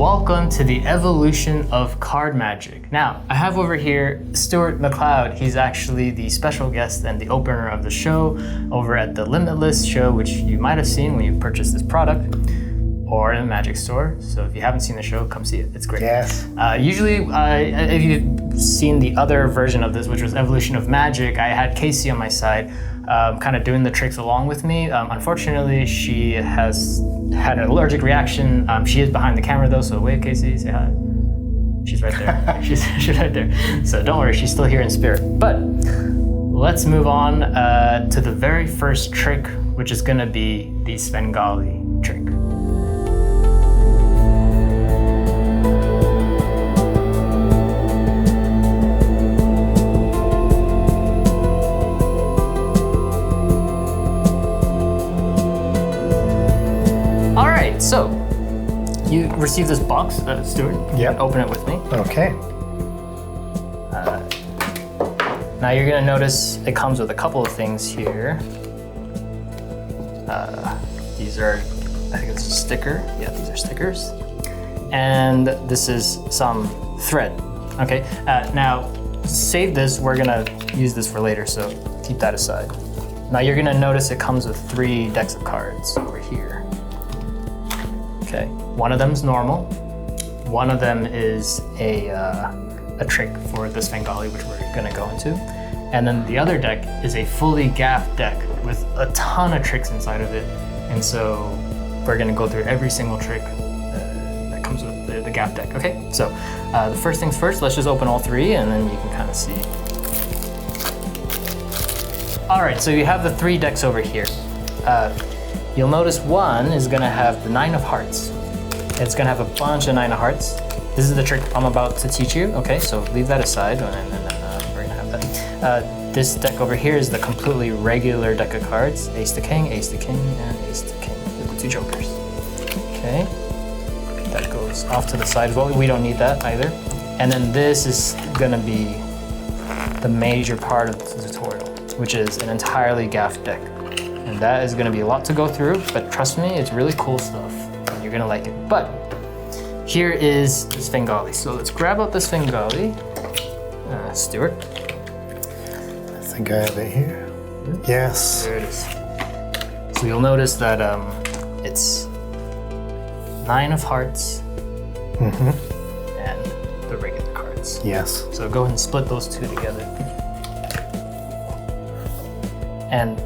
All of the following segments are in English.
welcome to the evolution of card magic. Now, I have over here Stuart McLeod. He's actually the special guest and the opener of the show over at the Limitless show, which you might have seen when you purchased this product or in a magic store. So if you haven't seen the show, come see it. It's great. Yes. Usually, if you've seen the other version of this, which was Evolution of Magic, I had Casey on my side, kind of doing the tricks along with me. Unfortunately, she has had an allergic reaction. She is behind the camera though, so wave, Casey, say hi. She's right there. she's right there. So don't worry, she's still here in spirit. But let's move on to the very first trick, which is gonna be the Svengali trick. So, you received this box, Stuart. Yep. Open it with me. Okay. Now you're gonna notice it comes with a couple of things here. These are, I think it's a sticker. Yeah, these are stickers. And this is some thread. Okay. Now, save this. We're gonna use this for later, so keep that aside. Now you're gonna notice it comes with 3 decks of cards over here. Okay, one of them is normal. One of them is a trick for the Svengali, which we're gonna go into. And then the other deck is a fully GAFF deck with a ton of tricks inside of it. And so we're gonna go through every single trick that comes with the GAFF deck, okay? So the first things first, let's just open all 3 and then you can kind of see. All right, so you have the 3 decks over here. You'll notice one is gonna have the 9 of hearts. It's gonna have a bunch of 9 of hearts. This is the trick I'm about to teach you, okay? So leave that aside and then we're gonna have that. This deck over here is the completely regular deck of cards. Ace to king, and ace to king with the 2 jokers. Okay, that goes off to the side as well. We don't need that either. And then this is gonna be the major part of the tutorial, which is an entirely GAFF deck. And that is gonna be a lot to go through, but trust me, it's really cool stuff. And you're gonna like it. But here is the Svengali. So let's grab up the Svengali. Stuart. I think I have it here. Yes. There it is. So you'll notice that it's 9 of hearts and the regular cards. Yes. So go ahead and split those 2 together. And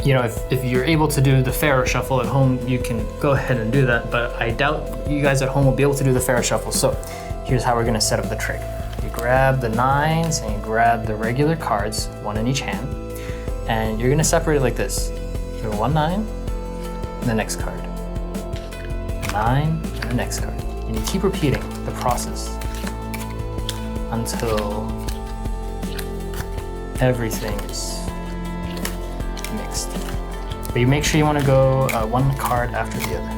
you know, if you're able to do the Pharaoh shuffle at home, you can go ahead and do that, but I doubt you guys at home will be able to do the Pharaoh shuffle. So here's how we're gonna set up the trick. You grab the 9s and you grab the regular cards, 1 in each hand, and you're gonna separate it like this. So 1 9, and the next card. 9, and the next card. And you keep repeating the process until everything is mixed. But you make sure you want to go 1 card after the other.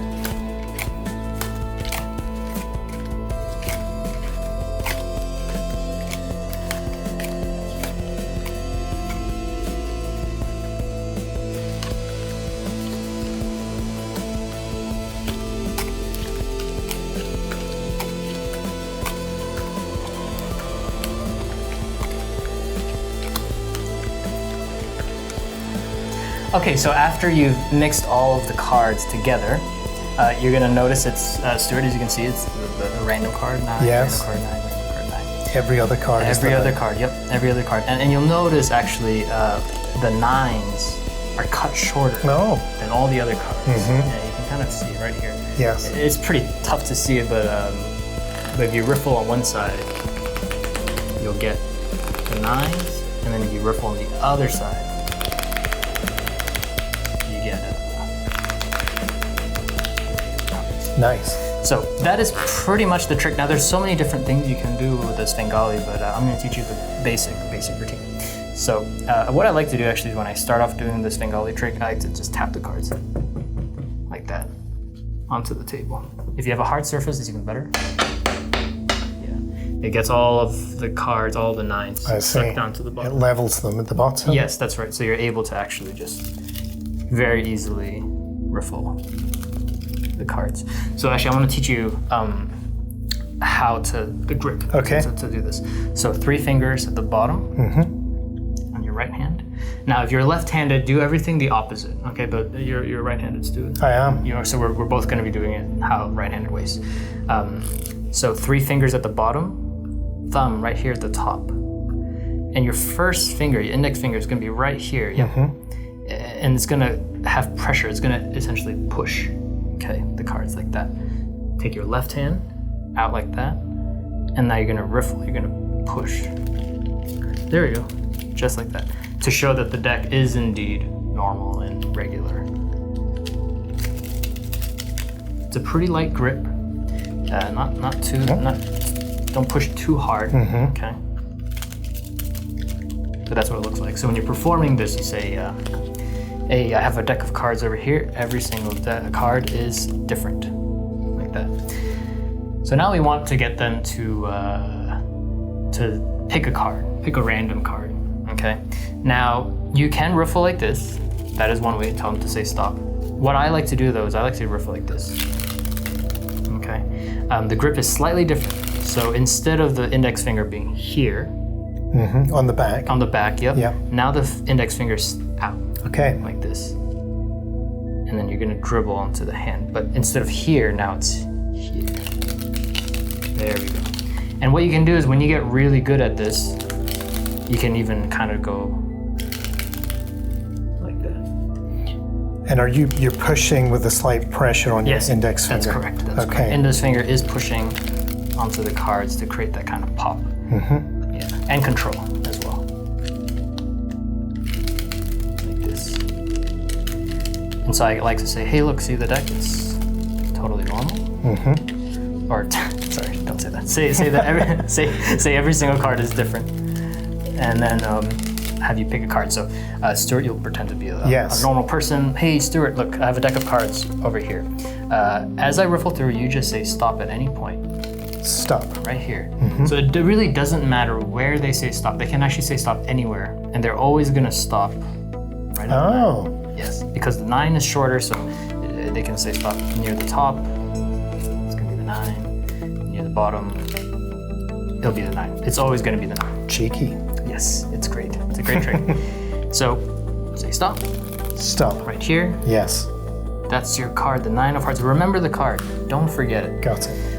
Okay, so after you've mixed all of the cards together, you're gonna notice it's, Stuart, as you can see, it's the random card 9, yes. Random card 9, random card 9. Every other card. Every other card, yep, every other card. And you'll notice actually the 9s are cut shorter than all the other cards. Yeah, you can kind of see it right here. Yes. It's pretty tough to see it, but if you riffle on one side, you'll get the 9s, and then if you riffle on the other side, nice. So that is pretty much the trick. Now there's so many different things you can do with the Svengali, but I'm gonna teach you the basic routine. So what I like to do actually is when I start off doing the Svengali trick, I like to just tap the cards like that onto the table. If you have a hard surface, it's even better. Yeah, it gets all of the cards, all the 9s stuck down to the bottom. It levels them at the bottom? Yes, that's right. So you're able to actually just very easily riffle the cards. So actually, I want to teach you how to the grip to do this. So 3 fingers at the bottom on your right hand. Now, if you're left-handed, do everything the opposite. Okay, but you're right-handed, Stu. I am. You know, so we're both going to be doing it how right-handed ways. So 3 fingers at the bottom, thumb right here at the top, and your first finger, your index finger, is going to be right here. And it's going to have pressure. It's going to essentially push. Okay, the cards like that. Take your left hand out like that, and now you're going to riffle. You're going to push. There you go, just like that, to show that the deck is indeed normal and regular. It's a pretty light grip. Not too. Don't push too hard. Okay. But that's what it looks like. So when you're performing this, you say, I have a deck of cards over here. Every single card is different, like that. So now we want to get them to pick a card, pick a random card, okay? Now, you can riffle like this. That is one way to tell them to say stop. What I like to do though is I like to riffle like this, okay? The grip is slightly different. So instead of the index finger being here, on the back. On the back, yep. Yeah. Now the index finger's out. Okay. Like this. And then you're gonna dribble onto the hand. But instead of here, now it's here. There we go. And what you can do is when you get really good at this, you can even kind of go like that. And you're pushing with a slight pressure on your index finger? That's correct. That's correct. Index finger is pushing onto the cards to create that kind of pop. Yeah, and control as well. Like this. And so I like to say, hey, look, see the deck? It's totally normal. Or, sorry, don't say that. Say that say every single card is different. And then have you pick a card. So Stuart, you'll pretend to be a normal person. Hey, Stuart, look, I have a deck of cards over here. As I riffle through, you just say stop at any point. Stop. Right here. So it really doesn't matter where they say stop. They can actually say stop anywhere, and they're always gonna stop right at the 9. Yes, because the 9 is shorter, so they can say stop near the top. It's gonna be the 9. Near the bottom, it'll be the 9. It's always gonna be the 9. Cheeky. Yes, it's great. It's a great trick. So say stop. Stop. Right here. Yes. That's your card, the 9 of hearts. Remember the card. Don't forget it. Got it.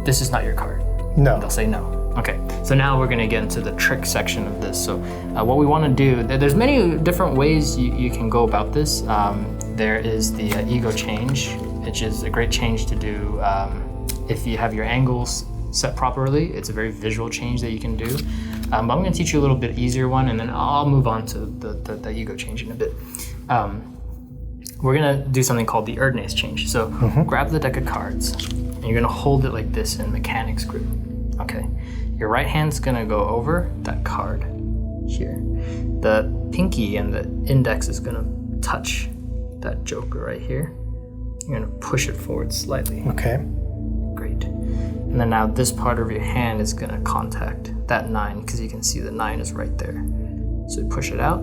This is not your card. No. They'll say no. Okay, so now we're gonna get into the trick section of this. So what we wanna do, there's many different ways you can go about this. There is the ego change, which is a great change to do if you have your angles set properly. It's a very visual change that you can do. But I'm gonna teach you a little bit easier one, and then I'll move on to the ego change in a bit. We're gonna do something called the Erdnase change. So grab the deck of cards, and you're gonna hold it like this in mechanics grip, okay? Your right hand's gonna go over that card here. The pinky and the index is gonna touch that joker right here. You're gonna push it forward slightly. Okay. Great. And then now this part of your hand is gonna contact that 9, because you can see the 9 is right there. So you push it out.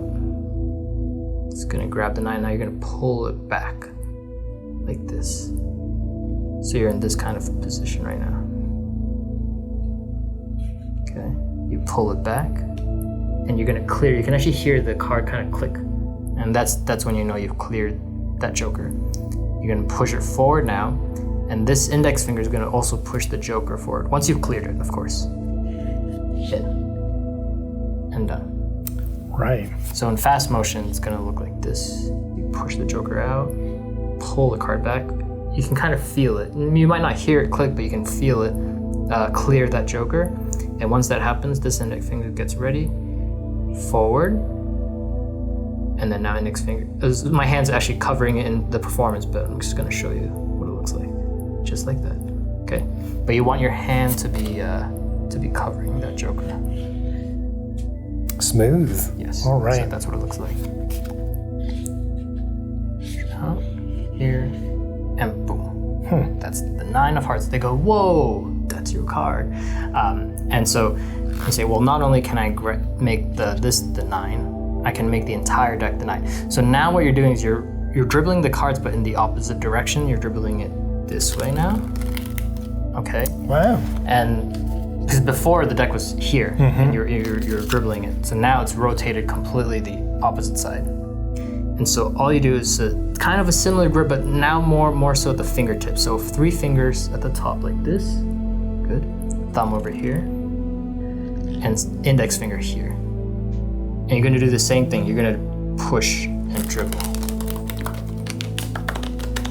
It's gonna grab the 9, now you're gonna pull it back like this. So you're in this kind of position right now. Okay, you pull it back, and you're gonna clear. You can actually hear the card kind of click, and that's when you know you've cleared that joker. You're gonna push it forward now, and this index finger is gonna also push the joker forward. Once you've cleared it, of course. In. And done. Right. So in fast motion, it's gonna look like this. You push the joker out, pull the card back. You can kind of feel it. You might not hear it click, but you can feel it clear that joker. And once that happens, this index finger gets ready, forward, and then now index finger. My hand's actually covering it in the performance, but I'm just gonna show you what it looks like, just like that. Okay, but you want your hand to be covering that joker. Smooth. Yes. All right. So that's what it looks like. Out, here, and boom. That's the 9 of hearts. They go, whoa, that's your card. And so you say, well, not only can I make this the 9, I can make the entire deck the 9. So now what you're doing is you're you're dribbling the cards, but in the opposite direction. You're dribbling it this way now. Okay. Wow. And because before the deck was here, and you're dribbling it, so now it's rotated completely the opposite side. And so all you do is kind of a similar grip, but now more so at the fingertips. So 3 fingers at the top like this. Good. Thumb over here, and index finger here. And you're going to do the same thing. You're going to push and dribble.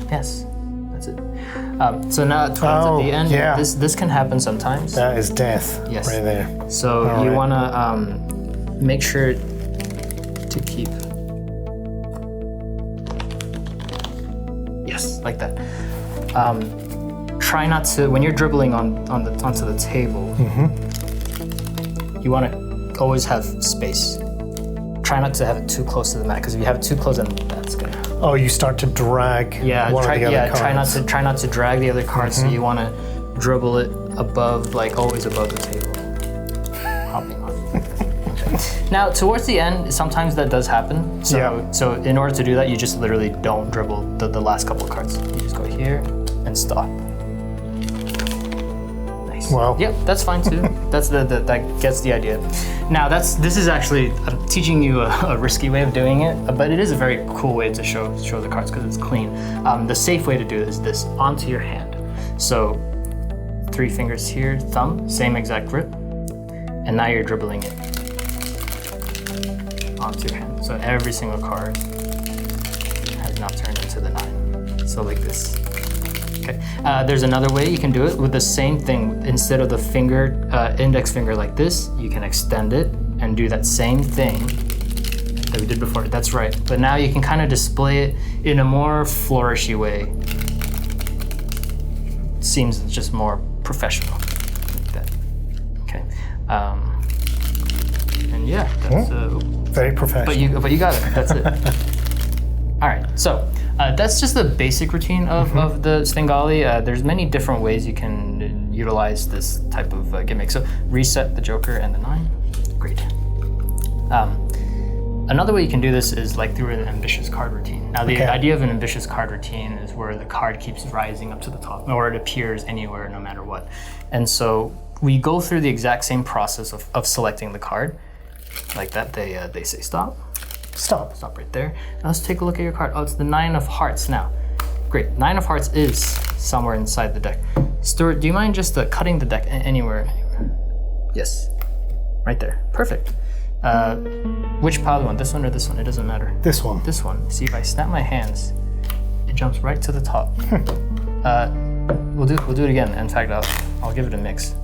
Yes, that's it. So now towards the end, this can happen sometimes. That is death right there. So you want to make sure to keep, yes, like that. Try not to, when you're dribbling onto the table, you want to always have space. Try not to have it too close to the mat, because if you have it too close, then that's gonna happen. Oh, you start to drag one of the other cards. Try not to drag the other cards. So you want to dribble it above, like always above the table. Hopping on. Okay. Now, towards the end, sometimes that does happen. So in order to do that, you just literally don't dribble the last couple of cards. You just go here and stop. Wow. Yep, that's fine too. That gets the idea. Now this is actually, I'm teaching you a risky way of doing it, but it is a very cool way to show the cards because it's clean. The safe way to do it is this, onto your hand. So 3 fingers here, thumb, same exact grip, and now you're dribbling it onto your hand. So every single card has now turned into the 9. So like this. Okay. There's another way you can do it with the same thing. Instead of the finger, index finger like this, you can extend it and do that same thing that we did before. That's right. But now you can kind of display it in a more flourishy way. Seems just more professional. Like that. Okay. And yeah, that's very professional. But you got it. That's it. All right. So. That's just the basic routine of the Svengali. There's many different ways you can utilize this type of gimmick. So reset the Joker and the 9. Great. Another way you can do this is like through an ambitious card routine. Now the idea of an ambitious card routine is where the card keeps rising up to the top, or it appears anywhere no matter what. And so we go through the exact same process of selecting the card. Like that, they say stop. Stop right there. Now let's take a look at your card. Oh, it's the 9 of hearts now. Great, 9 of hearts is somewhere inside the deck. Stuart, do you mind just cutting the deck anywhere? Yes, right there, perfect. Which pile do you want, this one or this one? It doesn't matter. This one. This one. See, if I snap my hands, it jumps right to the top. We'll do it again. In fact, I'll give it a mix.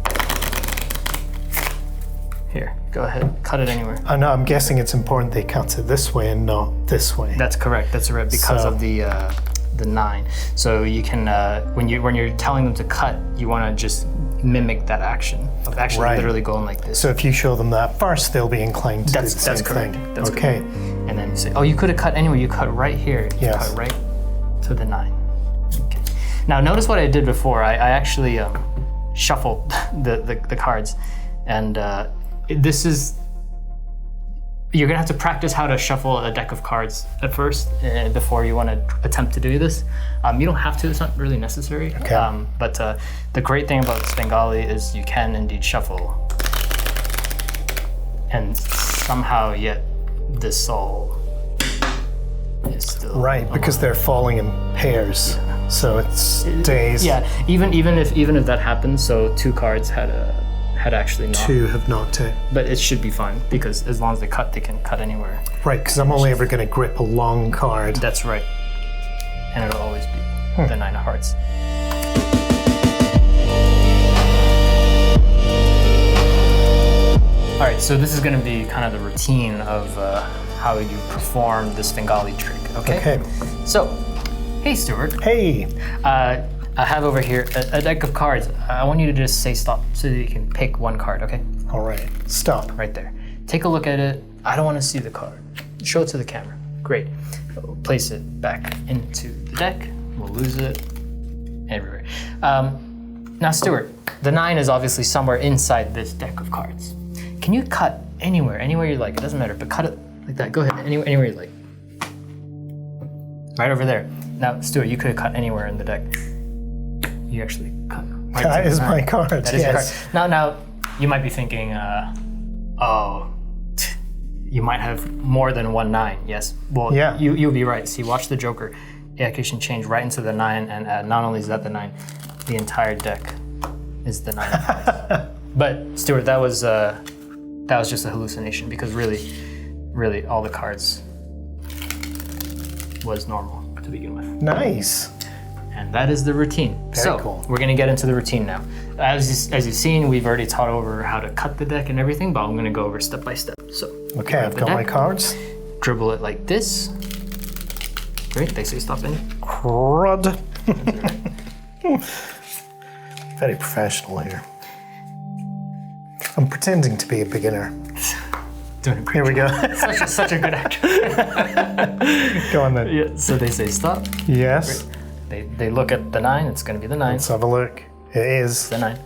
Here, go ahead, cut it anywhere. I know, I'm guessing it's important they cut it this way and not this way. That's correct, because of the 9. So you can, when you're telling them to cut, you want to just mimic that action of actually literally going like this. So if you show them that first, they'll be inclined to do the same thing. That's okay. Correct. And then you say, oh, you could have cut anywhere, you cut right here. You cut right to the 9. Okay. Now notice what I did before. I actually shuffled the cards, and this is, you're gonna have to practice how to shuffle a deck of cards at first before you want to attempt to do this. You don't have to, it's not really necessary. Okay. But the great thing about Svengali is you can indeed shuffle and somehow yet this soul is still right, because they're falling in pairs. Yeah. So it stays. Yeah, even if that happens, so 2 cards had actually not. 2 have not. But it should be fine, because as long as they can cut anywhere. Right, because I'm only ever going to grip a long card. That's right. And it'll always be the 9 of hearts. All right, so this is going to be kind of the routine of how you perform the Svengali trick, okay? So, hey Stuart. Hey. I have over here a deck of cards. I want you to just say stop so that you can pick one card, okay? All right, stop. Right there. Take a look at it. I don't want to see the card. Show it to the camera. Great. We'll place it back into the deck. We'll lose it everywhere. Now, Stuart, the 9 is obviously somewhere inside this deck of cards. Can you cut anywhere you like? It doesn't matter, but cut it like that. Go ahead, anywhere you like. Right over there. Now, Stuart, you could have cut anywhere in the deck. You actually cut. Right that is my card. That is your card. Now, you might be thinking, oh, you might have more than 1 9. Yes. Well, yeah. You'll be right. See, watch the Joker. Yeah, you can change right into the 9, and not only is that the 9, the entire deck is the 9 of hearts. But Stuart, that was just a hallucination because really, all the cards was normal to begin with. Nice. And that is the routine. Very cool. We're gonna get into the routine now. As you've seen, we've already taught over how to cut the deck and everything, but I'm gonna go over step by step. So, okay, I've got my cards. Dribble it like this. Great, they say stop in. Crud. Very professional here. I'm pretending to be a beginner. Doing a great Here we go. such a good actor. Go on then. Yeah, so they say stop. Yes. Great. They look at the 9, it's gonna be the 9. Let's have a look. It is. The 9.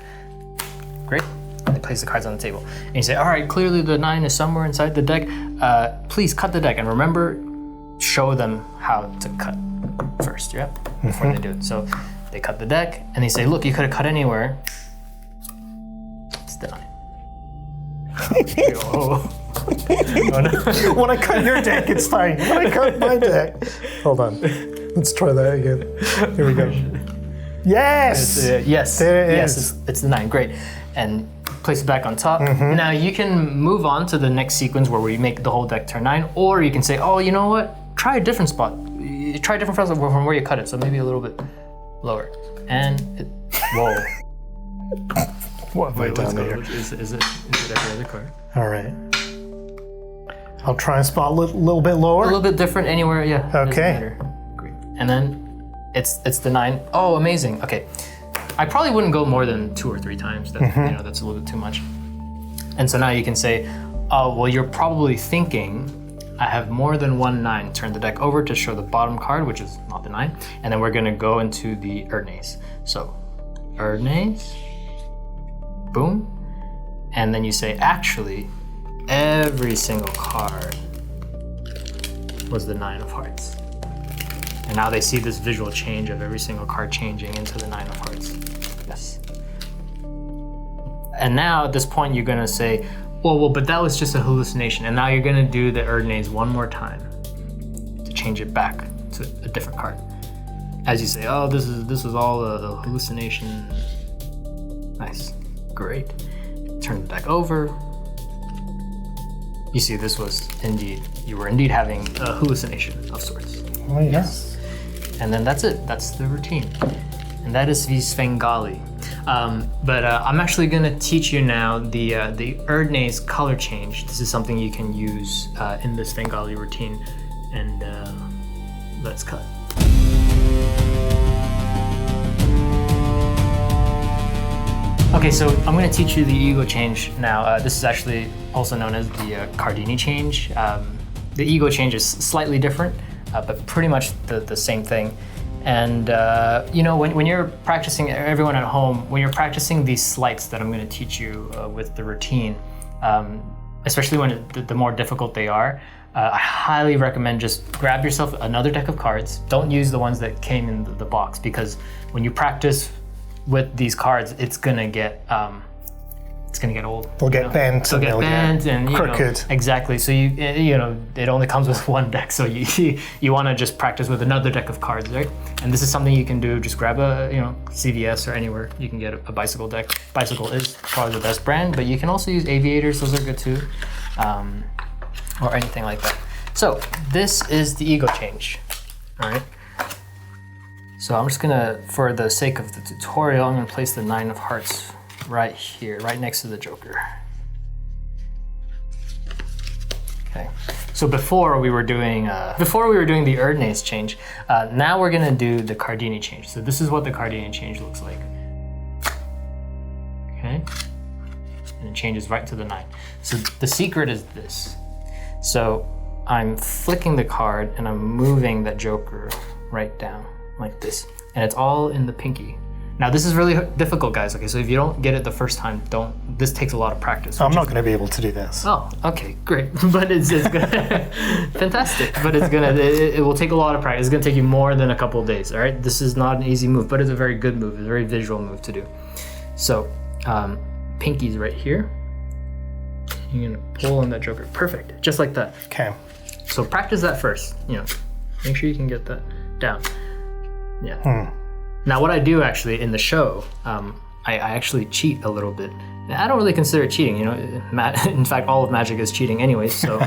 Great. They place the cards on the table. And you say, all right, clearly the 9 is somewhere inside the deck. Please cut the deck. And remember, show them how to cut first, yeah? Before they do it. So they cut the deck and they say, look, you could have cut anywhere. It's the 9. Oh. Oh, no. When I cut your deck, it's fine. When I cut my deck. Hold on. Let's try that again. Here we go. Yes! Yes. There it yes, is. it's the 9. Great. And place it back on top. Now you can move on to the next sequence where we make the whole deck turn 9, or you can say, oh, you know what? Try a different spot. Try a different spot from where you cut it, so maybe a little bit lower. And whoa. What have I done here? Is it every other card? All right. I'll try and spot a little bit lower. A little bit different anywhere, yeah. Okay. Great. And then it's the 9. Oh, amazing. Okay. I probably wouldn't go more than 2 or 3 times. That, that's a little bit too much. And so now you can say, oh, well, you're probably thinking I have more than 1 9. Turn the deck over to show the bottom card, which is not the 9. And then we're gonna go into the Erdnase. So, Erdnase, boom. And then you say, actually, every single card was the 9 of hearts. And now they see this visual change of every single card changing into the 9 of hearts. Yes. And now at this point, you're gonna say, well, but that was just a hallucination. And now you're gonna do the Erdnase one more time to change it back to a different card. As you say, oh, this was all a hallucination. Nice, great. Turn the deck over. You see, you were indeed having a hallucination of sorts. Oh, yes. And then that's it, that's the routine. And that is the Svengali. But I'm actually gonna teach you now the Erdnase color change. This is something you can use in the Svengali routine. And let's cut. Okay, so I'm gonna teach you the ego change now. This is actually also known as the Cardini change. The ego change is slightly different, but pretty much the same thing. And when you're practicing, everyone at home, when you're practicing these sleights that I'm gonna teach you with the routine, especially when the more difficult they are, I highly recommend just grab yourself another deck of cards. Don't use the ones that came in the box, because when you practice with these cards, it's gonna get old. They'll get bent. They'll get bent and crooked. Exactly. So it only comes with one deck. So you want to just practice with another deck of cards, right? And this is something you can do. Just grab a CVS or anywhere you can get a bicycle deck. Bicycle is probably the best brand, but you can also use Aviators. Those are good too, or anything like that. So this is the ego change. All right. So I'm just gonna, for the sake of the tutorial, I'm gonna place the 9 of hearts right here, right next to the Joker. Okay. So before we were doing the Erdnase change, now we're gonna do the Cardini change. So this is what the Cardini change looks like. Okay. And it changes right to the 9. So the secret is this. So I'm flicking the card and I'm moving that Joker right down like this, and it's all in the pinky. Now this is really difficult, guys. Okay, so if you don't get it the first time, this takes a lot of practice. I'm not going to be able to do this. Oh, okay, great. But it's gonna, fantastic. But it will take a lot of practice. It's gonna take you more than a couple of days, all right? This is not an easy move, but it's a very good move. It's a very visual move to do. So, pinky's right here. You're gonna pull on that joker. Perfect, just like that. Okay. So practice that first, make sure you can get that down. Yeah. Now what I do actually in the show, I actually cheat a little bit. I don't really consider it cheating, in fact, all of Magic is cheating anyway. So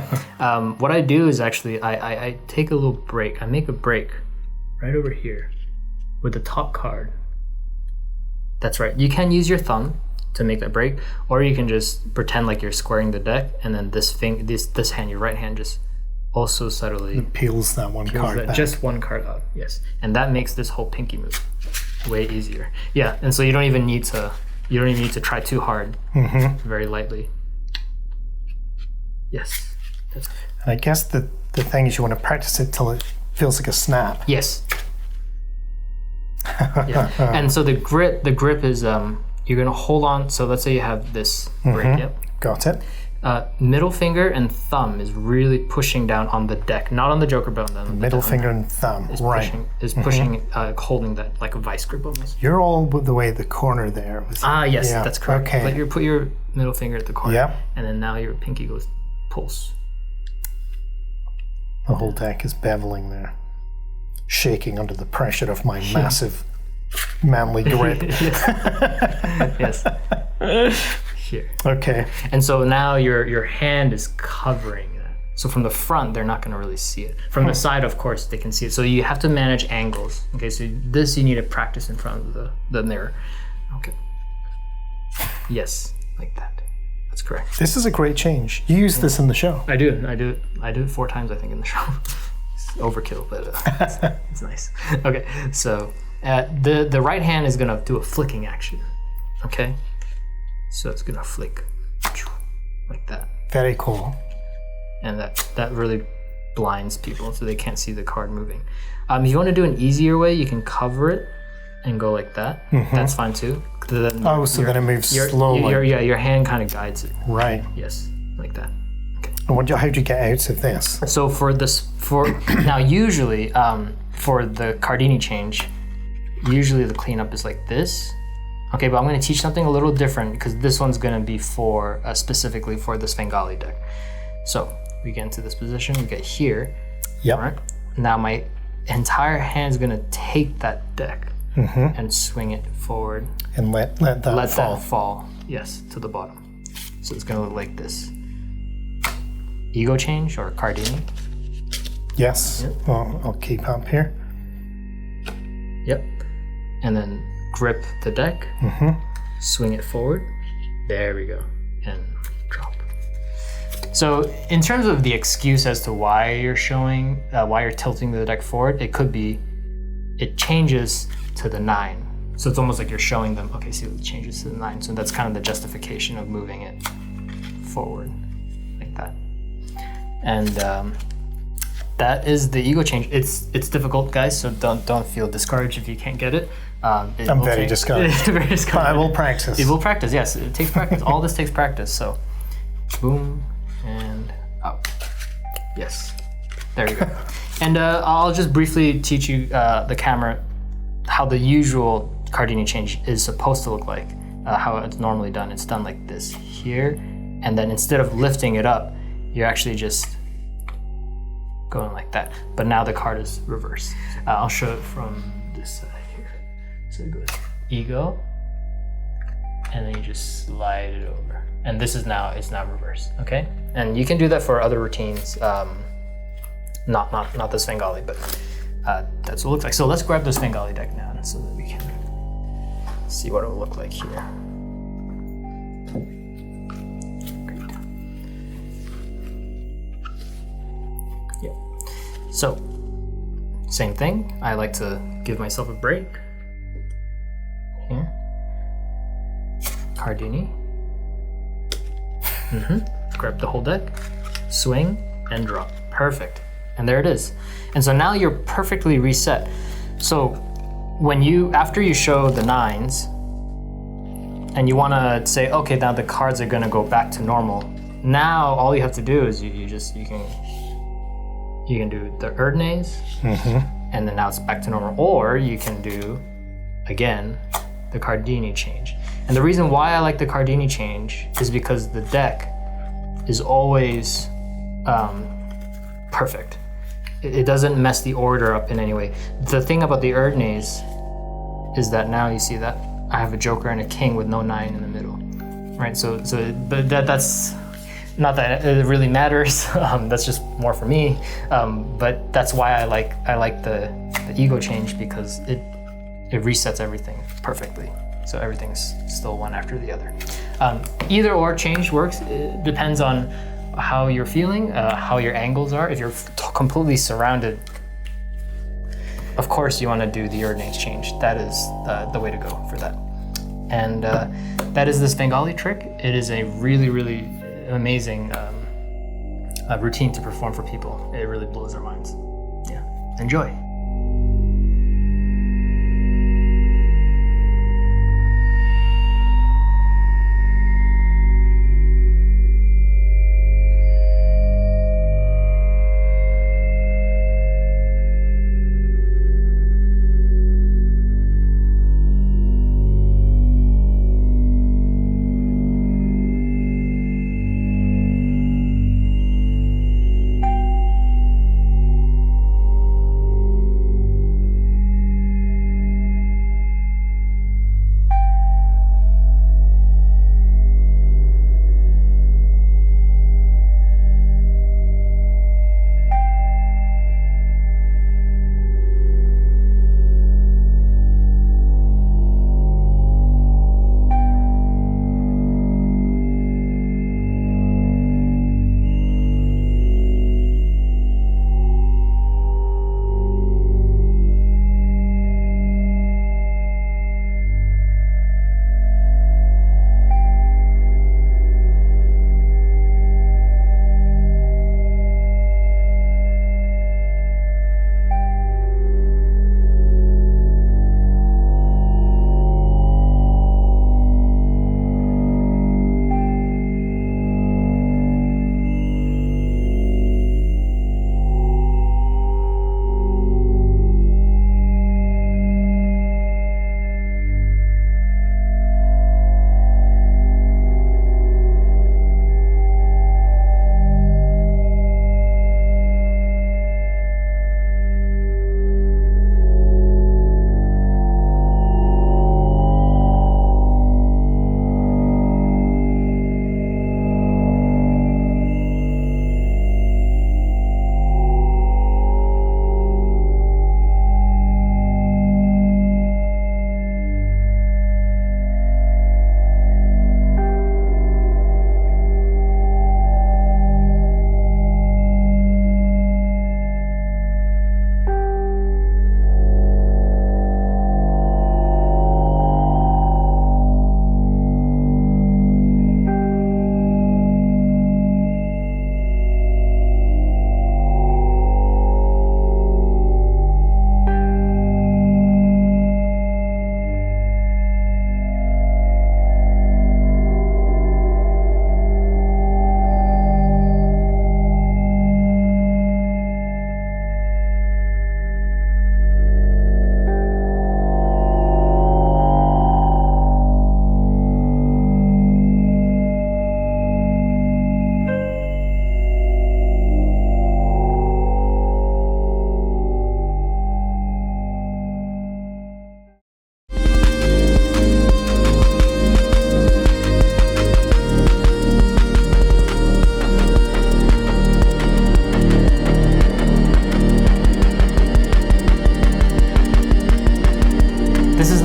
what I do is actually, I take a little break. I make a break right over here with the top card. That's right. You can use your thumb to make that break, or you can just pretend like you're squaring the deck, and then this hand, your right hand, just also subtly peels that one card back. Just one card out, yes. And that makes this whole pinky move way easier. Yeah, and so you don't even need to try too hard. Very lightly. Yes. That's good. And I guess the thing is you want to practice it till it feels like a snap. Yes. Yeah. And so the grip is you're gonna hold on. So let's say you have this break. Yep. Got it. Middle finger and thumb is really pushing down on the deck, not on the joker bone. Middle finger and thumb, right? Pushing, holding that like a vice grip almost. You're all the way at the corner there. Yes, yeah. That's correct. Okay. But you put your middle finger at the corner. Yeah. And then now your pinky goes pulse. The whole deck is beveling there, shaking under the pressure of my massive, manly grip. Yes. Here. Okay. And so now your hand is covering that. So from the front, they're not going to really see it. From the side, of course, they can see it. So you have to manage angles. Okay, so this you need to practice in front of the mirror. Okay. Yes, like that. That's correct. This is a great change. You use this in the show. I do it 4 times, I think, in the show. It's overkill, but it's nice. Okay, so the right hand is going to do a flicking action. Okay. So it's gonna flick like that. Very cool. And that really blinds people, so they can't see the card moving. If you want to do an easier way, you can cover it and go like that. That's fine too. Then Your hand kind of guides it. Right. Yes, like that. Okay. And how do you get out of this? So now usually for the Cardini change, usually the cleanup is like this. Okay, but I'm going to teach something a little different because this one's going to be for specifically for the Svengali deck. So we get into this position, we get here. Yep. All right. Now my entire hand is going to take that deck and swing it forward. And let that fall. Yes, to the bottom. So it's going to look like this. Ego change or Cardini. Yes. Yep. Well, I'll keep up here. Yep. And then grip the deck, swing it forward, there we go, and drop. So in terms of the excuse as to why you're showing, why you're tilting the deck forward, it could be, it changes to the 9. So it's almost like you're showing them, okay, see, it changes to the 9. So that's kind of the justification of moving it forward, like that. And that is the ego change. It's difficult, guys, so don't feel discouraged if you can't get it. I'm very discouraged. Very discouraged. I will practice. It will practice, yes. It takes practice. All this takes practice. So, boom and out. Yes. There you go. And I'll just briefly teach you the camera how the usual Cardini change is supposed to look like. How it's normally done. It's done like this here, and then instead of lifting it up, you're actually just going like that. But now the card is reversed. I'll show it from this side. So it goes ego, and then you just slide it over. And this is now reversed, okay? And you can do that for other routines, not the Svengali, but that's what it looks like. So let's grab the Svengali deck now so that we can see what it will look like here. Great. Yeah. So, same thing. I like to give myself a break. Here. Cardini. Grab the whole deck, swing, and drop. Perfect. And there it is. And so now you're perfectly reset. So after you show the 9s, and you want to say, okay, now the cards are going to go back to normal. Now all you have to do is you can do the Erdnase, and then now it's back to normal. Or you can do, again, the Cardini change. And the reason why I like the Cardini change is because the deck is always perfect. It doesn't mess the order up in any way. The thing about the Erdnase is that now you see that I have a Joker and a King with no 9 in the middle, right? But that's not that it really matters. That's just more for me. But that's why I like the ego change, because it resets everything perfectly. So everything's still one after the other. Either or change works. It depends on how you're feeling, how your angles are. If you're completely surrounded, of course you want to do the Erdnase change. That is the way to go for that. And that is the Svengali trick. It is a really, really amazing routine to perform for people. It really blows their minds. Yeah, enjoy.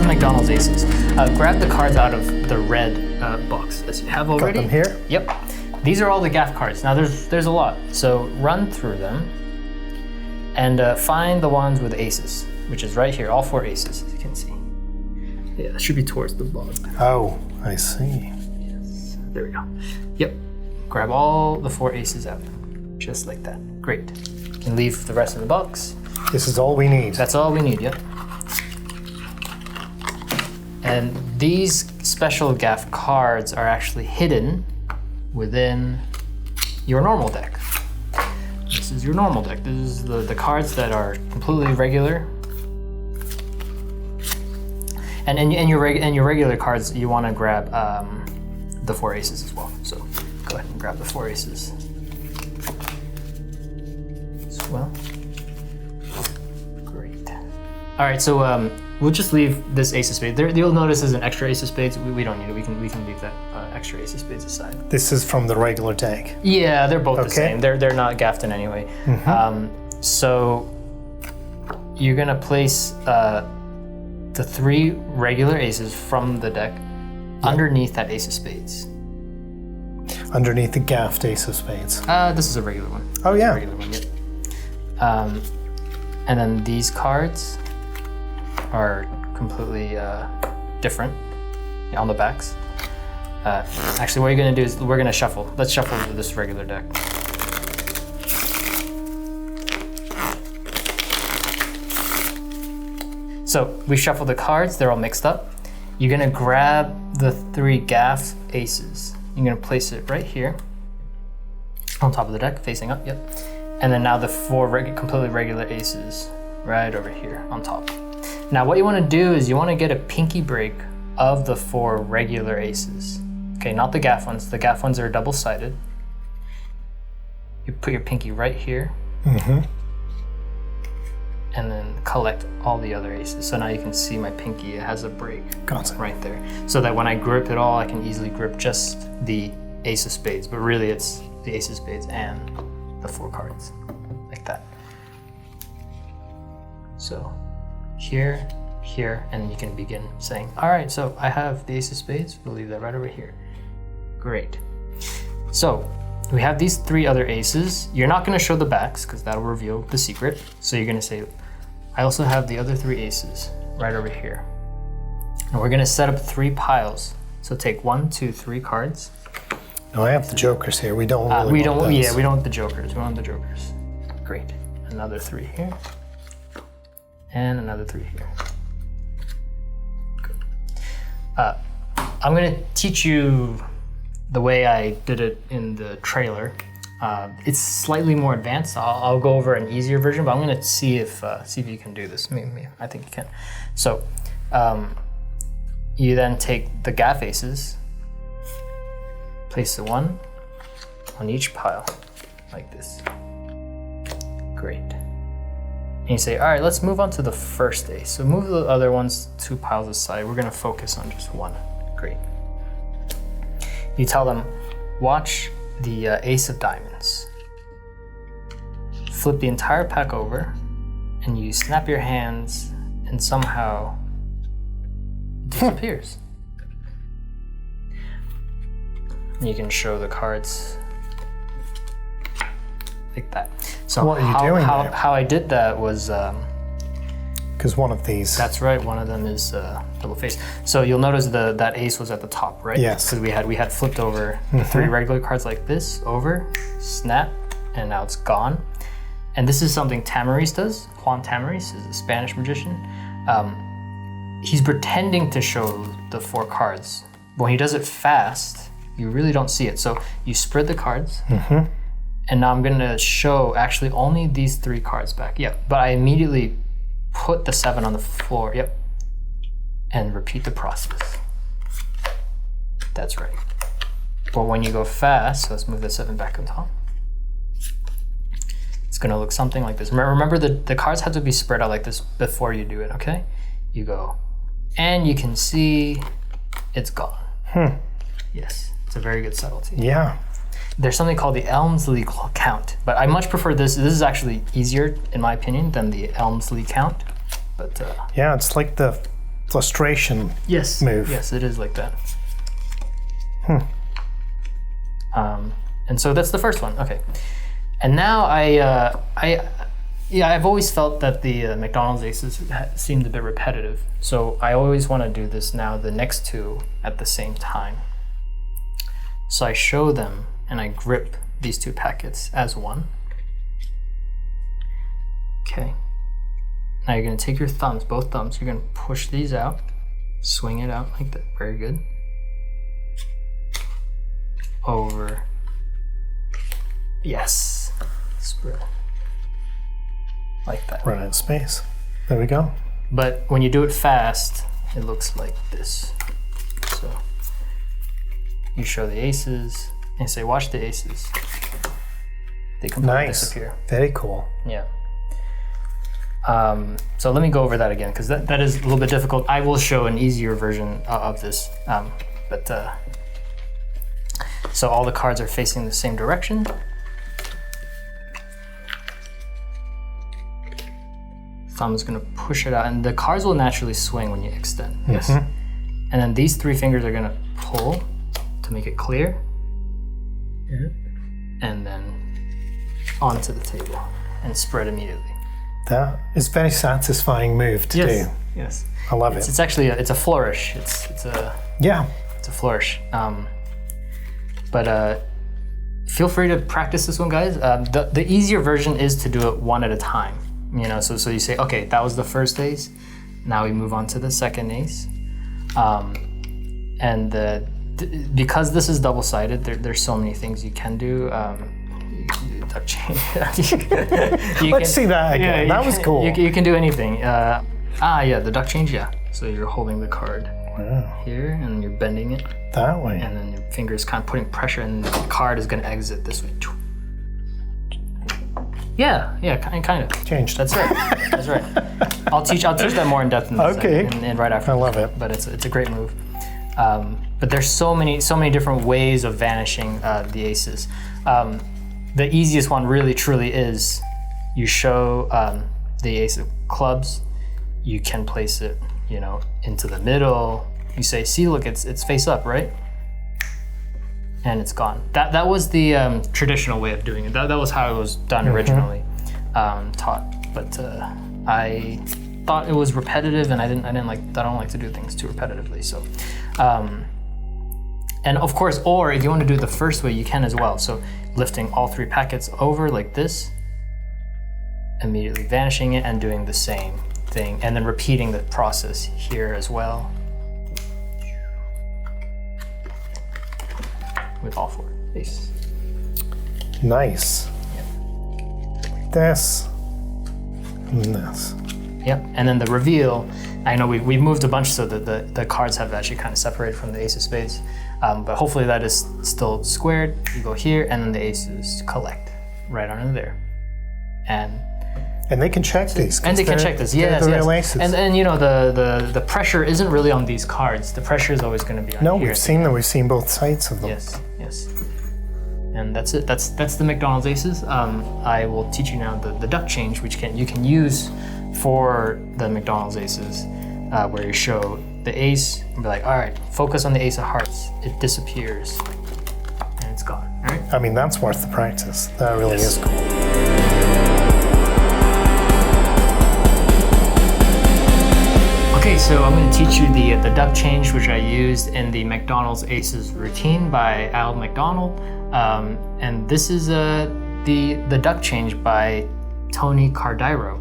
McDonald's aces. Grab the cards out of the red box as you have already. Got them here? Yep. These are all the GAFF cards. Now there's a lot, so run through them and find the ones with aces, which is right here, all 4 aces, as you can see. Yeah, that should be towards the bottom. Oh, I see. Yes, there we go. Yep, grab all the 4 aces out, just like that. Great. You can leave the rest in the box. This is all we need. That's all we need, yep. And these special GAFF cards are actually hidden within your normal deck. This is your normal deck. This is the cards that are completely regular. And in your regular cards, you want to grab the 4 aces as well. So go ahead and grab the 4 aces as well. Great. All right, so we'll just leave this ace of spades. You'll notice there's an extra ace of spades. We don't need it. We can leave that extra ace of spades aside. This is from the regular deck. Yeah, they're both the same. They're not gaffed in any way. So you're gonna place the 3 regular aces from the deck underneath that ace of spades. Underneath the gaffed ace of spades. This is a regular one. Oh yeah. Regular one, yep. And then these cards are completely different on the backs. Actually, what you're gonna do is we're gonna shuffle. Let's shuffle this regular deck. So we shuffle the cards, they're all mixed up. You're gonna grab the 3 gaff aces. You're gonna place it right here on top of the deck, facing up, yep. And then now the 4 completely regular aces right over here on top. Now what you wanna do is you wanna get a pinky break of the 4 regular aces. Okay, not the gaff ones. The gaff ones are double-sided. You put your pinky right here. And then collect all the other aces. So now you can see my pinky, it has a break right there. So that when I grip it all, I can easily grip just the ace of spades, but really it's the ace of spades and the 4 cards, like that. So here, here, and you can begin saying, all right, so I have the ace of spades, we'll leave that right over here. Great. So we have these 3 other aces. You're not gonna show the backs because that'll reveal the secret. So you're gonna say, I also have the other 3 aces right over here. And we're gonna set up 3 piles. So take 1, 2, 3 cards. No, I have the jokers here. We don't really want those. Yeah, we don't want the jokers. We want the jokers. Great. Another 3 here. And another 3 here. Good. I'm gonna teach you the way I did it in the trailer. It's slightly more advanced. I'll go over an easier version, but I'm gonna see if you can do this. Maybe, I think you can. So you then take the gaff aces, place the 1 on each pile, like this. Great. And you say, all right, let's move on to the first ace. So move the other ones 2 piles aside. We're gonna focus on just 1. Great. You tell them, watch the ace of diamonds. Flip the entire pack over, and you snap your hands, and somehow it disappears. And you can show the cards like that. So what are you doing there? How I did that was because one of these. That's right. One of them is double face. So you'll notice that ace was at the top, right? Yes. Because we had flipped over 3 regular cards like this over, snap, and now it's gone. And this is something Tamariz does. Juan Tamariz is a Spanish magician. He's pretending to show the 4 cards. But when he does it fast, you really don't see it. So you spread the cards. And now I'm gonna show actually only these 3 cards back. Yeah, but I immediately put the 7 on the floor, yep, and repeat the process. That's right. But when you go fast, so let's move the 7 back on top. It's gonna look something like this. Remember the cards have to be spread out like this before you do it, okay? You go, and you can see it's gone. Yes, it's a very good subtlety. Yeah. There's something called the Elmsley count, but I much prefer this. This is actually easier, in my opinion, than the Elmsley count. But yeah, it's like the frustration move. Yes, it is like that. And so that's the first one. Okay, and now I've always felt that the McDonald's aces seemed a bit repetitive. So I always want to do this now, the next 2 at the same time. So I show them and I grip these 2 packets as 1. Okay. Now you're gonna take your thumbs, both thumbs, you're gonna push these out Swing it out like that. Very good. Over. Yes. Spread. Like that. Run out of space. There we go. But when you do it fast, it looks like this. So you show the aces and say, watch the aces. They completely disappear. Very cool. Yeah. So let me go over that again, because that is a little bit difficult. I will show an easier version of this. So all the cards are facing the same direction. Thumb is going to push it out, and the cards will naturally swing when you extend. Yes. And then these 3 fingers are going to pull to make it clear. And then onto the table and spread immediately. That is a very satisfying move to do. Yes. I love it. It's actually it's a flourish. It's a flourish. But feel free to practice this one, guys. The easier version is to do it one at a time. You know, so you say, okay, that was the first ace. Now we move on to the second ace. Because this is double-sided, there's so many things you can do. Duck change. Let's see that again. That was cool. You can do anything. The duck change, So you're holding the card here, and you're bending it. That way. And then your fingers kind of putting pressure, and the card is going to exit this way. Kind of. Changed. That's right. That's right. I'll teach that more in depth in this and right after. I love it. But it's a great move. But there's so many different ways of vanishing the aces. The easiest one really truly is you show the ace of clubs. You can place it, into the middle. You say, see, look, it's face up, right? And it's gone. That was the traditional way of doing it. That was how it was done originally, taught. But I thought it was repetitive, and I don't like to do things too repetitively. So, and of course, or if you want to do it the first way, you can as well. So lifting all 3 packets over like this, immediately vanishing it, and doing the same thing, and then repeating the process here as well. With all 4 aces. Nice. Yep. This. And this. Yep. And then the reveal. I know we've moved a bunch so that the cards have actually kind of separated from the ace of spades. But hopefully that is still squared. You go here, and then the aces collect right under there. And they can check these. And they can check this. Yes. Real aces. And the pressure isn't really on these cards. The pressure is always going to be on here. No, we've seen them. We've seen both sides of them. Yes. And that's it. That's the McDonald's aces. I will teach you now the duck change, which you can use for the McDonald's aces, where you show the ace and be like, all right, focus on the ace of hearts. It disappears, and it's gone. All right. I mean, that's worth the practice. That really is cool. Okay, so I'm going to teach you the duck change, which I used in the McDonald's Aces routine by Al McDonald, and this is the duck change by Tony Cardiro.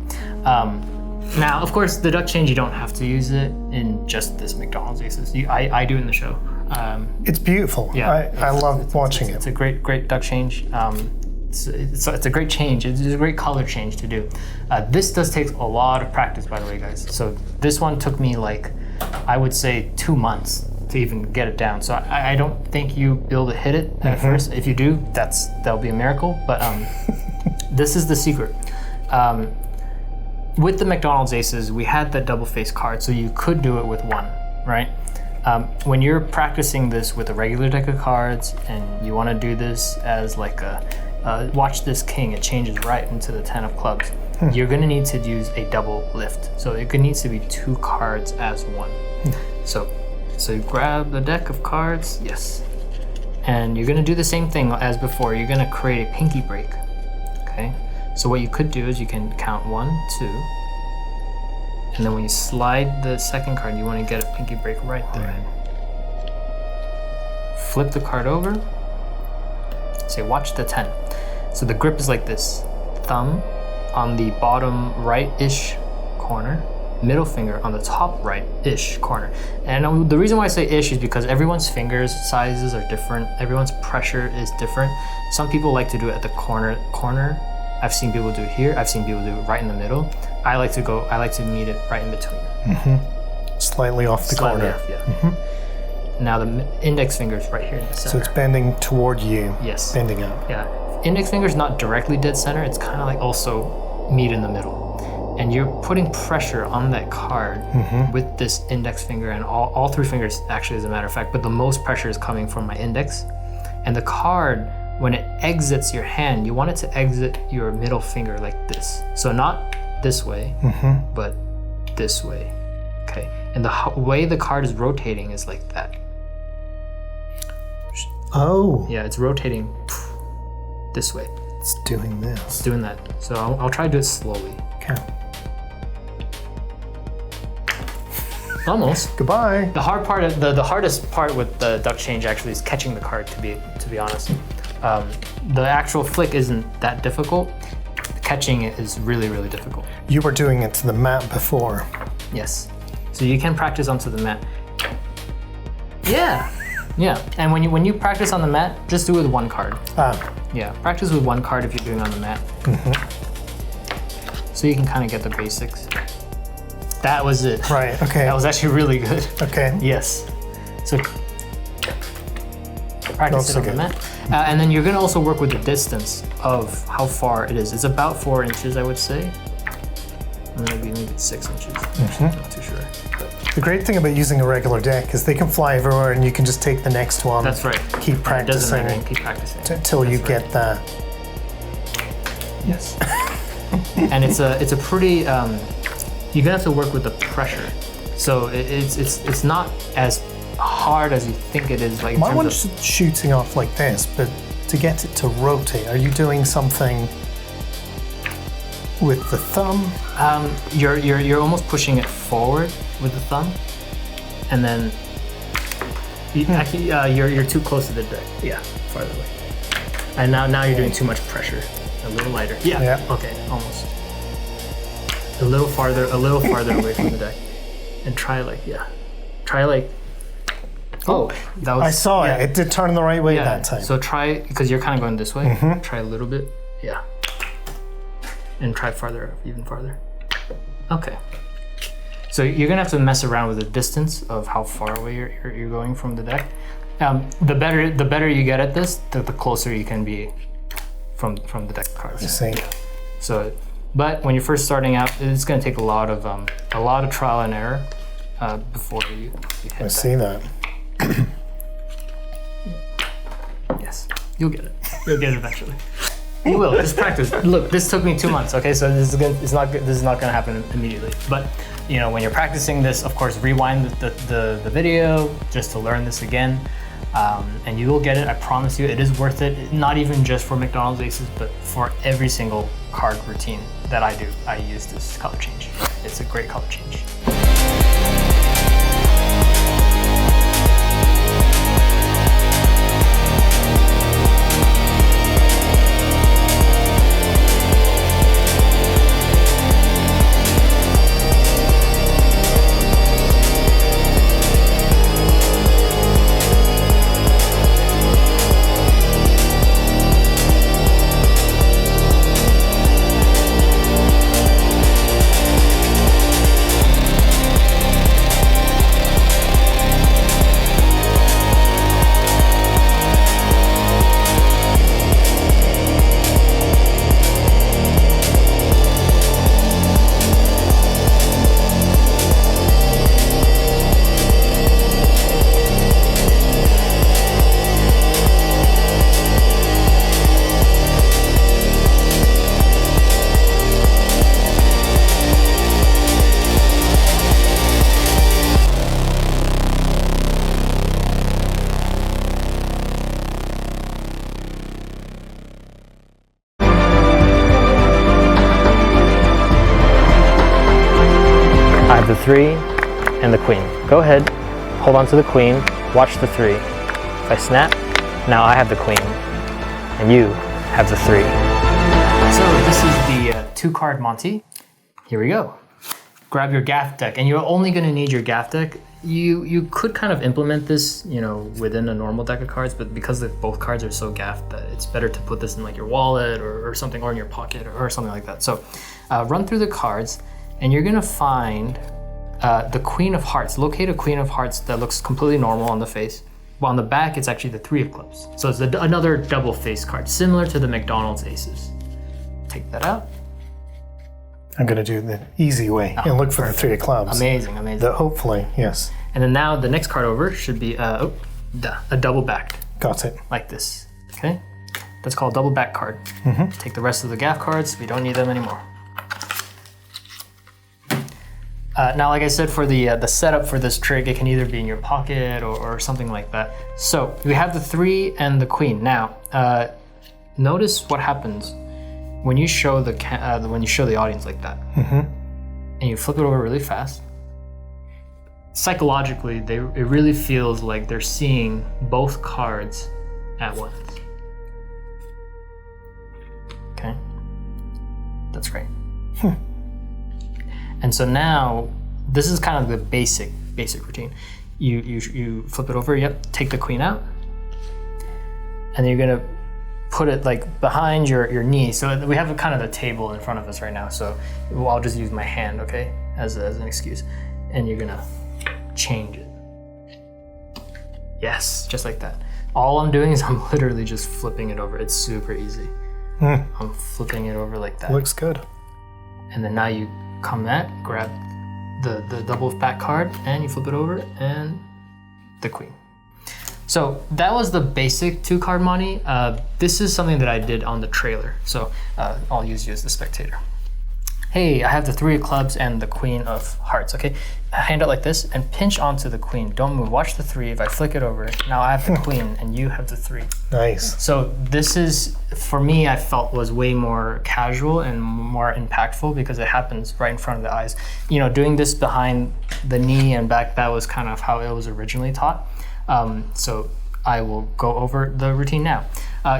Now, of course, the duck change, you don't have to use it in just this McDonald's Aces. I do in the show. It's beautiful. Yeah, I love watching it. It's a great duck change. It's a great change. It's a great color change to do. This does take a lot of practice, by the way, guys. So this one took me I would say 2 months to even get it down. So I don't think you'll be able to hit it at first. If you do, that'll be a miracle. But this is the secret. With the McDonald's Aces, we had that double face card, so you could do it with one, right? When you're practicing this with a regular deck of cards, and you want to do this as watch this king, it changes right into the 10 of clubs. You're going to need to use a double lift. So it needs to be 2 cards as one. So you grab the deck of cards, yes. And you're going to do the same thing as before. You're going to create a pinky break, okay? So what you could do is you can count 1, 2, and then when you slide the second card, you want to get a pinky break right there. Flip the card over, say watch the 10. So the grip is like this, thumb on the bottom right-ish corner, middle finger on the top right-ish corner. And the reason why I say ish is because everyone's fingers sizes are different. Everyone's pressure is different. Some people like to do it at the corner. I've seen people do it here. I've seen people do it right in the middle. I like to meet it right in between. Slightly off the corner. Off, yeah. Now the index finger is right here in the center. So it's bending toward you. Yes. Bending up. Yeah. Index finger is not directly dead center. It's kind of like also meet in the middle. And you're putting pressure on that card with this index finger and all three fingers actually, as a matter of fact, but the most pressure is coming from my index. And the card, when it exits your hand, you want it to exit your middle finger like this. So not this way, but this way. Okay. And the way the card is rotating is like that. Oh. Yeah, it's rotating this way. It's doing this. It's doing that. So I'll try to do it slowly. Okay. Almost. Goodbye. The hard part, the hardest part with the duck change actually is catching the card. To be honest, the actual flick isn't that difficult. Catching it is really, really difficult. You were doing it to the mat before. Yes. So you can practice onto the mat. Yeah. Yeah. And when you practice on the mat, just do it with one card. Yeah. Practice with one card if you're doing on the mat. So you can kind of get the basics. That was it. Right, okay. That was actually really good. Okay. Yes. So practice it on good. the mat. And then you're gonna also work with the distance of how far it is. It's about 4 inches, I would say. Maybe 6 inches. I'm not too sure. But The great thing about using a regular deck is they can fly everywhere and you can just take the next one. that's right. Keep practicing. It doesn't matter. Keep practicing. Until you get that. Yes. And it's a pretty, you're gonna have to work with the pressure. So it's not as hard as you think it is. Like My one's shooting off like this, but to get it to rotate, are you doing something with the thumb? You're almost pushing it forward with the thumb, and then actually you're too close to the deck. Yeah, farther away. And now you're doing too much pressure. A little lighter. Yeah. Okay, almost. A little farther away from the deck, and try like. Oh, that was. I saw it. It did turn the right way that time. So try, because you're kind of going this way. Try a little bit. Yeah. And try farther, even farther. Okay. So you're gonna have to mess around with the distance of how far away you're going from the deck. The better you get at this, the closer you can be from the deck cards. I see. So, but when you're first starting out, it's gonna take a lot of trial and error before you hit that. I see that. Yes, you'll get it. You'll get it eventually. You will. Just practice. Look, this took me 2 months. Okay, so this is not gonna happen immediately. But you know, when you're practicing this, of course, rewind the video just to learn this again, and you will get it. I promise you, it is worth it. Not even just for McDonald's aces, but for every single card routine that I do. I use this color change. It's a great color change. The 3 and the queen. Go ahead, hold on to the queen, watch the 3. If I snap, now I have the queen, and you have the 3. So this is the 2-card Monte. Here we go. grab your GAFF deck, and you're only going to need your GAFF deck. You could kind of implement this, you know, within a normal deck of cards, but because both cards are so gaffed that it's better to put this in like your wallet or something, or in your pocket or something like that. So run through the cards, and you're gonna find the Queen of Hearts. Locate a Queen of Hearts that looks completely normal on the face. But on the back, it's actually the Three of Clubs. So it's another double face card, similar to the McDonald's aces. Take that out. I'm going to do the easy way and look for the Three of Clubs. Amazing. Hopefully, yes. And then now the next card over should be a double backed. Got it. Like this, okay? That's called double back card. Take the rest of the GAFF cards, we don't need them anymore. Now, like I said, for the setup for this trick, it can either be in your pocket or something like that. So we have the 3 and the Queen. Now, notice what happens when you show the audience like that, and you flip it over really fast. Psychologically, it really feels like they're seeing both cards at once. Okay, that's great. And so now, this is kind of the basic routine. You flip it over. Yep. Take the Queen out, and then you're gonna put it like behind your knee. So we have kind of a table in front of us right now. So I'll just use my hand, okay, as an excuse. And you're gonna change it. Yes, just like that. All I'm doing is I'm literally just flipping it over. It's super easy. I'm flipping it over like that. Looks good. And then now you come back, grab the double back card, and you flip it over, and the Queen. So that was the basic 2-card Monte. This is something that I did on the trailer. So I'll use you as the spectator. Hey, I have the 3 of Clubs and the Queen of Hearts, okay? Hand it like this and pinch onto the Queen. Don't move, watch the 3. If I flick it over, now I have the Queen and you have the 3. Nice. So this is, for me, I felt was way more casual and more impactful because it happens right in front of the eyes. You know, doing this behind the knee and back, that was kind of how it was originally taught. So I will go over the routine now.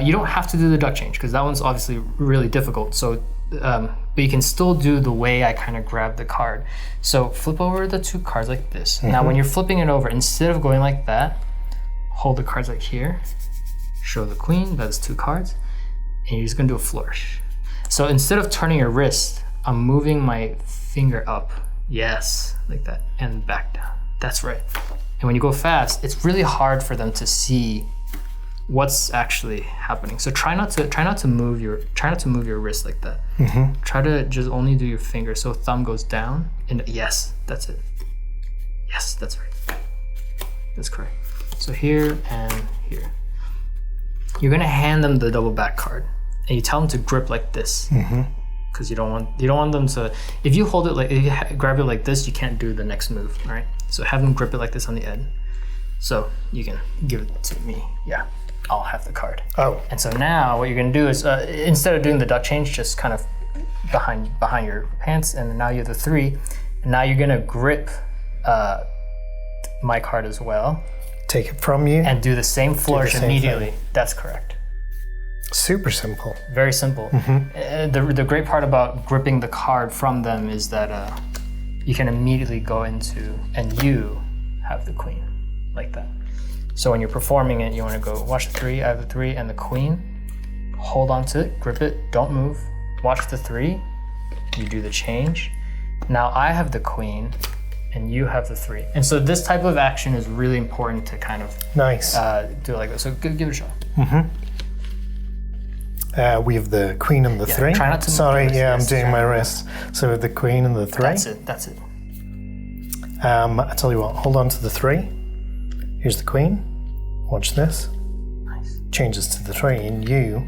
You don't have to do the duck change because that one's obviously really difficult. So, but you can still do the way I kind of grab the card. So flip over the 2 cards like this. Now when you're flipping it over, instead of going like that, hold the cards like here, show the Queen, that's 2 cards, and you're just gonna do a flourish. So instead of turning your wrist, I'm moving my finger up. Yes, like that, and back down. That's right. And when you go fast, it's really hard for them to see what's actually happening. So try not to move your wrist like that. Try to just only do your finger. So thumb goes down, and yes, that's it. Yes, that's right. That's correct. So here and here. You're gonna hand them the double back card, and you tell them to grip like this. Because you don't want them to. If you hold it like, if you grab it like this, you can't do the next move. All right. So have them grip it like this on the end. So you can give it to me. Yeah, I'll have the card. Oh. And so now what you're gonna do is instead of doing the duck change, just kind of behind your pants, and now you have the 3. And now you're gonna grip my card as well. Take it from you. And do the same flourish immediately. That's correct. Super simple. Very simple. The great part about gripping the card from them is that you can immediately go into, and you have the Queen, like that. So when you're performing it, you want to go, watch the 3, I have the 3 and the Queen, hold on to it, grip it, don't move, watch the 3, you do the change. Now I have the Queen, and you have the 3. And so this type of action is really important to kind of nice do it like this. So give it a shot. We have the Queen and the 3. Try not to Sorry, move I'm doing my wrist. So we have the Queen and the 3. That's it. I tell you what, hold on to the 3. Here's the Queen. Watch this. Nice. Changes to the 3, and you,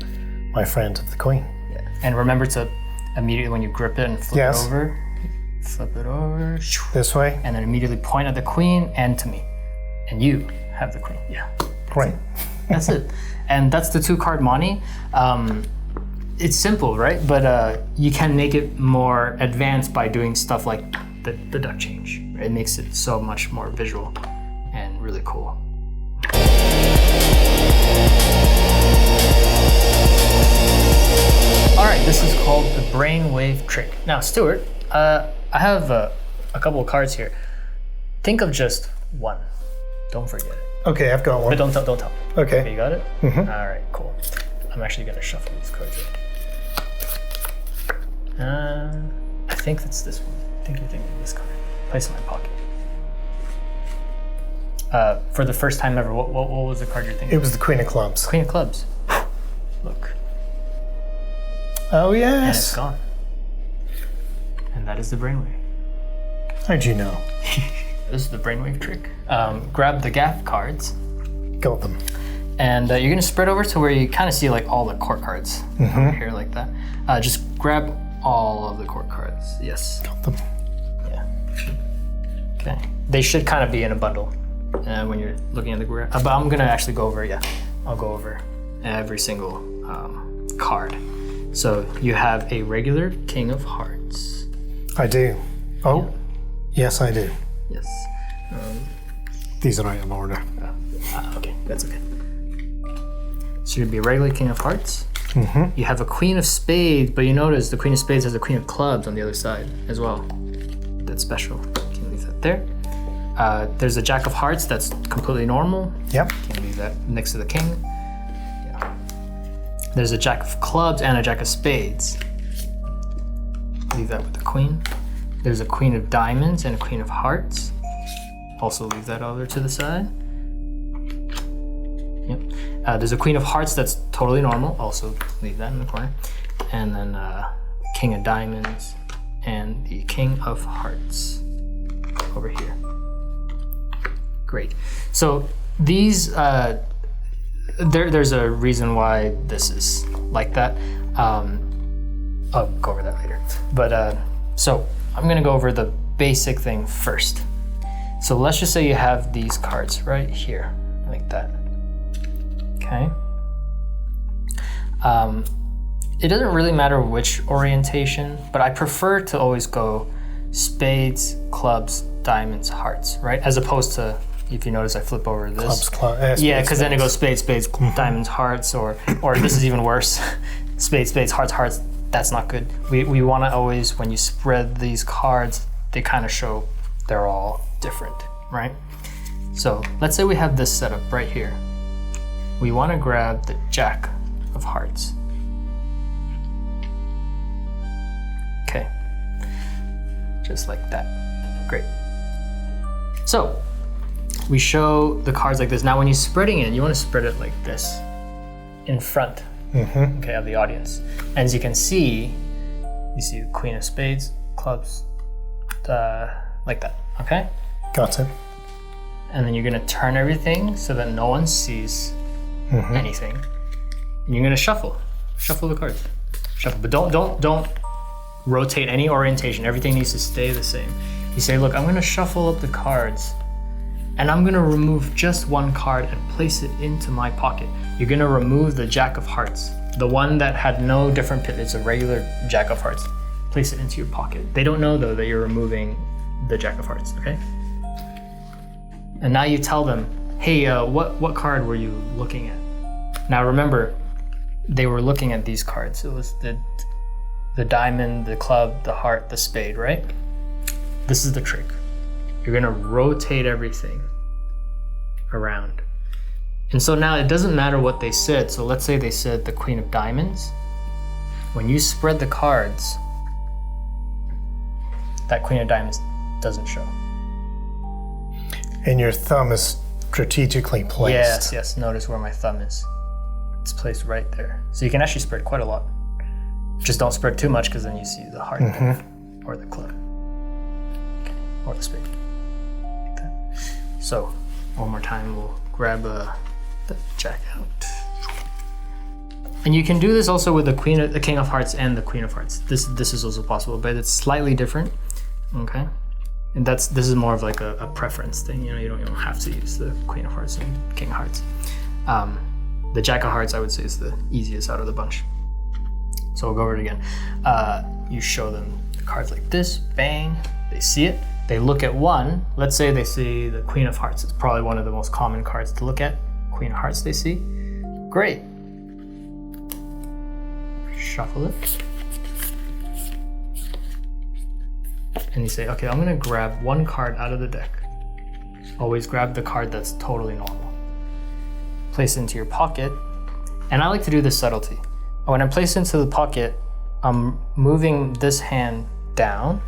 my friend, have the Queen. Yeah. And remember to immediately when you grip it and flip it over, this way, and then immediately point at the Queen and to me, and you have the Queen. Yeah. Great. That's it. And that's the 2-card Monte. It's simple, right? But you can make it more advanced by doing stuff like the duck change. It makes it so much more visual and really cool. All right, this is called the Brainwave Trick. Now, Stuart, I have a couple of cards here. Think of just one. Don't forget it. Okay, I've got one. But don't tell. Okay. You got it? Mm-hmm. All right, cool. I'm actually gonna shuffle these cards. I think it's this one. I think you're thinking this card. Place it in my pocket. For the first time ever, what was the card you're thinking? It was the Queen of Clubs. Queen of Clubs. Look. Oh, yes. And it's gone. And that is the Brainwave. How'd you know? This is the Brainwave Trick. Grab the GAFF cards. Got them. And you're gonna spread over to where you kind of see like all the court cards over here like that. Just grab all of the court cards. Yes. Got them. Yeah. Okay. They should kind of be in a bundle when you're looking at the graph. But I'm gonna actually go over, I'll go over every single card. So you have a regular King of Hearts. I do. Oh, yes, I do. Yes. These are out of order. Okay, that's okay. So you'd be a regular King of Hearts. Mm-hmm. You have a Queen of Spades, but you notice the Queen of Spades has a Queen of Clubs on the other side as well. That's special. You can leave that there. There's a Jack of Hearts that's completely normal. Yep. You can leave that next to the King. Yeah. There's a Jack of Clubs and a Jack of Spades. Leave that with the Queen. There's a Queen of Diamonds and a Queen of Hearts. Also leave that over to the side. Yep. There's a Queen of Hearts that's totally normal. Also leave that in the corner. And then King of Diamonds and the King of Hearts over here. Great. So these, there's a reason why this is like that. I'll go over that later. But so I'm gonna go over the basic thing first. So let's just say you have these cards right here, like that. Okay. It doesn't really matter which orientation, but I prefer to always go spades, clubs, diamonds, hearts, right? As opposed to, if you notice, I flip over this. Clubs, yeah, because then it goes spades, spades, diamonds, hearts, or this is even worse. Spades, spades, hearts, hearts. That's not good. We want to always, when you spread these cards, they kind of show they're all different, right? So let's say we have this setup right here. We want to grab the Jack of Hearts. Okay, just like that. Great. So we show the cards like this. Now when you're spreading it, you want to spread it like this in front, okay, of the audience. As you can see, you see the Queen of Spades, clubs, like that, okay? Got it. And then you're gonna turn everything so that no one sees anything. And you're gonna shuffle the cards. Shuffle, but don't rotate any orientation. Everything needs to stay the same. You say, look, I'm gonna shuffle up the cards and I'm gonna remove just one card and place it into my pocket. You're gonna remove the Jack of Hearts, the one that had no different pit. It's a regular Jack of Hearts. Place it into your pocket. They don't know though that you're removing the Jack of Hearts, okay? And now you tell them, hey, what card were you looking at? Now remember, they were looking at these cards. It was the diamond, the club, the heart, the spade, right? This is the trick. You're gonna rotate everything around. And so now it doesn't matter what they said. So let's say they said the Queen of Diamonds. When you spread the cards, that Queen of Diamonds doesn't show. And your thumb is strategically placed. Yes, notice where my thumb is. It's placed right there. So you can actually spread quite a lot. Just don't spread too much because then you see the heart or the club, okay, or the spade. Like that. So one more time, we'll grab the Jack out. And you can do this also with the King of Hearts and the Queen of Hearts. This is also possible, but it's slightly different. Okay. And this is more of like a preference thing. You know, you don't have to use the Queen of Hearts and King of Hearts. The Jack of Hearts, I would say, is the easiest out of the bunch. So we'll go over it again. You show them the cards like this, bang, they see it. They look at one. Let's say they see the Queen of Hearts. It's probably one of the most common cards to look at. Queen of Hearts they see. Great. Shuffle it. and you say, okay, I'm gonna grab one card out of the deck. Always grab the card that's totally normal. Place it into your pocket. And I like to do this subtlety. When I place it into the pocket, I'm moving this hand down.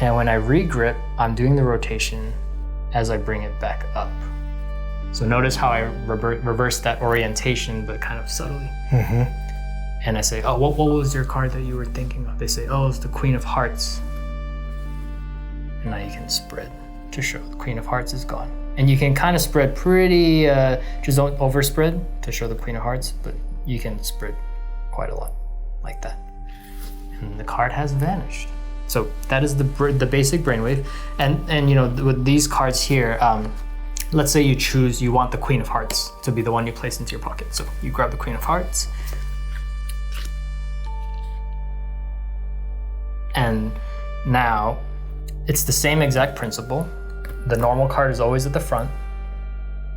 And when I re-grip, I'm doing the rotation as I bring it back up. So notice how I reverse that orientation, but kind of subtly. And I say, oh, what was your card that you were thinking of? They say, oh, it's the Queen of Hearts. And now you can spread to show the Queen of Hearts is gone. And you can kind of spread pretty, just don't overspread to show the Queen of Hearts, but you can spread quite a lot like that. And the card has vanished. So that is the basic brainwave. And you know, with these cards here, let's say you want the Queen of Hearts to be the one you place into your pocket. So you grab the Queen of Hearts. And now it's the same exact principle. The normal card is always at the front.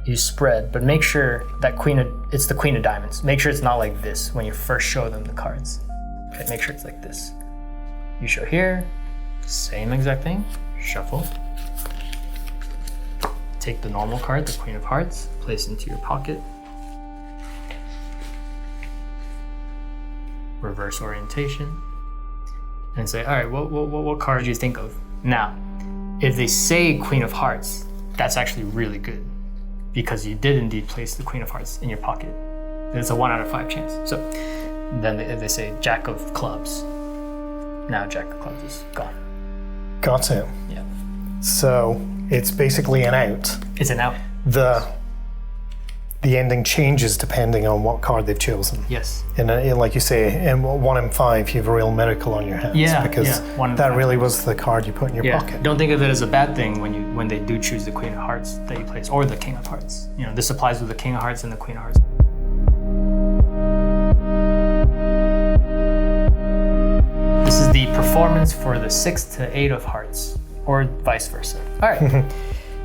You spread, but make sure that it's the Queen of Diamonds. Make sure it's not like this when you first show them the cards. Okay, make sure it's like this. You show here, same exact thing, shuffle. Take the normal card, the Queen of Hearts, place into your pocket. Reverse orientation. And say, all right, what card do you think of? Now, if they say Queen of Hearts, that's actually really good because you did indeed place the Queen of Hearts in your pocket. It's a 1 out of 5 chance. So then if they say Jack of Clubs, now Jack of Clubs is gone. Got it. Yeah. So it's basically an out. It's an out. The ending changes depending on what card they've chosen. Yes. And like you say, in 1 in 5, you have a real miracle on your hands. Yeah, because that really was the card you put in your pocket. Don't think of it as a bad thing when they do choose the Queen of Hearts that you place, or the King of Hearts. You know, this applies with the King of Hearts and the Queen of Hearts. This is the performance for the 6 to 8 of Hearts, or vice versa. All right.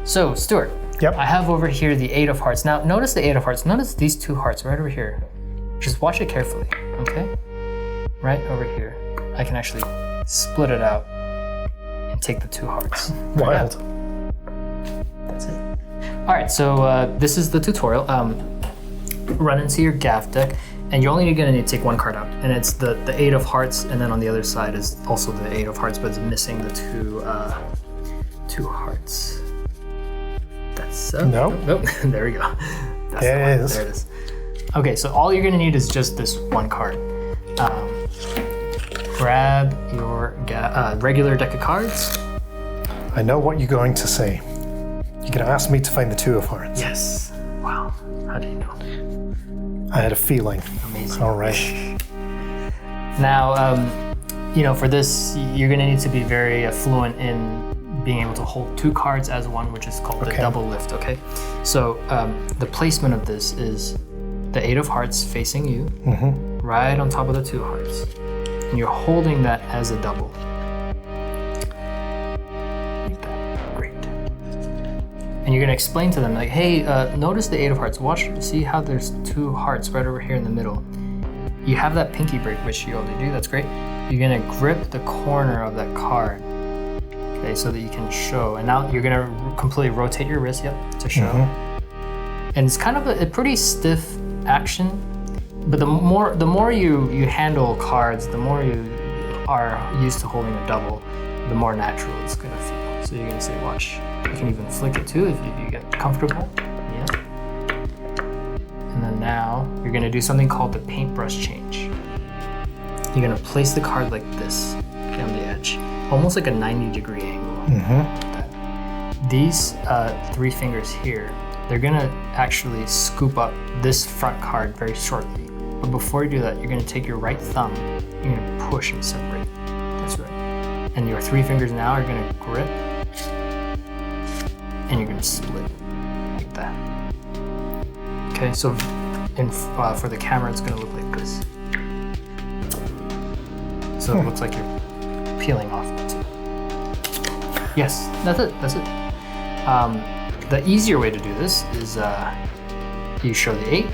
So, Stuart. Yep. I have over here the 8 of Hearts. Now, notice the 8 of Hearts. Notice these 2 hearts right over here. Just watch it carefully, okay? Right over here. I can actually split it out and take the 2 hearts. Wild. That's it. All right, so this is the tutorial. Run into your GAFF deck, and you're only gonna need to take 1 card out, and it's the 8 of Hearts, and then on the other side is also the 8 of Hearts, but it's missing the 2 hearts. No. Nope. There we go. There it is. There it is. Okay, so all you're gonna need is just this 1 card. Grab your regular deck of cards. I know what you're going to say. You're going to ask me to find the 2 of Hearts. Yes. Wow. How do you know? I had a feeling. Amazing. All right. Now, you know, for this, you're gonna need to be very fluent in being able to hold 2 cards as one, which is called the double lift, okay? So the placement of this is the 8 of Hearts facing you, right on top of the 2 hearts. And you're holding that as a double. Like that, great. And you're gonna explain to them like, hey, notice the 8 of Hearts. Watch, see how there's 2 hearts right over here in the middle. You have that pinky break, which you already do, that's great. You're gonna grip the corner of that card. Okay, so that you can show, and now you're gonna completely rotate your wrist, to show. And it's kind of a pretty stiff action, but the more you handle cards, the more you are used to holding a double, the more natural it's gonna feel. So you're gonna say, watch. You can even flick it too if you get comfortable. Yeah. And then now you're gonna do something called the paintbrush change. You're gonna place the card like this, on the edge. Almost like a 90-degree angle. Like that. These 3 fingers here, they're gonna actually scoop up this front card very shortly. But before you do that, you're gonna take your right thumb, you're gonna push and separate. That's right. And your 3 fingers now are gonna grip, and you're gonna split like that. Okay, so for the camera, it's gonna look like this. So it looks like you're peeling off the 2. Yes, that's it. The easier way to do this is you show the 8.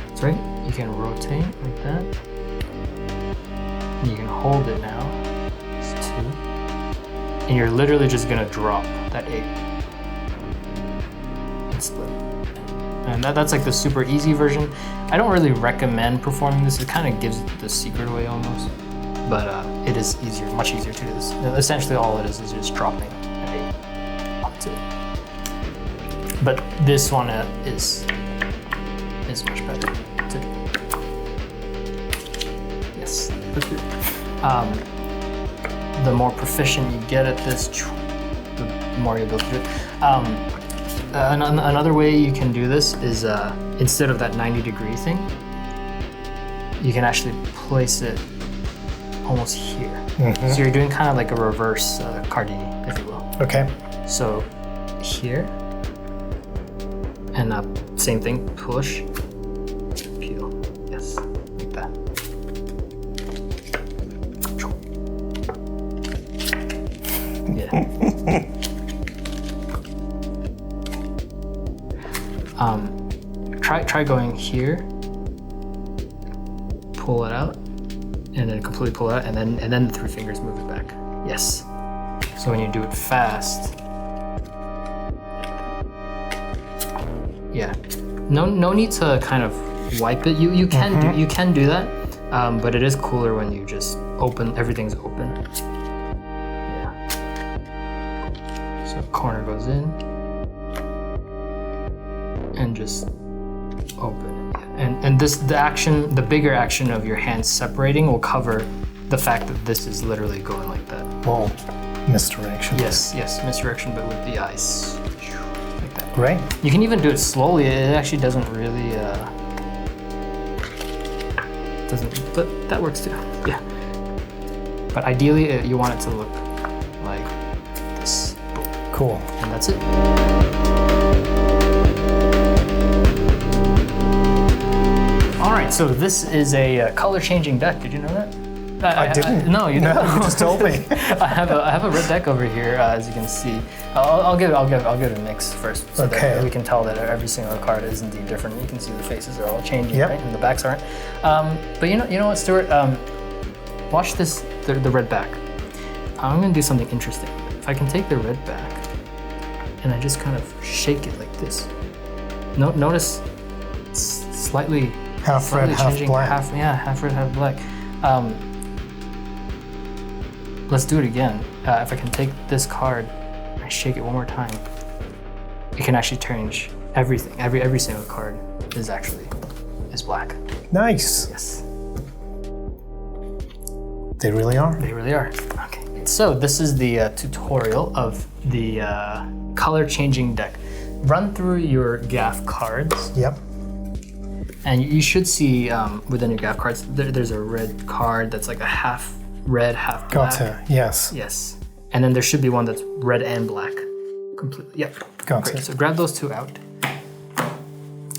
That's right. You can rotate like that. And you can hold it now. and you're literally just gonna drop that 8 and split. And that's like the super easy version. I don't really recommend performing this. It kind of gives the secret away almost, but it is easier, much easier to do this. Essentially all it is just dropping an 8 onto it. But this one is much better to do. Yes, that's good. The more proficient you get at this, the more you'll be able to do it. Another way you can do this is instead of that 90-degree thing, you can actually place it almost here. Mm-hmm. So you're doing kind of like a reverse Cardini, if you will. Okay. So here, and same thing, push, peel. Yes, like that. Yeah. Try going here, pull it out, and then completely pull it out, and then the 3 fingers move it back. Yes. So when you do it fast, yeah. No need to kind of wipe it. You can do that, but it is cooler when you just everything's open. Yeah. So corner goes in, and just open it. And the bigger action of your hands separating will cover the fact that this is literally going like that. Whoa, misdirection. Yes, misdirection, but with the ice. Like that. Great. You can even do it slowly. It actually doesn't really, but that works too. Yeah. But ideally, you want it to look like this. Cool. And that's it. All right, so this is a color-changing deck. Did you know that? I didn't. No, you didn't. No, you just told me. I have a red deck over here, as you can see. I'll give it a mix first, so that we can tell that every single card is indeed different. You can see the faces are all changing, right? And the backs aren't. But you know what, Stuart? Watch this, the red back. I'm gonna do something interesting. If I can take the red back and I just kind of shake it like this. Notice it's slightly half red, half black. Half red, half black. Let's do it again. If I can take this card and I shake it one more time, it can actually change everything. Every single card is black. Nice. Yes. They really are? They really are. Okay. So this is the tutorial of the color changing deck. Run through your GAFF cards. Yep. And you should see within your GAFF cards, there's a red card that's like a half red, half black. Got it, yes. Yes. And then there should be one that's red and black. Completely, yep. Got it. it. So grab those 2 out.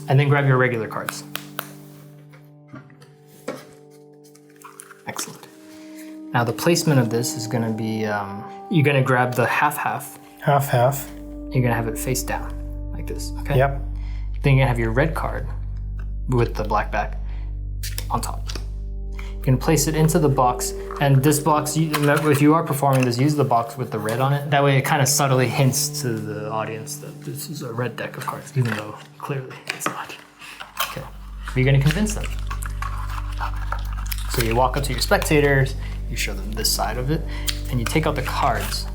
And then grab your regular cards. Excellent. Now the placement of this is gonna be, you're gonna grab the half-half. Half-half. You're gonna have it face down, like this, okay? Yep. Then you're gonna have your red card with the black back on top. You're gonna place it into the box, and this box, if you are performing this, use the box with the red on it. That way it kind of subtly hints to the audience that this is a red deck of cards, even though clearly it's not. Okay, but you're gonna convince them. So you walk up to your spectators, you show them this side of it, and you take out the cards.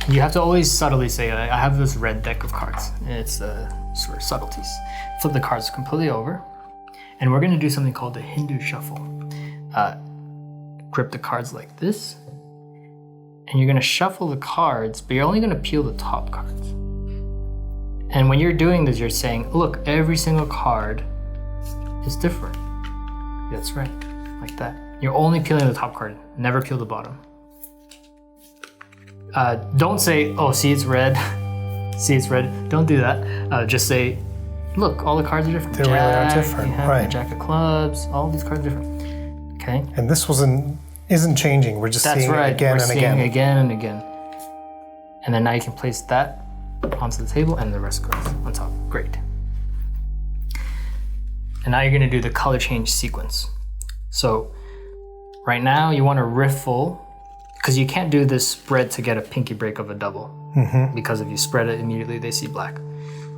You have to always subtly say, I have this red deck of cards. It's sort of subtleties. Flip the cards completely over, and we're gonna do something called the Hindu shuffle. Grip the cards like this, and you're gonna shuffle the cards, but you're only gonna peel the top cards. And when you're doing this, you're saying, look, every single card is different. That's right, like that. You're only peeling the top card, never peel the bottom. Don't say, oh, see it's red, see it's red. Don't do that. Just say, look, all the cards are different. They really are different, right? The Jack of Clubs, all these cards are different. Okay. And this isn't changing. We're just seeing it again and again. Again and again. And then now you can place that onto the table, and the rest goes on top. Great. And now you're gonna do the color change sequence. So right now you want to riffle because you can't do this spread to get a pinky break of a double. Because if you spread it immediately, they see black.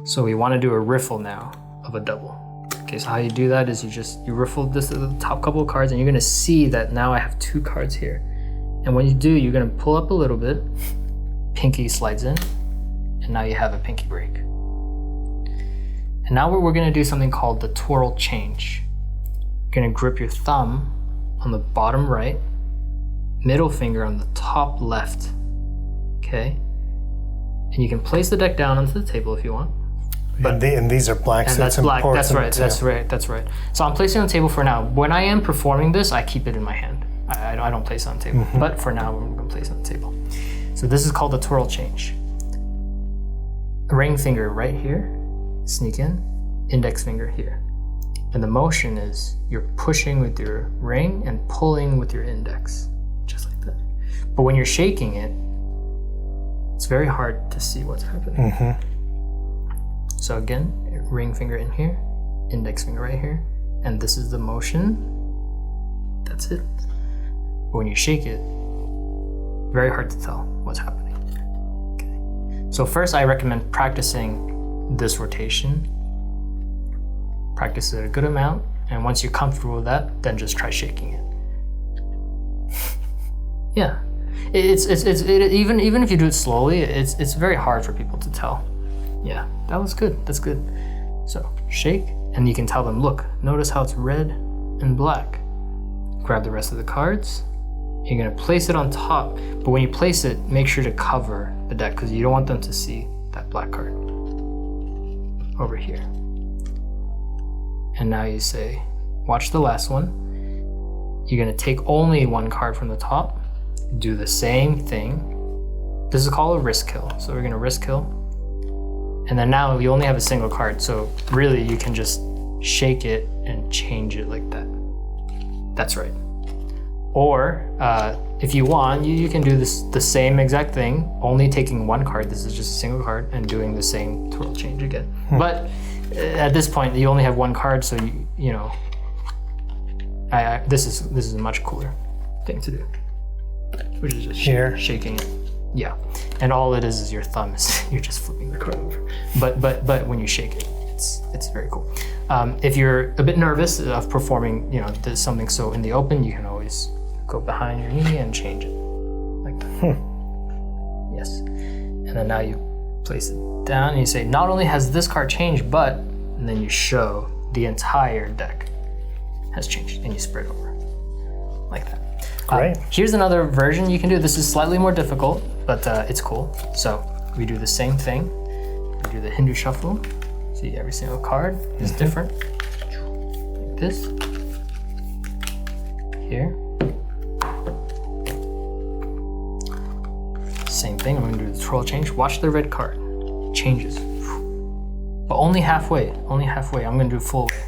So we want to do a riffle now of a double. Okay, so how you do that is you riffle this to the top couple of cards, and you're gonna see that now I have 2 cards here. And when you do, you're gonna pull up a little bit, pinky slides in, and now you have a pinky break. And now we're gonna do something called the twirl change. You're gonna grip your thumb on the bottom right, middle finger on the top left, okay? And you can place the deck down onto the table if you want. But and these are black, so that's it's black. important. That's right. So I'm placing it on the table for now. When I am performing this, I keep it in my hand. I don't place it on the table. But for now, I'm gonna place it on the table. So this is called the twirl change. Ring finger right here, sneak in, index finger here. And the motion is you're pushing with your ring and pulling with your index, just like that. But when you're shaking it, it's very hard to see what's happening. So again, ring finger in here, index finger right here, and this is the motion. That's it. But when you shake it, very hard to tell what's happening. Okay. So first I recommend practicing this rotation. Practice it a good amount, and once you're comfortable with that, then just try shaking it. Yeah. Even if you do it slowly, it's very hard for people to tell. Yeah, that was good. That's good. So shake, and you can tell them, look, notice how it's red and black. Grab the rest of the cards. You're gonna place it on top, but when you place it, make sure to cover the deck because you don't want them to see that black card over here. And now you say, watch the last one. You're gonna take only 1 card from the top, do the same thing. This is called a wrist kill. So we're gonna wrist kill. And then now you only have a single card. So really you can just shake it and change it like that. That's right. Or if you want, you can do the same exact thing, only taking 1 card. This is just a single card and doing the same twirl change again. But at this point, you only have 1 card, so you know, this is a much cooler thing to do, which is just shaking it. Yeah, and all it is your thumb is you're just flipping the card over. But when you shake it, it's very cool. If you're a bit nervous of performing, you know, something so in the open, you can always go behind your knee and change it like that. Yes, and then now you place it down and you say, not only has this card changed, but, and then you show the entire deck has changed, and you spread over like that. Great. Here's another version you can do. This is slightly more difficult, but it's cool. So we do the same thing. We do the Hindu shuffle. See, every single card is different. Like this. Here. Same thing, I'm gonna do the twirl change. Watch the red card. Changes. But only halfway, I'm gonna do full way.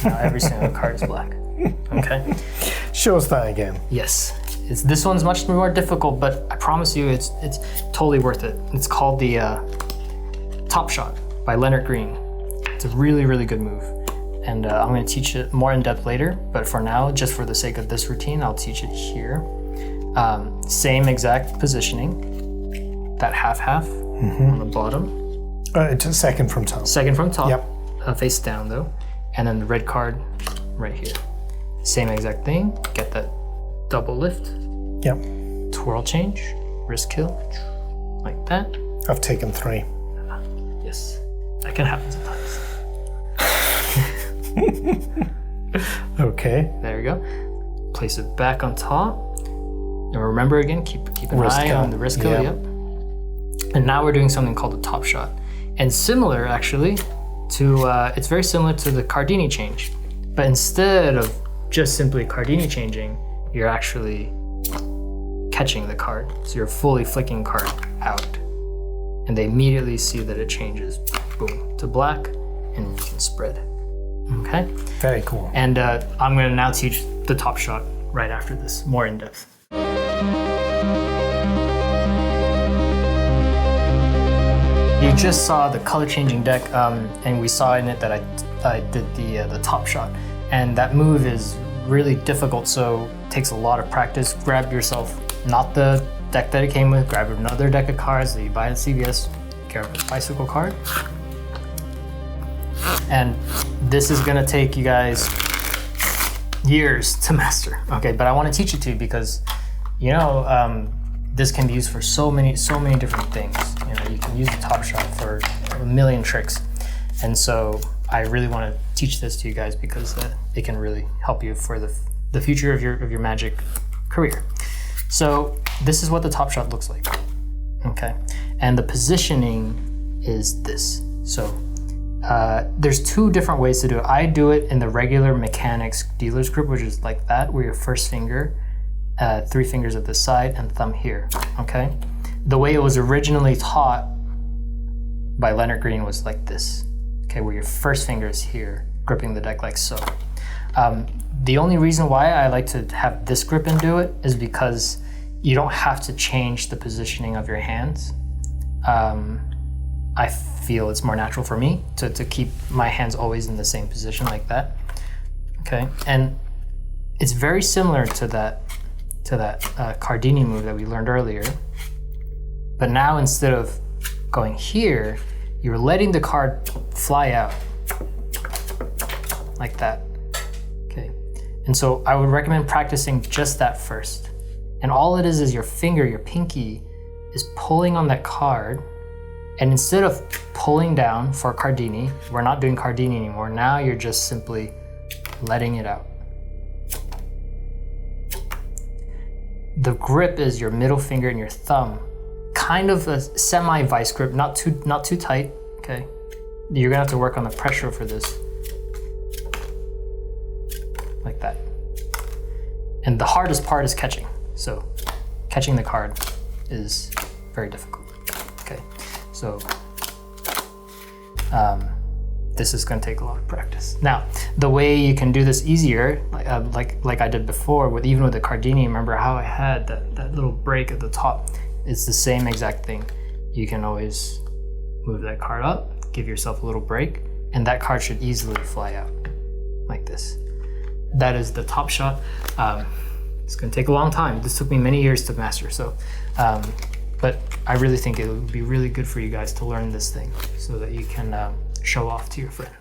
Now every single card is black. Okay? Show us that again. Yes. This one's much more difficult, but I promise you it's totally worth it. It's called the Top Shot by Leonard Green. It's a really, really good move. And I'm gonna teach it more in depth later, but for now, just for the sake of this routine, I'll teach it here. Same exact positioning, that half on the bottom. It's second from top. Second from top, Yep. Face down though. And then the red card right here. Same exact thing, get that double lift. Yep. Twirl change, wrist kill, like that. I've taken 3. Yes, that can happen sometimes. Okay. There we go. Place it back on top. And remember again, keep an Wrist eye kill. on the wrist kill, yep. And now we're doing something called the Top Shot. And similar actually to, it's very similar to the Cardini change. But instead of just simply Cardini changing, you're actually catching the card. So you're fully flicking card out. And they immediately see that it changes, boom, to black, and you can spread. Okay? Very cool. And I'm gonna now teach the Top Shot right after this, more in depth. You just saw the color changing deck, and we saw in it that I did the Top Shot. And that move is really difficult, so it takes a lot of practice. Grab yourself, not the deck that it came with, grab another deck of cards that you buy at CVS, grab a bicycle card. And this is gonna take you guys years to master, okay? But I wanna teach it to you because, you know, this can be used for so many different things. You know, you can use the Top Shot for a million tricks. And so I really want to teach this to you guys because it can really help you for the future of your magic career. So this is what the Top Shot looks like, okay? And the positioning is this. So there's two different ways to do it. I do it in the regular mechanics dealer's grip, which is like that, where your first finger, 3 fingers at the side and thumb here, okay? The way it was originally taught by Leonard Green was like this, okay, where your first finger is here, gripping the deck like so. The only reason why I like to have this grip and do it is because you don't have to change the positioning of your hands. I feel it's more natural for me to keep my hands always in the same position like that, okay? And it's very similar to that Cardini move that we learned earlier. But now instead of going here, you're letting the card fly out like that, okay? And so I would recommend practicing just that first. And all it is your finger, your pinky, is pulling on that card. And instead of pulling down for Cardini, we're not doing Cardini anymore. Now you're just simply letting it out. The grip is your middle finger and your thumb, kind of a semi-vice grip, not too tight, okay? You're gonna have to work on the pressure for this, like that. And the hardest part is catching. So catching the card is very difficult, okay? So this is going to take a lot of practice. Now, the way you can do this easier, like I did before, even with the Cardini, remember how I had that little break at the top? It's the same exact thing. You can always move that card up, give yourself a little break, and that card should easily fly out like this. That is the Top Shot. It's going to take a long time. This took me many years to master, so. But I really think it would be really good for you guys to learn this thing so that you can show off to your friends.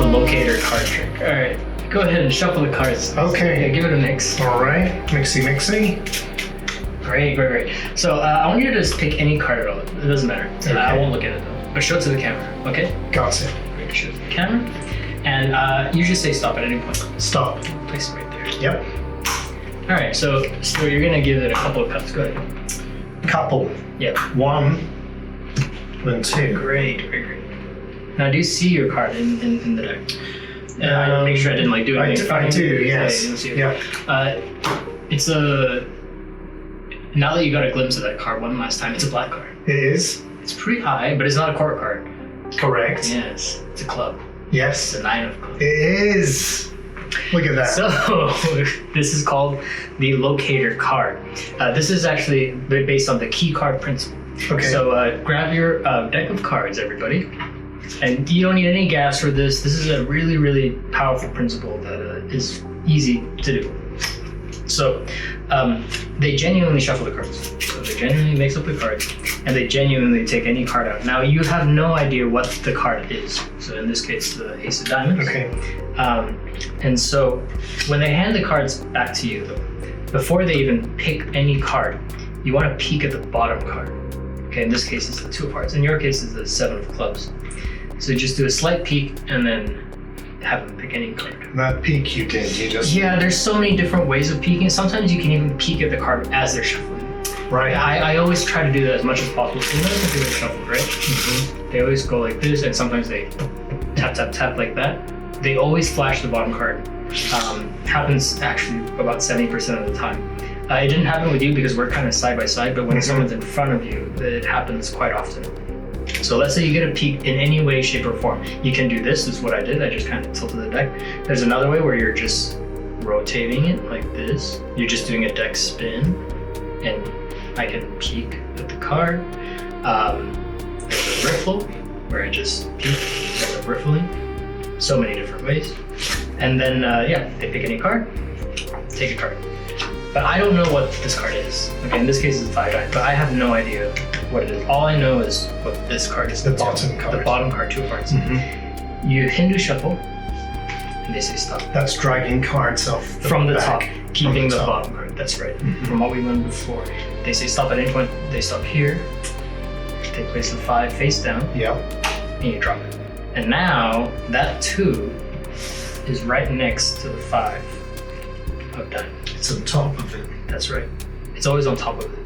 Locator Card trick. All right, go ahead and shuffle the cards. Okay. Yeah, give it a mix. All right, mixy. Great. So I want you to just pick any card at all. It doesn't matter. Okay. I won't look at it though. But show it to the camera, okay? Got it. Great, show it to the camera. And you just say stop at any point. Stop. Place it right there. Yep. All right, so you're gonna give it a couple of cuts. Go ahead. Couple. Yep. 1, then 2. Great. Now, do you see your card in the deck? I make sure I didn't do anything. I do, yes. Okay, yeah. It's a. Now that you got a glimpse of that card one last time, it's a black card. It is. It's pretty high, but it's not a court card. Correct. Yes, it's a club. Yes. It's a 9 of clubs. It is. Look at that. So this is called the Locator Card. This is actually based on the key card principle. Okay. So grab your deck of cards, everybody. And you don't need any gaffs for this. This is a really, really powerful principle that is easy to do. So they genuinely shuffle the cards. So they genuinely mix up the cards, and they genuinely take any card out. Now you have no idea what the card is. So in this case, the Ace of Diamonds. Okay. And so when they hand the cards back to you, though, before they even pick any card, you want to peek at the bottom card. Okay, in this case, it's the 2 of Hearts. In your case, it's the 7 of Clubs. So just do a slight peek and then have them pick any card. That peek you just... Yeah, there's so many different ways of peeking. Sometimes you can even peek at the card as they're shuffling. Right. I always try to do that as much as possible. So when I do a shuffle, right? Mm-hmm. They always go like this, and sometimes they tap, tap, tap like that. They always flash the bottom card. Happens actually about 70% of the time. It didn't happen with you because we're kind of side by side, but when someone's in front of you, it happens quite often. So let's say you get a peek in any way, shape, or form. You can do this is what I did. I just kind of tilted the deck. There's another way where you're just rotating it like this. You're just doing a deck spin, and I can peek at the card. There's a riffle where I just peek. There's a riffling. So many different ways. And then, they pick any card, take a card. But I don't know what this card is. Okay, in this case it's 5-9, but I have no idea what it is. All I know is what this card is. The bottom card. The bottom card, 2 cards. Mm-hmm. You Hindu shuffle, and they say stop. That's dragging cards off from the back. top, keeping the bottom card. That's right. Mm-hmm. From what we learned before. They say stop at any point. They stop here. They place the 5 face down. Yep. And you drop it. And now that 2 is right next to the 5 of diamond. It's on top of it. That's right. It's always on top of it.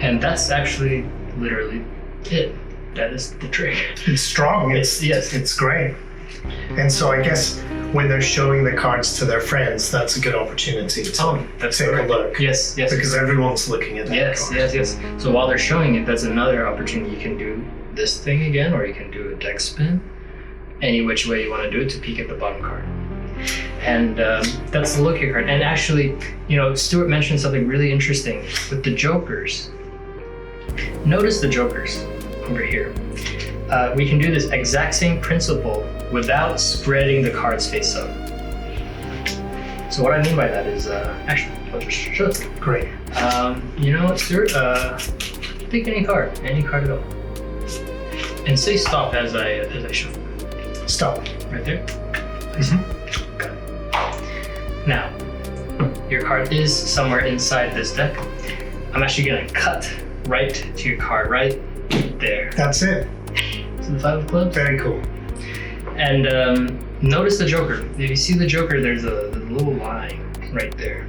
And that's actually literally it. That is the trick. It's strong. It's great. And so I guess when they're showing the cards to their friends, that's a good opportunity to take a look. Yes. Because everyone's looking at that card. Yes. So while they're showing it, that's another opportunity. You can do this thing again, or you can do a deck spin. Any which way you want to do it to peek at the bottom card. And that's the Locator card. And actually, Stuart mentioned something really interesting with the jokers. Notice the jokers over here. We can do this exact same principle without spreading the cards face up. So what I mean by that is, actually, I'll just show it. Great. You know what, Stuart? Pick any card at all. And say stop as I shuffle. Stop. Right there. Mm-hmm. Got it. Now, your card is somewhere inside this deck. I'm actually gonna cut right to your card, right there. That's it. So the 5 of clubs. Very cool. And notice the joker. If you see the joker, there's a little line right there.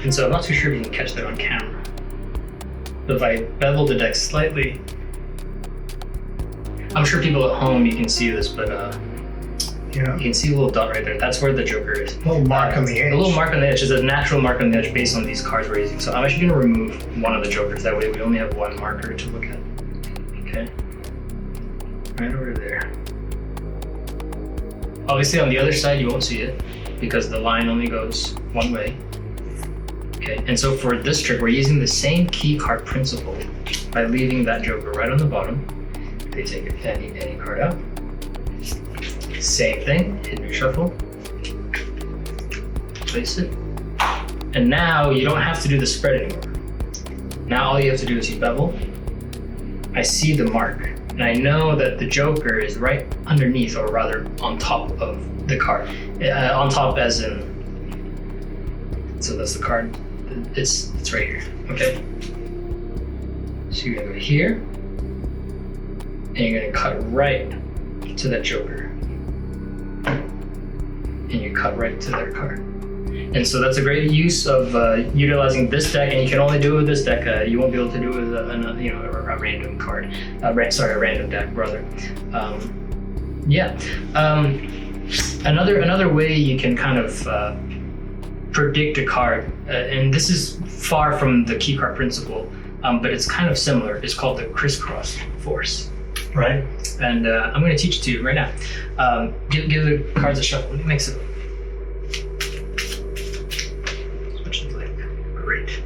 And so I'm not too sure if you can catch that on camera. But if I bevel the deck slightly, I'm sure people at home, you can see this, but you can see a little dot right there. That's where the joker is. A little mark on the edge. A little mark on the edge is a natural mark on the edge based on these cards we're using. So I'm actually going to remove one of the jokers. That way we only have one marker to look at. Okay. Right over there. Obviously on the other side you won't see it because the line only goes one way. Okay, and so for this trick we're using the same key card principle by leaving that joker right on the bottom. They take any card out. Same thing, hit your shuffle. Place it. And now you don't have to do the spread anymore. Now all you have to do is you bevel. I see the mark. And I know that the joker is right underneath, or rather on top of the card. On top as in, so that's the card. It's right here, okay? So you're gonna go here, and you're gonna cut right to that joker. And you cut right to their card. And so that's a great use of utilizing this deck, and you can only do it with this deck. You won't be able to do it with a random card. A random deck, rather. Another way you can kind of predict a card, and this is far from the key card principle, but it's kind of similar. It's called the Crisscross Force. Right. And I'm going to teach it to you right now. Give the cards a shuffle. It makes it. Great.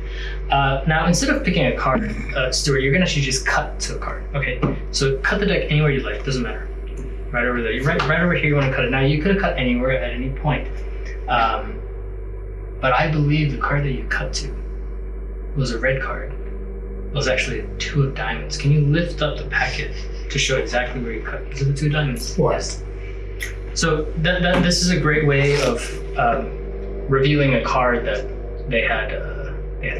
Now, instead of picking a card, Stuart, you're going to actually just cut to a card. Okay. So cut the deck anywhere you like. Doesn't matter. Right over there. Right over here. You want to cut it. Now you could have cut anywhere at any point, but I believe the card that you cut to was a red card. It was actually a 2 of diamonds. Can you lift up the packet to show exactly where you cut? Is it the 2 of diamonds? What? Yes. So this is a great way of revealing a card that they had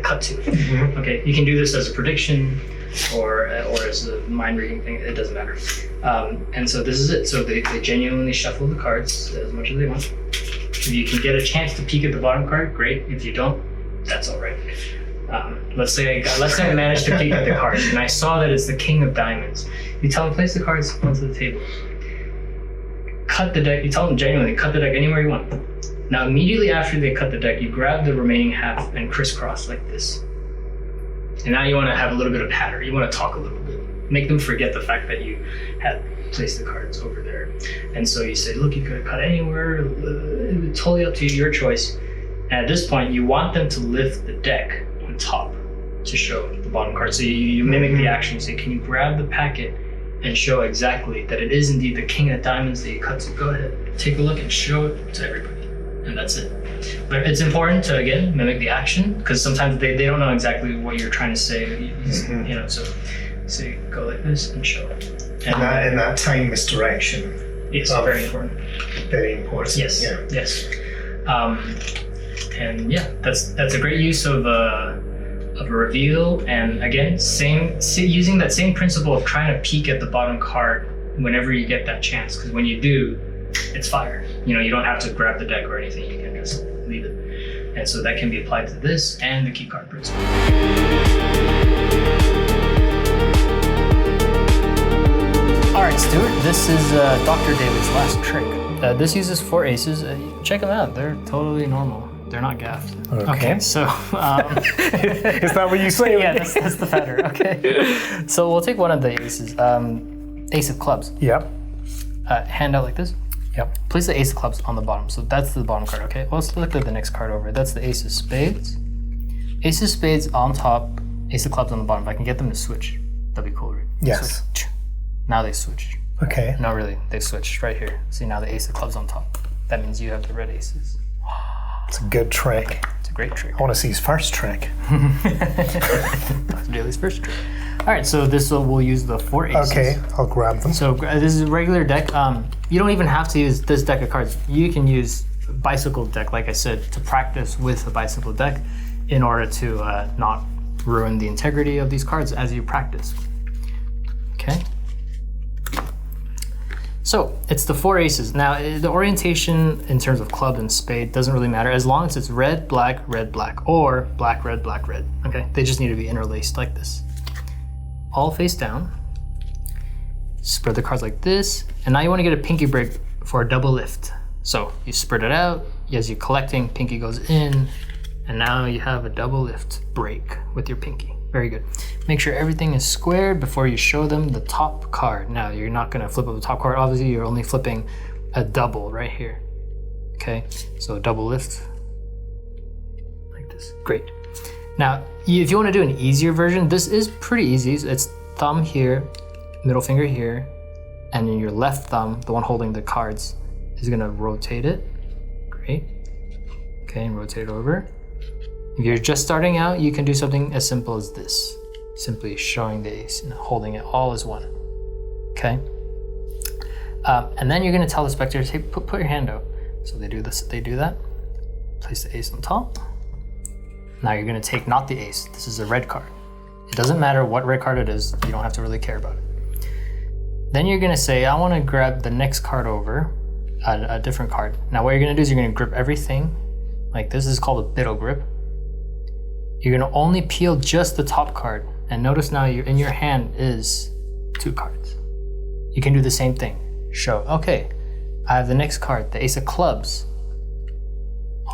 cut to. Mm-hmm. Okay, you can do this as a prediction or as a mind reading thing. It doesn't matter. And so this is it. So they genuinely shuffle the cards as much as they want. If you can get a chance to peek at the bottom card, great. If you don't, that's all right. Let's say I managed to peek at the cards and I saw that it's the king of diamonds. You tell them place the cards onto the table. Cut the deck. You tell them genuinely cut the deck anywhere you want. Now immediately after they cut the deck, you grab the remaining half and crisscross like this. And now you want to have a little bit of patter. You want to talk a little bit. Make them forget the fact that you had placed the cards over there. And so you say, look, you could have cut anywhere. It's totally up to you, your choice. And at this point, you want them to lift the deck on top to show the bottom card. So you mimic the action. Say, can you grab the packet and show exactly that it is indeed the king of diamonds that you cut? So go ahead, take a look and show it to everybody. And that's it. But it's important to, again, mimic the action, because sometimes they don't know exactly what you're trying to say. You know, so you go like this and show it. And that time misdirection. Yes, very important. Very important. Yes, yeah. Yes. And yeah, that's a great use of a reveal. And again, using that same principle of trying to peek at the bottom card whenever you get that chance, because when you do, it's fire. You know, you don't have to grab the deck or anything. You can just leave it. And so that can be applied to this and the key card principle. All right, Stuart, this is Dr. Daley's last trick. This uses 4 aces. Check them out. They're totally normal. They're not gaffed. Okay. So, is that what you say? Yeah, that's the pattern. Okay. So we'll take one of the aces. Ace of clubs. Yep. Hand out like this. Yep. Place the ace of clubs on the bottom. So that's the bottom card, okay? Well, let's look at the next card over. That's the ace of spades. Ace of spades on top, ace of clubs on the bottom. If I can get them to switch, that'd be cool, right? Yes. So, now they switched. Okay. No, really, they switched right here. See, now the ace of clubs on top. That means you have the red aces. It's a good trick. It's a great trick. I want to see his first trick. Dr. Daley's first trick. All right, so we'll use the 4 aces. Okay, I'll grab them. So this is a regular deck. You don't even have to use this deck of cards. You can use a bicycle deck, like I said, to practice with a bicycle deck in order to not ruin the integrity of these cards as you practice. Okay. So it's the 4 aces. Now the orientation in terms of club and spade doesn't really matter as long as it's red, black, or black, red, black, red. Okay, they just need to be interlaced like this. All face down. Spread the cards like this, and now you want to get a pinky break for a double lift. So you spread it out as you're collecting. Pinky goes in, and now you have a double lift break with your pinky. Very good. Make sure everything is squared before you show them the top card. Now you're not going to flip up the top card. Obviously, you're only flipping a double right here. Okay, so double lift like this. Great. Now, if you want to do an easier version, this is pretty easy. It's thumb here, middle finger here, and then your left thumb, the one holding the cards, is going to rotate it. Great. Okay, and rotate it over. If you're just starting out, you can do something as simple as this. Simply showing the ace and holding it all as one. Okay? And then you're going to tell the spectators, hey, put your hand out. So they do this. They do that. Place the ace on top. Now you're going to take not the ace. This is a red card. It doesn't matter what red card it is. You don't have to really care about it. Then you're going to say, I want to grab the next card over, a different card. Now what you're going to do is you're going to grip everything like this. This is called a biddle grip. You're going to only peel just the top card. And notice now in your hand is 2 cards. You can do the same thing. Show, okay, I have the next card, the ace of clubs.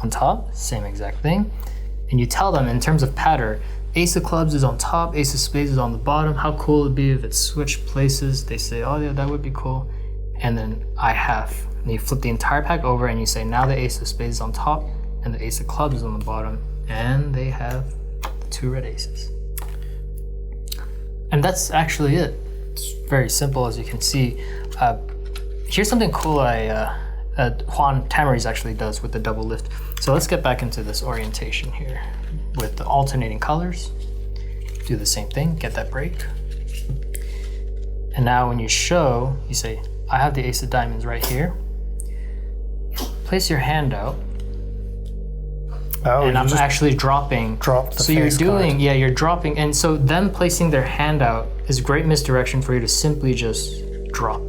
On top, same exact thing. And you tell them in terms of pattern, ace of clubs is on top, ace of spades is on the bottom. How cool it would be if it switched places. They say, oh yeah, that would be cool. And then I have. And you flip the entire pack over and you say, now the ace of spades is on top and the ace of clubs is on the bottom. And they have the 2 red aces. And that's actually it. It's very simple, as you can see. Here's something cool Juan Tamariz actually does with the double lift. So let's get back into this orientation here with the alternating colors. Do the same thing, get that break. And now when you show, you say, I have the ace of diamonds right here. Place your hand out. Oh, and I'm actually dropping. Drop the so you're doing, card. Yeah, you're dropping. And so them placing their hand out is great misdirection for you to simply just drop.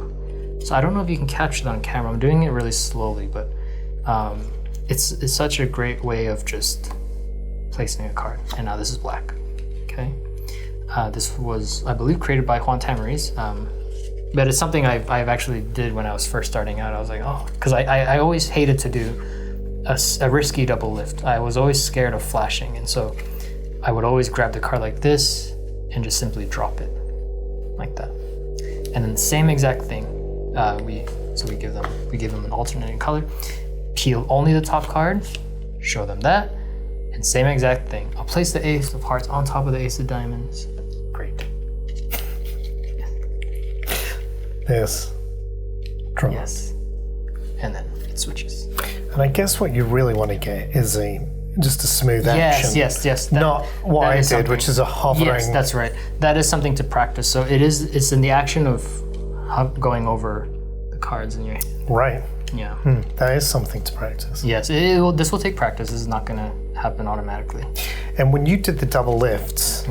So I don't know if you can capture that on camera. I'm doing it really slowly, but it's such a great way of just placing a card. And now this is black. Okay. This was, I believe, created by Juan Tamariz. But it's something I've actually did when I was first starting out. I was like, oh, because I always hated to do a risky double lift. I was always scared of flashing, and so I would always grab the card like this and just simply drop it like that. And then the same exact thing. We give them an alternating color. Peel only the top card. Show them that, and same exact thing. I'll place the ace of hearts on top of the ace of diamonds. Great. Yes. Draw. Yes. And then it switches. And I guess what you really want to get is just a smooth action. Yes. Not what I did, which is a hovering. Yes, that's right. That is something to practice. So it's in the action of going over the cards in your hand. Right. Yeah. That is something to practice. Yes, this will take practice. This is not going to happen automatically. And when you did the double lifts,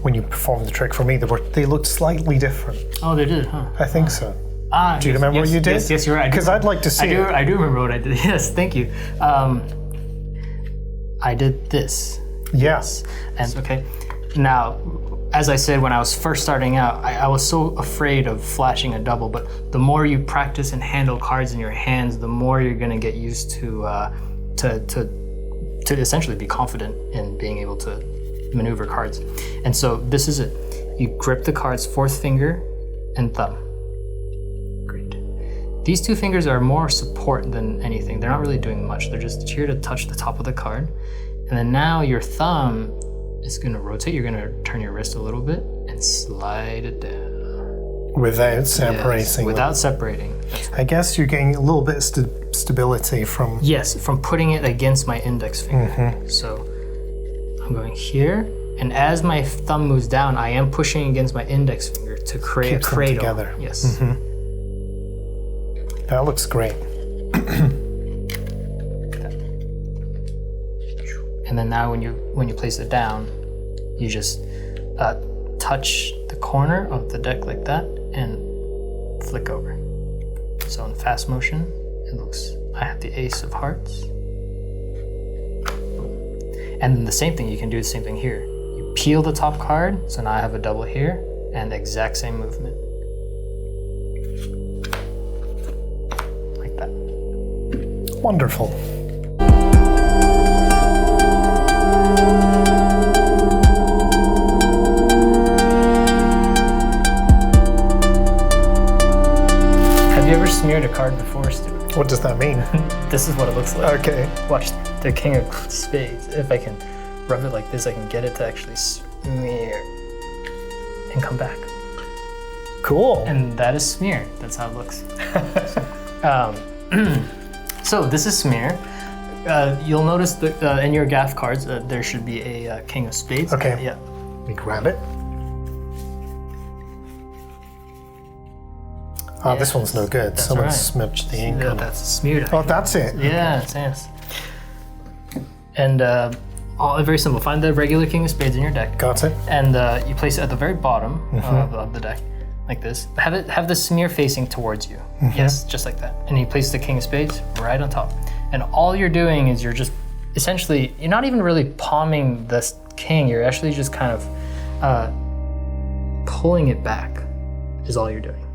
when you performed the trick for me, they looked slightly different. Oh, they did, huh? I think so. Do you Yes, remember what you did? Yes, you're right. Because I'd like to see it. I do remember what I did. Yes, thank you. I did this. Yes. And okay. Now, as I said, when I was first starting out, I was so afraid of flashing a double, but the more you practice and handle cards in your hands, the more you're going to get used to essentially be confident in being able to maneuver cards. And so this is it. You grip the cards, fourth finger and thumb. Great. These two fingers are more support than anything. They're not really doing much. They're just here to touch the top of the card. And then now your thumb is going to rotate. You're going to turn your wrist a little bit and slide it down. Without separating. Yes, without separating. I guess you're getting a little bit of stability from... Yes, from putting it against my index finger. So I'm going here, and as my thumb moves down, I am pushing against my index finger to create a cradle. Together. Yes. That looks great. And then now when you place it down, you just touch the corner of the deck like that and flick over. So in fast motion, it looks, I have the ace of hearts. And then the same thing, you can do the same thing here. You peel the top card, so now I have a double here, and the exact same movement. Like that. Wonderful. Have you ever smeared a card before, Stuart? What does that mean? This is what it looks like. Okay. Watch the king of spades. If I can rub it like this, I can get it to actually smear and come back. Cool. And that is smear. That's how it looks. So this is smear. You'll notice that in your GAFF cards, there should be a king of spades. Okay. Yeah. Let me grab it. Oh, this one's no good. That's Someone right. smudged the ink on it. That's smeared. Oh, that's it. Yes. And very simple. Find the regular king of spades in your deck. Got it. And you place it at the very bottom of the deck, like this. Have the smear facing towards you. Yes, just like that. And you place the king of spades right on top. And all you're doing is you're just essentially, you're not even really palming this king. You're actually just kind of pulling it back. Is all you're doing.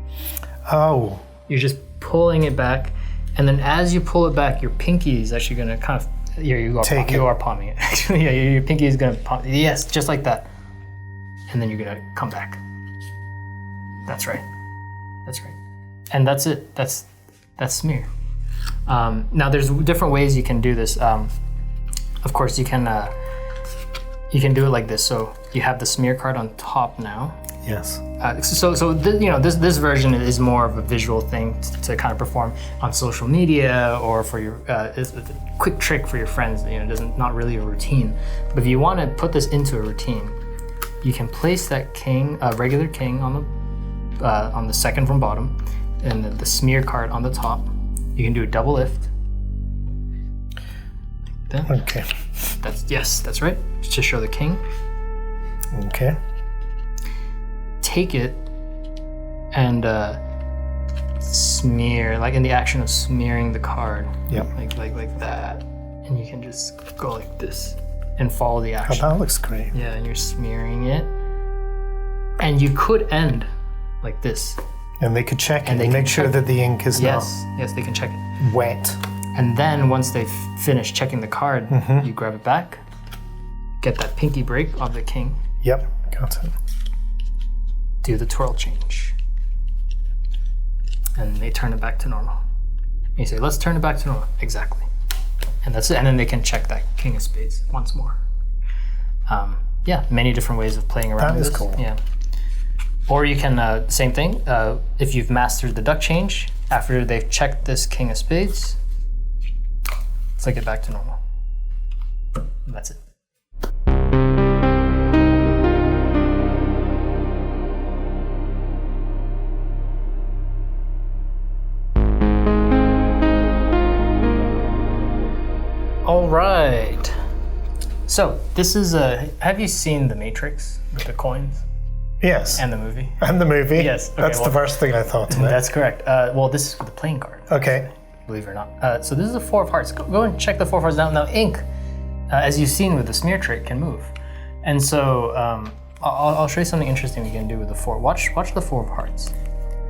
Oh. You're just pulling it back, and then as you pull it back, your pinky is actually going to kind of. You are palming it. Actually, yeah, your pinky is going to palm. Yes, just like that. And then you're going to come back. That's right. And that's it. That's smear. Now there's different ways you can do this. Of course, you can do it like this. So you have the smear card on top now. Yes. This version is more of a visual thing to kind of perform on social media or for your it's a quick trick for your friends. Not really a routine. But if you want to put this into a routine, you can place that king, a regular king, on the second from bottom, and the smear card on the top. You can do a double lift. Like that. Okay. That's right. To show the king. Okay. Take it and smear, like in the action of smearing the card. Yep. Like that. And you can just go like this. and follow the Oh, action. that looks great. Yeah, and you're smearing it. And you could end like this. And they could check it and they make can sure check that the ink is Yes, they can check it. not wet. And then once they've finished checking the card, you grab it back, get that pinky break of the king, Yep, got it. do the twirl change. And they turn it back to normal. You say, let's turn it back to normal. Exactly. And that's it. And then they can check that king of spades once more. Yeah, many different ways of playing around That is this. cool. Yeah. Or you can, same thing, if you've mastered the duck change, after they've checked this king of spades, flick it back to normal. And that's it. All right. So this is have you seen The Matrix with the coins Yes. and the movie? And the movie? Yes. Okay, That's the well- first thing I thought of. That's correct. Well, this is with the playing card. Okay. Believe it or not. So this is a 4 of hearts. Go and check the 4 of hearts now. Now ink, as you've seen with the smear trick, can move. And so I'll show you something interesting we can do with the 4. Watch the 4 of hearts.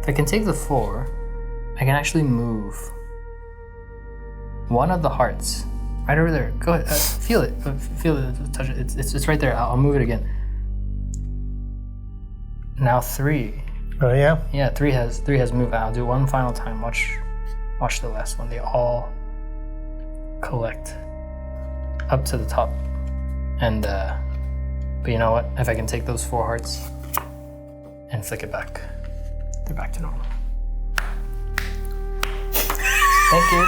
If I can take the 4, I can actually move one of the hearts right over there. Go ahead, feel it, touch it. It's right there. I'll move it again. Now 3. Oh yeah? Yeah, 3 has moved. I'll do one final time. Watch the last one. They all collect up to the top. And but you know what? If I can take those 4 hearts and flick it back, they're back to normal. Thank you.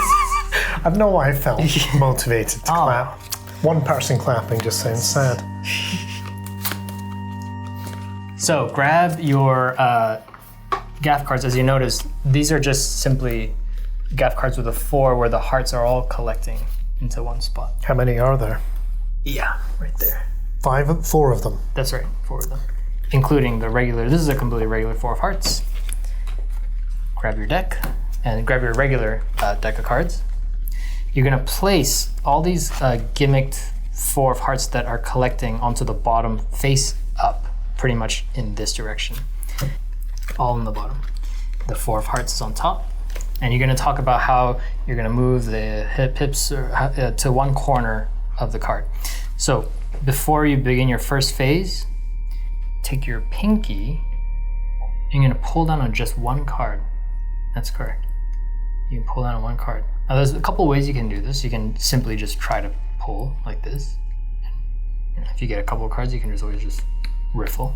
I don't know why I felt motivated to Oh. clap. One person clapping just sounds sad. So grab your GAFF cards. As you notice, these are just simply GAFF cards with a 4 where the hearts are all collecting into one spot. How many are there? Yeah, right there. 4 of them. That's right, 4 of them. Including the regular, this is a completely regular 4 of hearts. Grab your deck and grab your regular deck of cards. You're gonna place all these gimmicked 4 of hearts that are collecting onto the bottom face up, pretty much in this direction. All in the bottom. The 4 of hearts is on top. And you're gonna talk about how you're gonna move the hips to one corner of the card. So before you begin your first phase, take your pinky, you're gonna pull down on just one card. That's correct. You can pull down on one card. Now there's a couple ways you can do this. You can simply just try to pull like this. And if you get a couple of cards, you can just always just riffle.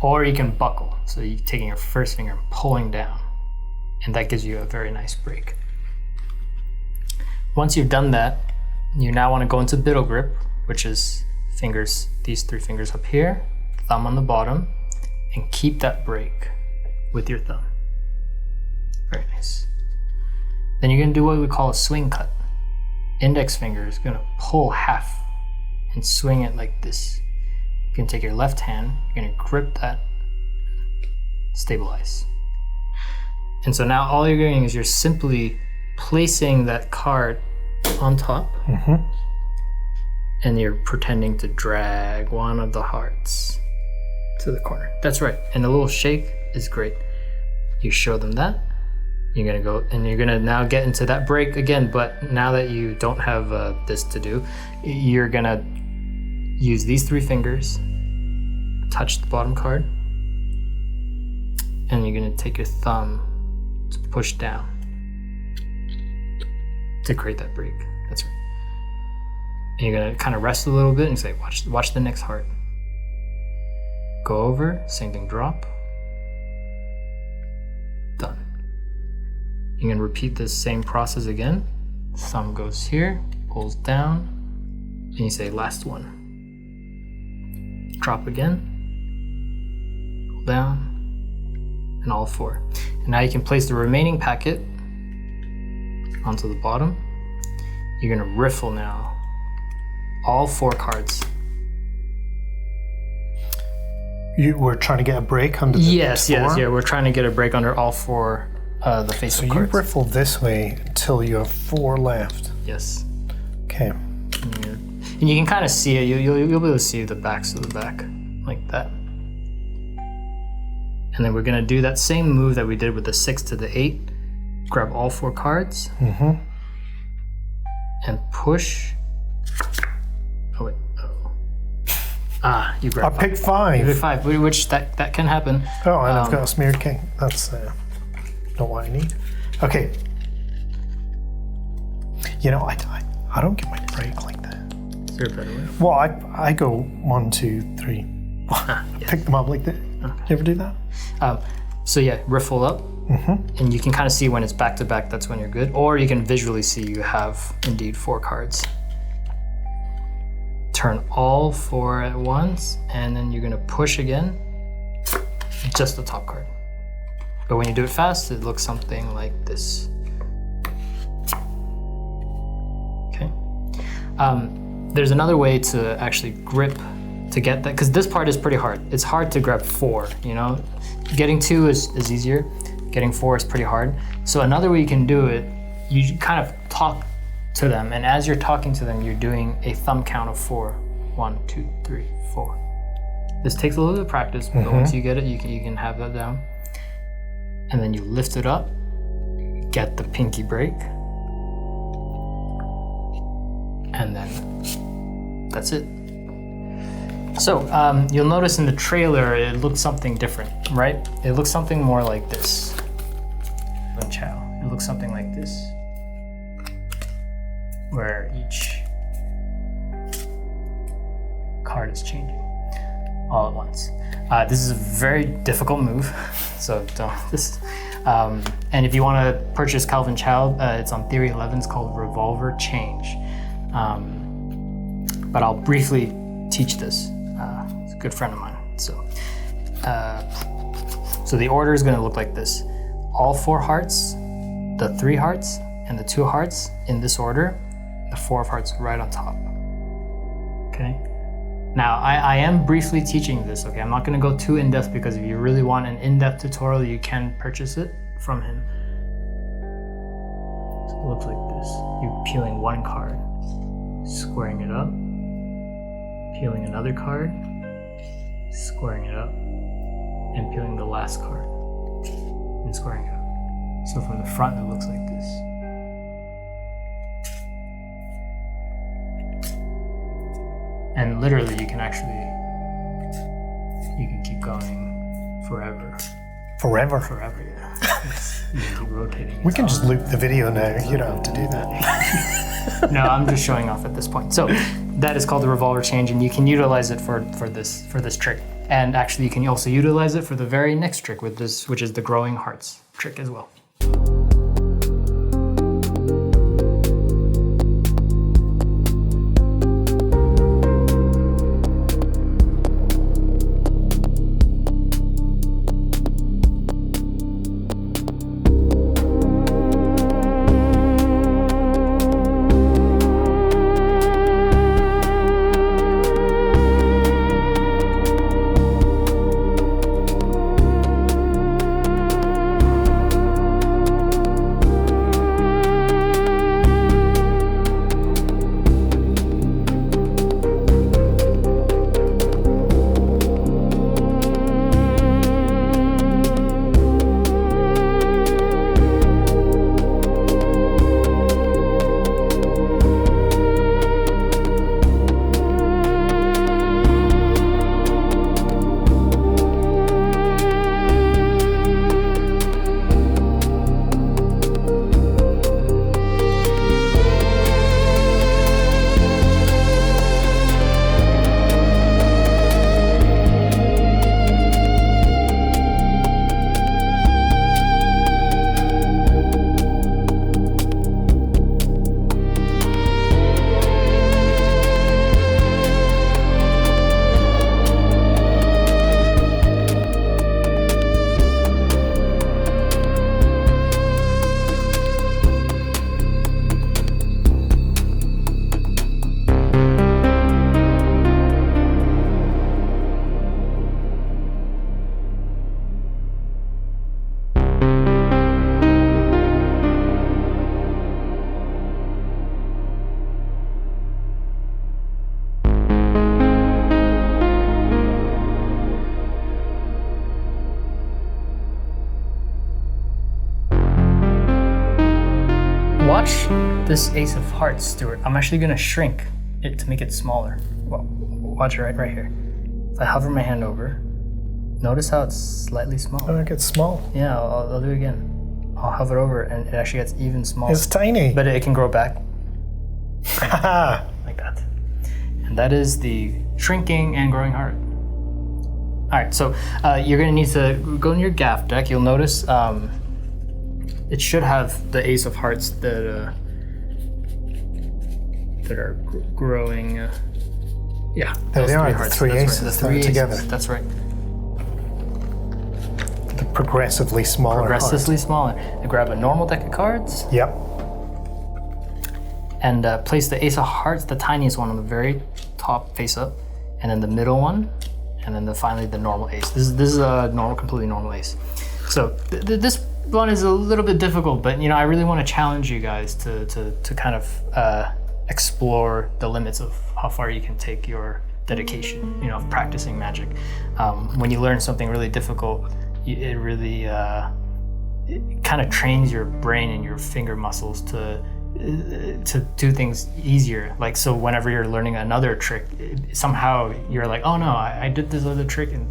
Or you can buckle. So you're taking your first finger and pulling down. And that gives you a very nice break. Once you've done that, you now want to go into biddle grip, which is fingers, these 3 fingers up here, thumb on the bottom, and keep that break with your thumb. Very nice. Then you're gonna do what we call a swing cut. Index finger is gonna pull half and swing it like this. You can take your left hand, you're gonna grip that, stabilize. And so now all you're doing is you're simply placing that card on top, and you're pretending to drag one of the hearts to the corner. That's right, and a little shake is great. You show them that, you're gonna go, and you're gonna now get into that break again, but now that you don't have this to do, you're gonna use these 3 fingers, touch the bottom card, and you're gonna take your thumb to push down to create that break. That's right. And you're gonna kind of rest a little bit and say, watch the next heart. Go over, same thing, drop. Done. You're gonna repeat this same process again. Thumb goes here, pulls down, and you say last one. Drop again, pull down, and all 4. And now you can place the remaining packet onto the bottom. You're gonna riffle now all 4 cards. You were trying to get a break under the Yes, four? yeah. We're trying to get a break under all 4 the face So of you cards. riffle this way until you have 4 left. Yes. Okay. And you can kind of see it. You'll be able to see the backs of the back like that. And then we're gonna do that same move that we did with the 6 to the 8. Grab all 4 cards. And push. Oh wait. Oh. You grab. I picked 5. You picked 5, which that can happen. Oh, and I've got a smeared king. That's not what I need. Okay. You know, I don't get my break like that. Is there a better way? Well, I go 1, 2, 3. Yeah. Pick them up like that. Okay. You ever do that? So yeah, riffle up, and you can kind of see when it's back to back, that's when you're good. Or you can visually see you have indeed 4 cards. Turn all 4 at once, and then you're gonna push again, just the top card. But when you do it fast, it looks something like this. Okay. There's another way to actually grip to get that, because this part is pretty hard. It's hard to grab 4, you know? Getting 2 is easier. Getting 4 is pretty hard. So another way you can do it, you kind of talk to them, and as you're talking to them, you're doing a thumb count of 4. 1, 2, 3, 4. This takes a little bit of practice, but once you get it, you can have that down. And then you lift it up, get the pinky break, and then that's it. So you'll notice in the trailer, it looks something different, right? It looks something more like this. It looks something like this, where each card is changing all at once. This is a very difficult move, so don't. And if you want to purchase Calvin Child, it's on Theory 11. It's called Revolver Change. But I'll briefly teach this. It's a good friend of mine. So the order is going to look like this: all 4 hearts, the 3 hearts, and the 2 hearts in this order. The 4 of hearts right on top. Okay. Now I am briefly teaching this. Okay, I'm not going to go too in depth, because if you really want an in-depth tutorial, you can purchase it from him. So it looks like this: you're peeling 1 card, squaring it up, peeling another card, squaring it up, and peeling the last card and squaring it up. So from the front, it looks like this. And literally, you can keep going forever. Forever? Forever, yeah. You can keep rotating. We can just loop the video now. You don't have to do that. No, I'm just showing off at this point. So that is called the revolver change, and you can utilize it for this trick. And actually, you can also utilize it for the very next trick with this, which is the growing hearts trick as well. this ace of hearts, Stuart, I'm actually gonna shrink it to make it smaller. Well, watch it right here. If I hover my hand over, notice how it's slightly smaller. Oh, it gets small. Yeah, I'll do it again. I'll hover over and it actually gets even smaller. It's tiny. But it can grow back. Haha. Like that. And that is the shrinking and growing heart. All right, so you're gonna need to go in your GAFF deck. You'll notice it should have the ace of hearts that are growing. Yeah, There they are, the hearts. three That's aces right. The that three are together. aces. That's right. The progressively smaller Progressively smaller. You grab a normal deck of cards. heart. Yep. And place the ace of hearts, the tiniest one, on the very top face up, and then the middle one, and then finally the normal ace. This is a completely normal ace. So this one is a little bit difficult, but I really want to challenge you guys to kind of explore the limits of how far you can take your dedication, of practicing magic. When you learn something really difficult, it really it kind of trains your brain and your finger muscles to do things easier. Like, so whenever you're learning another trick, somehow you're like, oh no, I did this other trick and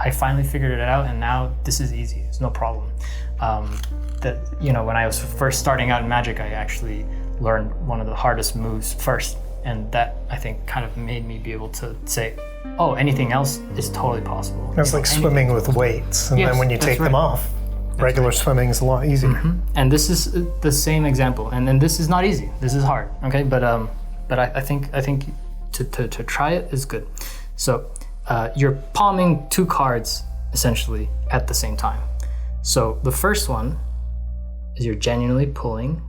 I finally figured it out, and now this is easy, it's no problem. When I was first starting out in magic, I actually learned one of the hardest moves first, and that, I think, kind of made me be able to say, oh, anything else is totally possible. It's like swimming with weights, and then when you take them off, regular swimming is a lot easier. Mm-hmm. And this is the same example, and then this is not easy. This is hard. Okay, but I think to try it is good. So you're palming two cards essentially at the same time. So the first one is you're genuinely pulling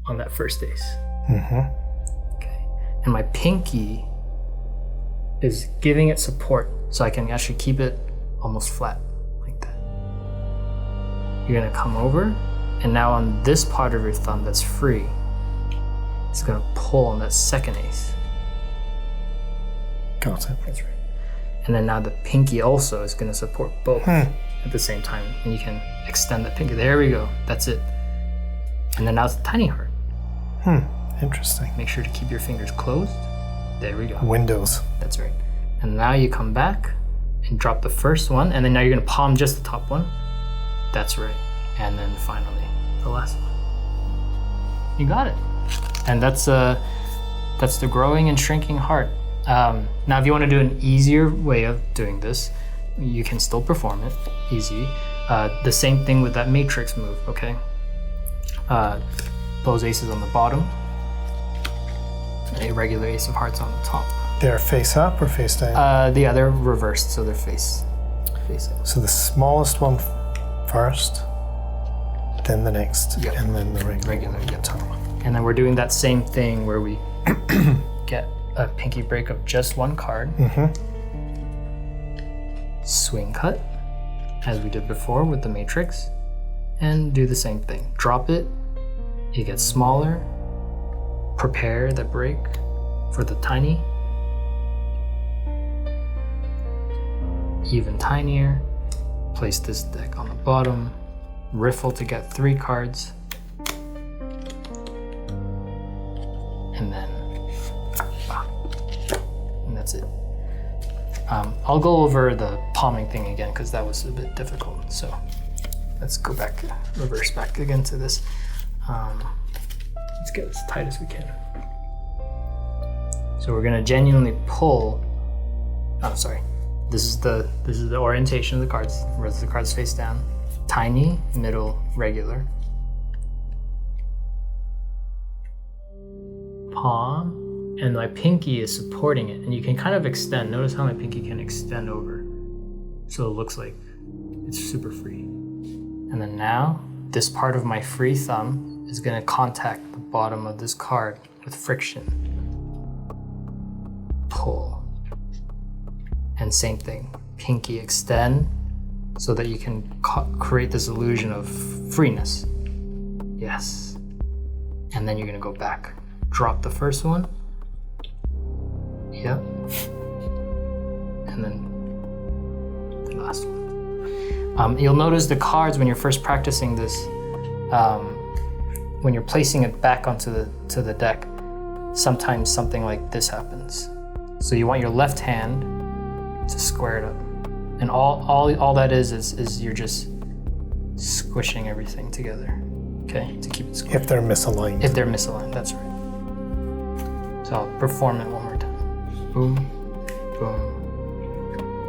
on that first ace. Mm-hmm. Okay, and my pinky is giving it support, so I can actually keep it almost flat. You're gonna come over, and now on this part of your thumb that's free, it's gonna pull on that second ace. Got it. That's right. And then now the pinky also is gonna support both at the same time, and you can extend the pinky. There we go, that's it. And then now it's a tiny heart. Interesting. Make sure to keep your fingers closed. There we go. Windows. That's right. And now you come back and drop the first one, and then now you're gonna palm just the top one. That's right. And then finally, the last one. You got it. And that's the growing and shrinking heart. Now, if you want to do an easier way of doing this, you can still perform it easy. The same thing with that matrix move, okay? Those aces on the bottom, a regular ace of hearts on the top. They're face up or face down? They're reversed, so they're face up. So the smallest one first, then the next, Yep. and then the Regular, yep. And then we're doing that same thing where we get a pinky break of just one card. Swing cut, as we did before with the matrix, and do the same thing. Drop it, it gets smaller, prepare the break for the tiny, even tinier. Place this deck on the bottom, riffle to get 3 cards, and then and that's it. I'll go over the palming thing again because that was a bit difficult. So let's go back, reverse back again to this. Let's get as tight as we can. So we're gonna genuinely pull. Oh, sorry. This is the orientation of the cards. Where the cards face down. Tiny, middle, regular. Palm, and my pinky is supporting it, and you can kind of extend. Notice how my pinky can extend over, so it looks like it's super free. And then now, this part of my free thumb is gonna contact the bottom of this card with friction. Pull. And same thing, pinky extend so that you can create this illusion of freeness. Yes. And then you're gonna go back. Drop the first one. Yep. And then the last one. You'll notice the cards when you're first practicing this, when you're placing it back onto the deck, sometimes something like this happens. So you want your left hand to square it up. And all that is you're just squishing everything together, okay, to keep it square. If they're misaligned. If they're misaligned, that's right. So I'll perform it one more time. Boom, boom,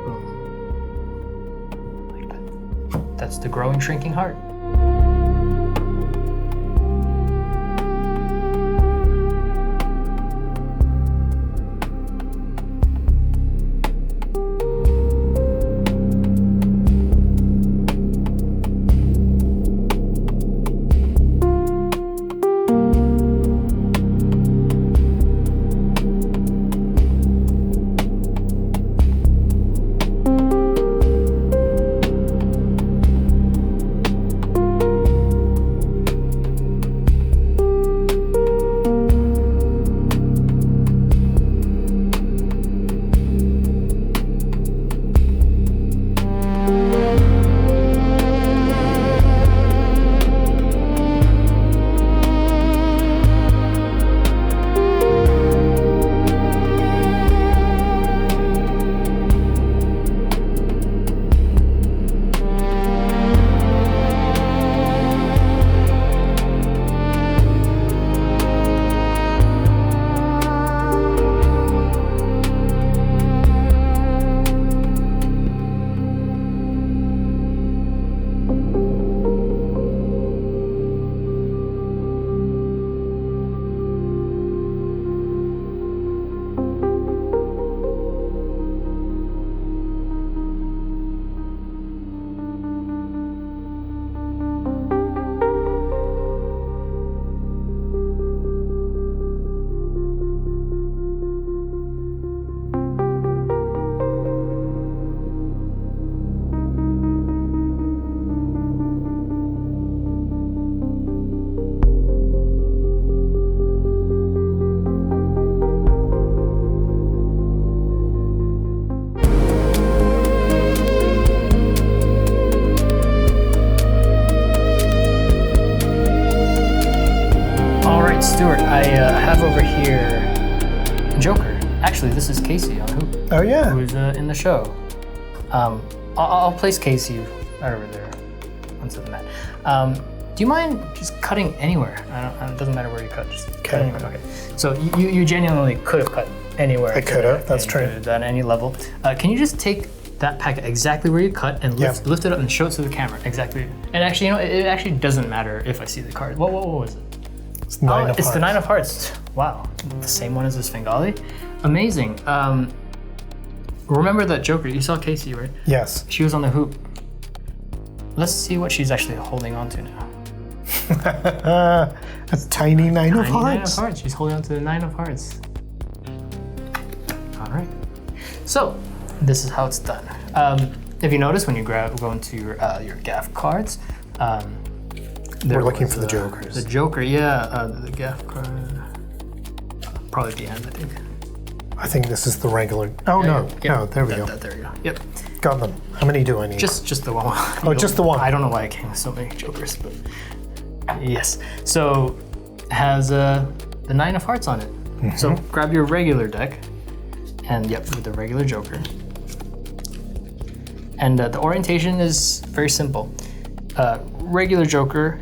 boom. Like that. That's the growing, shrinking heart. Stuart, I have over here Joker. Actually, this is Casey on Hoop. Oh yeah. Who's in the show. I'll place Casey right over there onto the mat. Do you mind just cutting anywhere? It doesn't matter where you cut, just cut anywhere. Okay. So you genuinely could have cut anywhere. I could have, that's true. At any level. Can you just take that packet exactly where you cut and lift it up and show it to the camera exactly? And actually, it actually doesn't matter if I see the card. What was it? It's nine of hearts. It's the 9 of hearts. Wow, the same one as the Svengali. Amazing. Remember that Joker? You saw Casey, right? Yes. She was on the hoop. Let's see what she's actually holding on to now. A tiny 9 of hearts. 9 of hearts. She's holding on to the 9 of hearts. All right. So this is how it's done. If you notice when you go into your GAFF cards, we're looking for the Jokers. The Joker, yeah, the GAFF card. Probably the end, I think. I think this is the regular. Oh no, no, there we go. There you go. Yep. Got them. How many do I need? Just the one. Oh, just the one. I don't know why I came with so many Jokers, but yes. So it has the 9 of hearts on it. Mm-hmm. So grab your regular deck, and with the regular Joker. And the orientation is very simple. Regular Joker,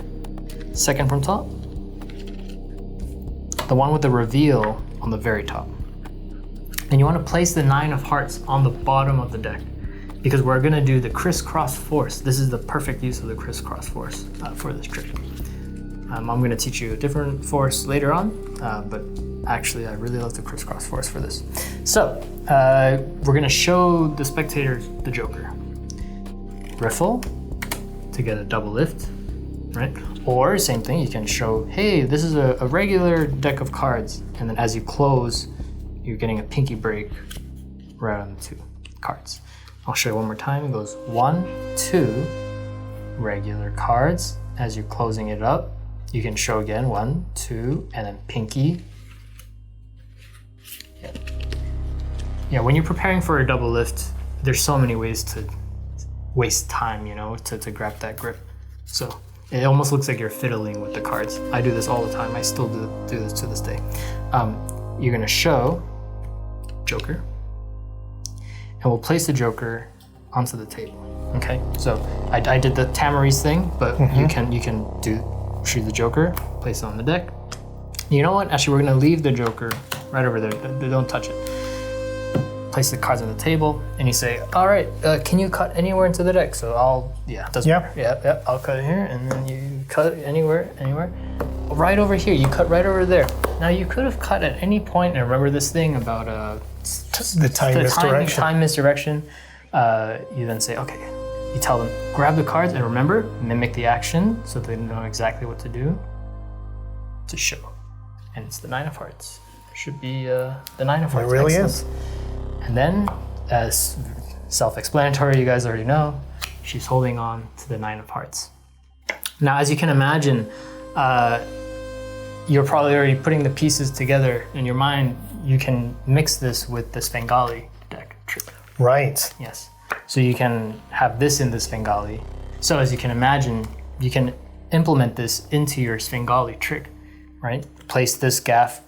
second from top. The one with the reveal on the very top. And you want to place the 9 of hearts on the bottom of the deck because we're going to do the Crisscross Force. This is the perfect use of the Crisscross Force for this trick. I'm going to teach you a different force later on, but actually I really love the Crisscross Force for this. So we're going to show the spectator the Joker. Riffle to get a double lift, right? Or same thing, you can show, hey, this is a regular deck of cards, and then as you close, you're getting a pinky break right on the 2 cards. I'll show you one more time. It goes 1, 2, regular cards. As you're closing it up, you can show again 1, 2, and then pinky. Yeah, when you're preparing for a double lift, there's so many ways to waste time, to grab that grip. So It almost looks like you're fiddling with the cards. I do this all the time. I still do this to this day. You're gonna show Joker, and we'll place the Joker onto the table. Okay, so I did the Tamaris thing, but you can shoot the Joker, place it on the deck. You know what? Actually, we're gonna leave the Joker right over there. Don't touch it. Place the cards on the table, and you say, "All right, can you cut anywhere into the deck?" So doesn't matter. Yeah, I'll cut it here, and then you cut anywhere. Right over here, you cut right over there. Now you could have cut at any point, and remember this thing about the time misdirection. You then say, okay, you tell them, grab the cards, and remember, mimic the action so they know exactly what to do to show. And it's the 9 of hearts. It should be the 9 of hearts. It really is. And then, as self-explanatory, you guys already know, she's holding on to the 9 of hearts. Now, as you can imagine, you're probably already putting the pieces together in your mind. You can mix this with the Svengali deck trick. Right. Yes. So you can have this in the Svengali. So as you can imagine, you can implement this into your Svengali trick, right? Place this GAFF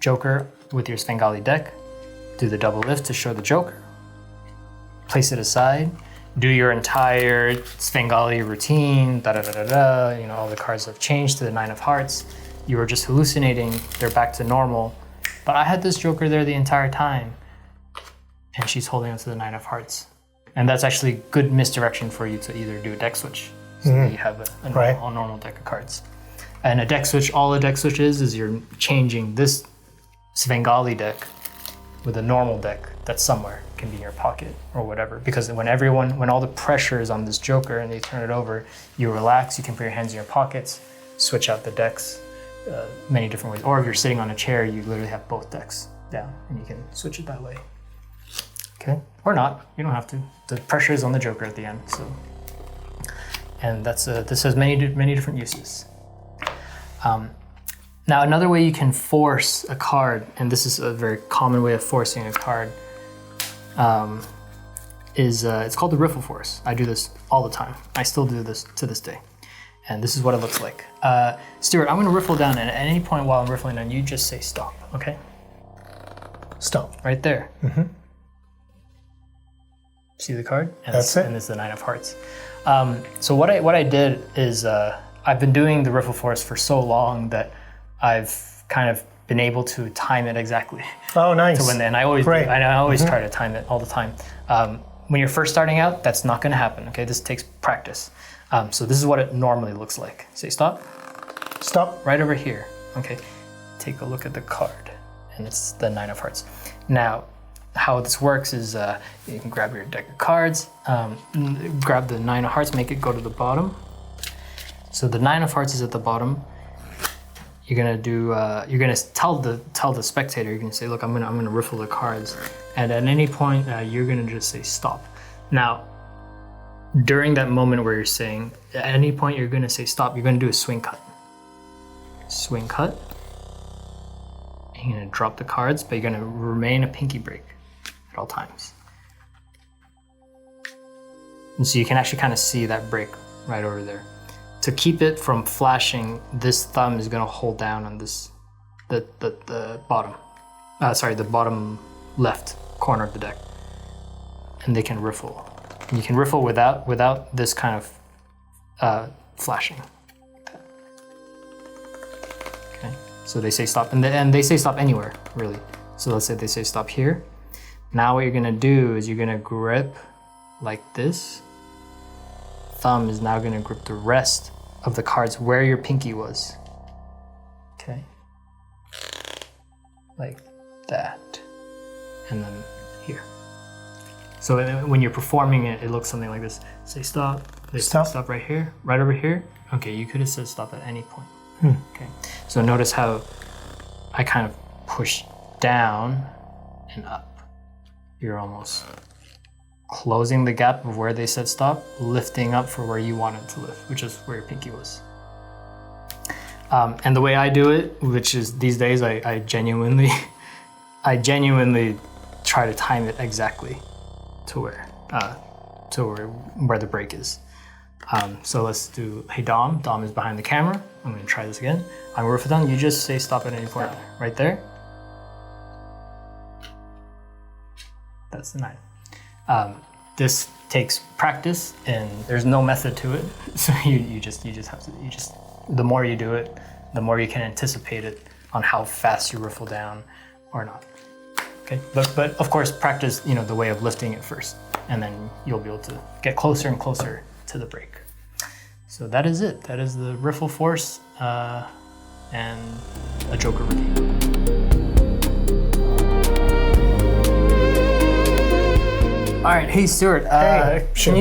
Joker with your Svengali deck, do the double lift to show the Joker, place it aside, do your entire Svengali routine, all the cards have changed to the 9 of hearts. You were just hallucinating, they're back to normal. But I had this Joker there the entire time, and she's holding on to the 9 of hearts. And that's actually good misdirection for you to either do a deck switch, so that you have a normal deck of cards. And a deck switch, all a deck switch is you're changing this Svengali deck with a normal deck that's somewhere. It can be in your pocket or whatever. Because when all the pressure is on this Joker and they turn it over, you relax, you can put your hands in your pockets, switch out the decks many different ways. Or if you're sitting on a chair, you literally have both decks down and you can switch it that way. Okay, or not, you don't have to. The pressure is on the Joker at the end, so. And this has many different uses. Now another way you can force a card, and this is a very common way of forcing a card, it's called the riffle force. I do this all the time. I still do this to this day. And this is what it looks like. Stuart, I'm gonna riffle down, and at any point while I'm riffling down, you just say stop, okay? Stop. Right there. See the card? And that's it. And it's the 9 of hearts. So what I did is I've been doing the riffle force for so long that I've kind of been able to time it exactly. Oh, nice. To win, and I always try to time it all the time. When you're first starting out, that's not going to happen. Okay, this takes practice. So this is what it normally looks like. Say stop. Stop. Right over here. Okay. Take a look at the card, and it's the 9 of hearts. Now, how this works is you can grab your deck of cards, grab the 9 of hearts, make it go to the bottom. So the 9 of hearts is at the bottom. You're gonna do. You're gonna tell the spectator. You're gonna say, "Look, I'm gonna riffle the cards," and at any point you're gonna just say stop. Now, during that moment where you're saying, at any point you're gonna say stop, you're gonna do a swing cut. Swing cut. You're gonna drop the cards, but you're gonna remain a pinky break at all times. And so you can actually kind of see that break right over there. To keep it from flashing, this thumb is gonna hold down on this, the bottom, the bottom left corner of the deck. And they can riffle. And you can riffle without this kind of flashing. Okay, so they say stop, and they say stop anywhere, really. So let's say they say stop here. Now what you're gonna do is you're gonna grip like this. Thumb is now gonna grip the rest of the cards where your pinky was. Okay. Like that. And then here. So when you're performing it, it looks something like this. Say stop. Stop right here, right over here. Okay, you could have said stop at any point. Okay. So notice how I kind of push down and up. You're almost closing the gap of where they said stop, lifting up for where you wanted to lift, which is where your pinky was. And the way I do it, which is these days, I genuinely try to time it exactly to where the break is. So let's do, hey Dom. Dom is behind the camera. I'm gonna try this again. I'm riffle down. You just say stop at any point. Right there. That's the 9. This takes practice, and there's no method to it. So you just have to, the more you do it, the more you can anticipate it on how fast you riffle down or not. Okay, but of course practice, the way of lifting it first, and then you'll be able to get closer and closer to the break. So that is it. That is the riffle force and a joker routine. All right, hey Stuart. Hey, can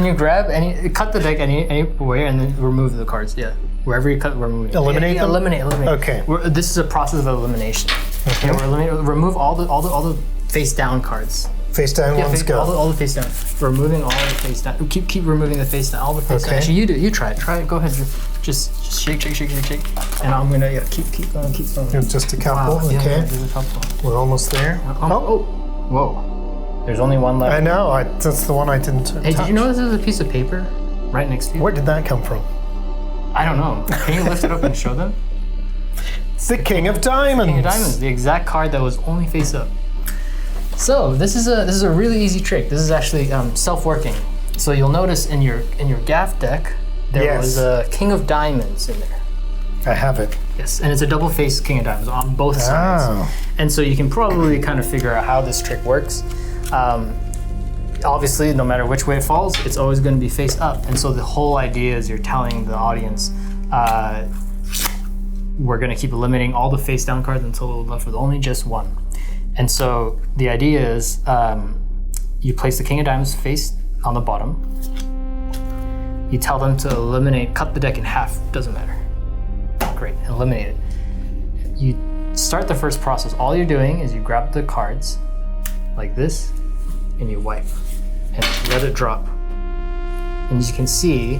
you grab cut the deck anywhere and then remove the cards? Yeah, wherever you cut, remove. Eliminate them? Eliminate. Okay. This is a process of elimination. Okay. Remove all the face down cards. Face down ones go. All the face down. Removing all the face down. Keep removing the face down. All the face down. Actually, you do. You try it. Try it. Go ahead. Just shake. And I'm gonna keep going. Just a couple. Wow. Okay. Yeah, there's a couple. We're almost there. Whoa. There's only one left. I know. That's the one I didn't touch. Hey, did you notice there's a piece of paper right next to you? Where did that come from? I don't know. Can you lift it up and show them? It's the King of Diamonds. King of Diamonds, the exact card that was only face up. So this is a really easy trick. This is actually self-working. So you'll notice in your GAFF deck there was a King of Diamonds in there. I have it. Yes, and it's a double face King of Diamonds on both sides. And so you can probably kind of figure out how this trick works. Obviously, no matter which way it falls, it's always going to be face up. And so the whole idea is you're telling the audience, we're going to keep eliminating all the face down cards until we're left with only just one. And so the idea is you place the King of Diamonds face on the bottom. You tell them to cut the deck in half, doesn't matter. Great, eliminate it. You start the first process. All you're doing is you grab the cards like this and you wipe and let it drop. And as you can see,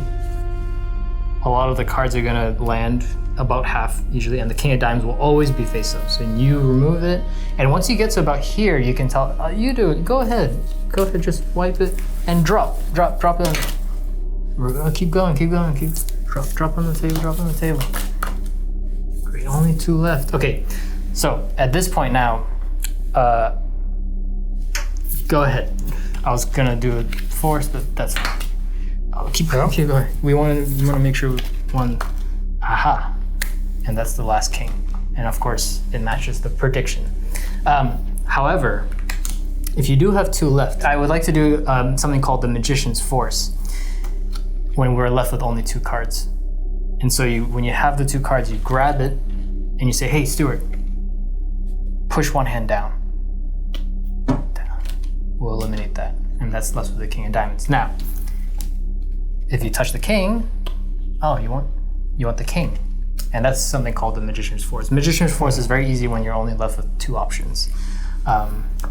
a lot of the cards are gonna land about half usually, and the King of Diamonds will always be face up. So you remove it, and once you get to about here, you can tell, you do it, go ahead, just wipe it and drop it. Keep going, drop on the table. Great, only 2 left. Okay, so at this point now, go ahead. I was gonna do it force, but that's fine. Keep going. We want to make sure one. Aha, and that's the last king. And of course, it matches the prediction. However, if you do have 2 left, I would like to do something called the Magician's Force when we're left with only 2 cards. And so when you have the 2 cards, you grab it and you say, hey, Stuart, push one hand down. We'll eliminate that. And that's left with the King of Diamonds. Now, if you touch the king, you want the king. And that's something called the Magician's Force. Magician's Force is very easy when you're only left with 2 options.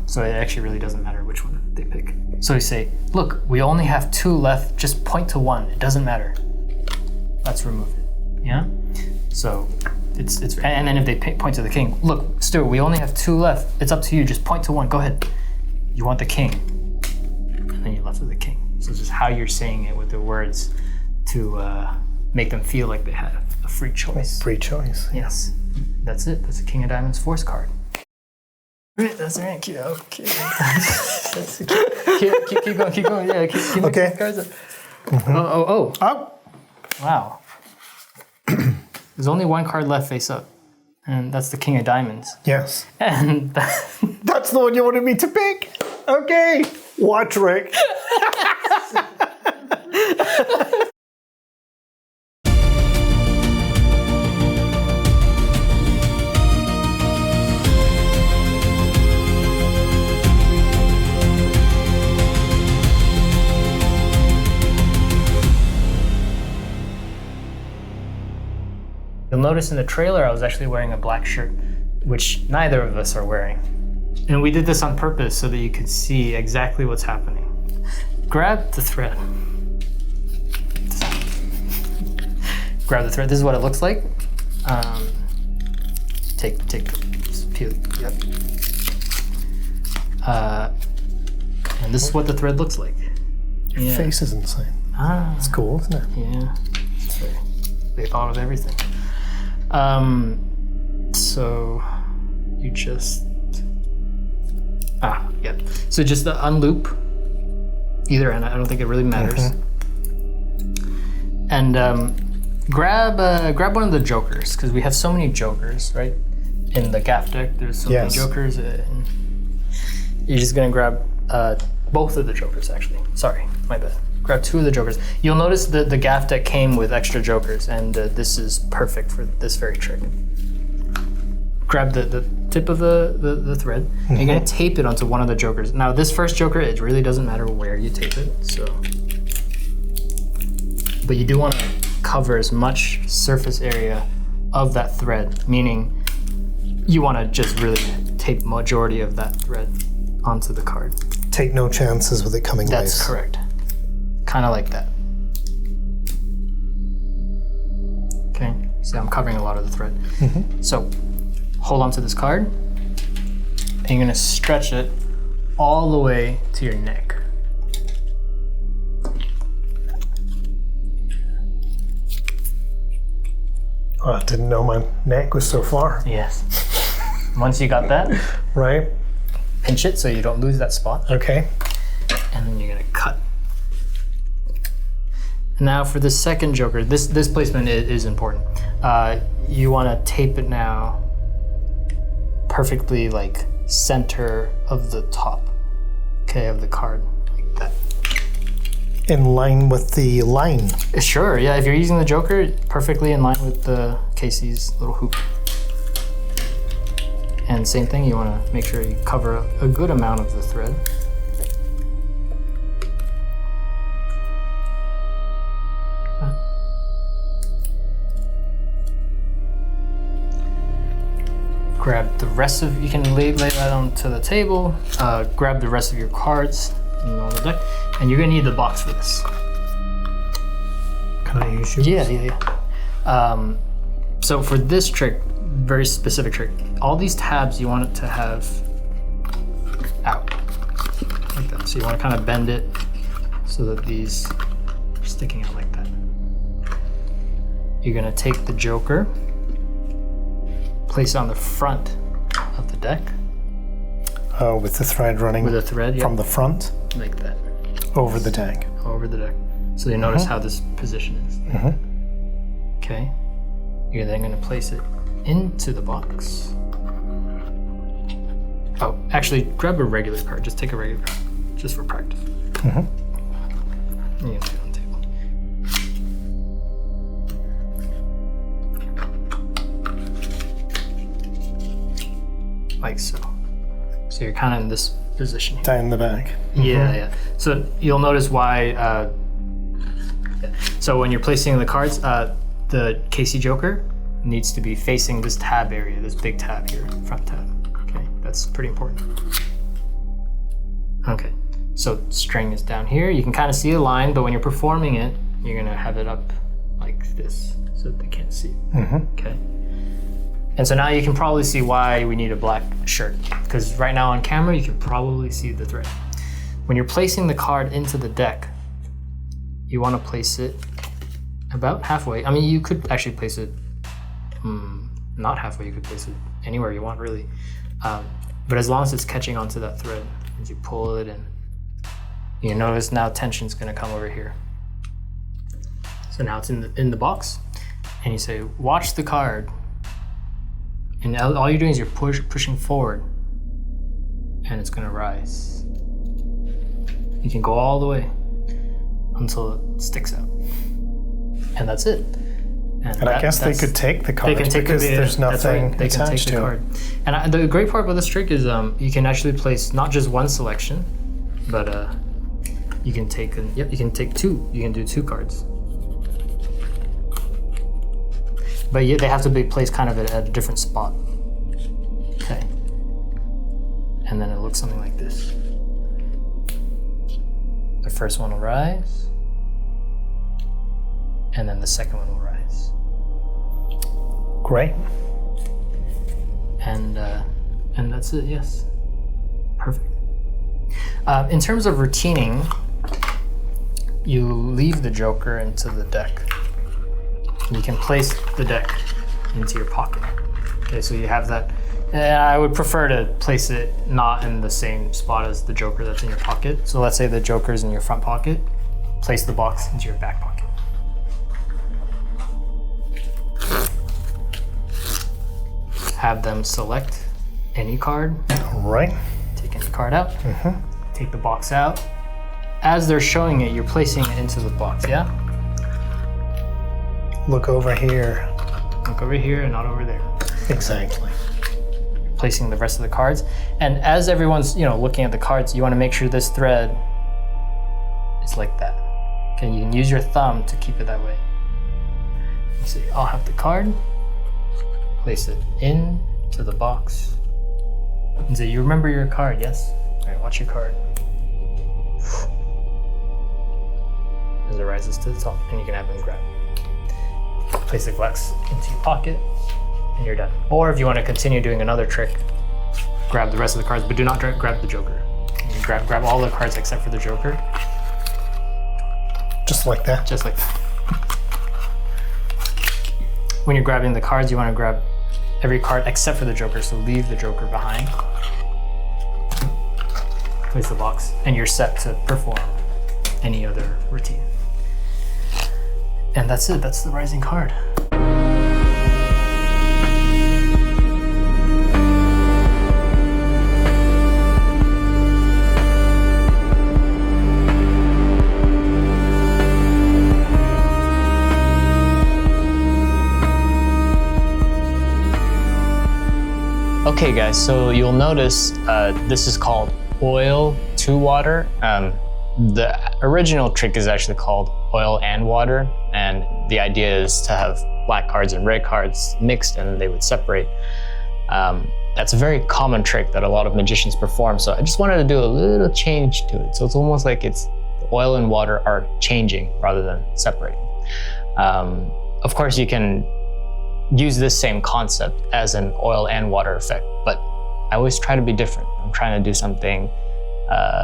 So it actually really doesn't matter which one they pick. So you say, look, we only have 2 left, just point to one. It doesn't matter. Let's remove it, yeah? So and then if they point to the king, look, Stuart, we only have 2 left. It's up to you, just point to one, go ahead. You want the king, and then you're left with the king. So it's just how you're saying it with the words to make them feel like they had a free choice. Free choice. Yes, that's it. That's a King of Diamonds Force card. That's right. Keep going. Yeah, keep okay. Cards up. Mm-hmm. Oh. Wow. There's only 1 card left face up, and that's the King of Diamonds. Yes. And that's the one you wanted me to pick. Okay. Watch, Rick. You'll notice in the trailer I was actually wearing a black shirt, which neither of us are wearing. And we did this on purpose so that you could see exactly what's happening. Grab the thread. Grab the thread. This is what it looks like. Peel. Yep. And this is what the thread looks like. Your face is insane. Ah. It's cool, isn't it? Yeah. They thought of everything. So you just yeah. So just unloop either end. I don't think it really matters. And grab one of the jokers, because we have so many jokers, right? In the GAFF deck, there's so many jokers. And you're just gonna grab both of the jokers, actually. Sorry, my bad. Grab 2 of the jokers. You'll notice that the GAFF deck came with extra jokers, and this is perfect for this very trick. Grab the tip of the thread, and you're gonna tape it onto one of the jokers. Now this first joker, it really doesn't matter where you tape it, so. But you do wanna cover as much surface area of that thread, meaning you wanna just really tape majority of that thread onto the card. Take no chances with it coming loose. That's correct. Kind of like that. Okay, so I'm covering a lot of the thread. So hold on to this card, and you're gonna stretch it all the way to your neck. Oh, I didn't know my neck was so far. Yes. Once you got that, right? Pinch it so you don't lose that spot. Okay. And then you're gonna cut. Now for the second joker, this placement is important. You want to tape it now perfectly, like center of the top, okay, of the card, like that. In line with the line. Sure, yeah. If you're using the joker, perfectly in line with the Casey's little hoop. And same thing, you want to make sure you cover a good amount of the thread. Grab the rest of, you can lay that onto the table, grab the rest of your cards on the deck, and you're gonna need the box for this. Can I use yours? Yeah. So for this trick, very specific trick, all these tabs you want it to have out, like that. So you wanna kind of bend it so that these are sticking out like that. You're gonna take the joker, place it on the front of the deck. Oh, with the thread running with the thread, from the front? Like that. Over the deck. Over the deck. So you notice how this position is. Okay. You're then going to place it into the box. Oh, actually, grab a regular card. Just take a regular card, just for practice. You can put it on the table. Like so. So you're kind of in this position here. Down the back. Yeah. So you'll notice why. So when you're placing the cards, the Casey Joker needs to be facing this tab area, this big tab here, front tab. Okay, that's pretty important. Okay, so string is down here. You can kind of see a line, but when you're performing it, you're gonna have it up like this so that they can't see it. Okay. And so now you can probably see why we need a black shirt, because right now on camera you can probably see the thread. When you're placing the card into the deck, you want to place it about halfway. I mean, you could actually place it not halfway, you could place it anywhere you want really. But as long as it's catching onto that thread, as you pull it in, you notice now tension's gonna come over here. So now it's in the box, and you say, watch the card. And all you're doing is you're pushing forward, and it's gonna rise. You can go all the way until it sticks out, and that's it. And I guess they could take the card because there's nothing they can take the card. And the great part about this trick is you can actually place not just one selection, but you can take you can take two. You can do two cards. But they have to be placed kind of at a different spot. Okay. And then it looks something like this. The first one will rise, and then the second one will rise. Great. And that's it, yes. Perfect. In terms of routining, you leave the joker into the deck. You can place the deck into your pocket. Okay, so you have that. I would prefer to place it not in the same spot as the joker that's in your pocket. So let's say the joker's in your front pocket, place the box into your back pocket. Have them select any card. All right. Take any card out. Take the box out. As they're showing it, you're placing it into the box, yeah? Look over here. Look over here and not over there. Exactly. Placing the rest of the cards. And as everyone's, looking at the cards, you want to make sure this thread is like that. Okay, you can use your thumb to keep it that way. So I'll have the card, place it into the box, and say, you remember your card, yes? All right, watch your card. As it rises to the top, and you can have them grab. Place the flex into your pocket, and you're done. Or if you want to continue doing another trick, grab the rest of the cards, but do not grab the joker. You grab all the cards except for the joker. Just like that? Just like that. When you're grabbing the cards, you want to grab every card except for the joker, so leave the joker behind. Place the box, and you're set to perform any other routine. And that's it, that's the rising card. Okay guys, so you'll notice this is called oil to water. The original trick is actually called oil and water, and the idea is to have black cards and red cards mixed and they would separate. That's a very common trick that a lot of magicians perform, so I just wanted to do a little change to it. So it's almost like the oil and water are changing rather than separating. Of course, you can use this same concept as an oil and water effect, but I always try to be different. I'm trying to do something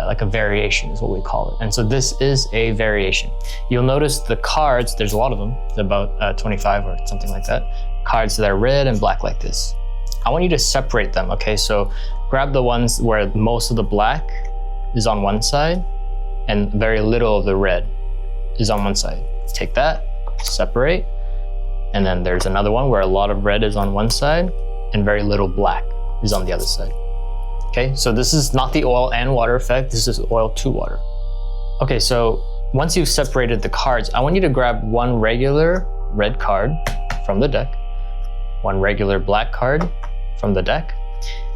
like a variation is what we call it. And so this is a variation. You'll notice the cards, there's a lot of them, it's about 25 or something like that, cards that are red and black like this. I want you to separate them, okay? So grab the ones where most of the black is on one side and very little of the red is on one side. Take that, separate, and then there's another one where a lot of red is on one side and very little black is on the other side. Okay, so this is not the oil and water effect, this is oil to water. Okay, so once you've separated the cards, I want you to grab one regular red card from the deck, one regular black card from the deck.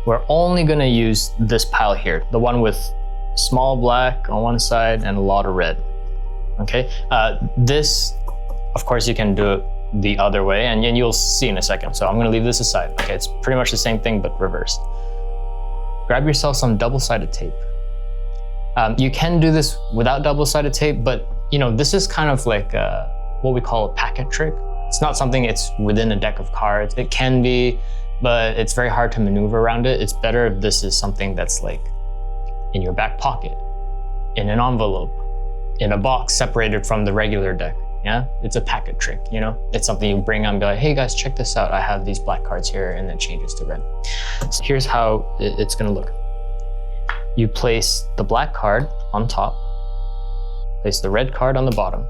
We're only gonna use this pile here, the one with small black on one side and a lot of red. Okay, this, of course, you can do it the other way, and you'll see in a second. So I'm gonna leave this aside. Okay, it's pretty much the same thing, but reversed. Grab yourself some double-sided tape. You can do this without double-sided tape, but this is kind of like what we call a packet trick. It's not something it's within a deck of cards. It can be, but it's very hard to maneuver around it. It's better if this is something that's like in your back pocket, in an envelope, in a box separated from the regular deck. Yeah, it's a packet trick, It's something you bring on and be like, hey guys, check this out. I have these black cards here, and then it changes to red. So here's how it's gonna look. You place the black card on top, place the red card on the bottom,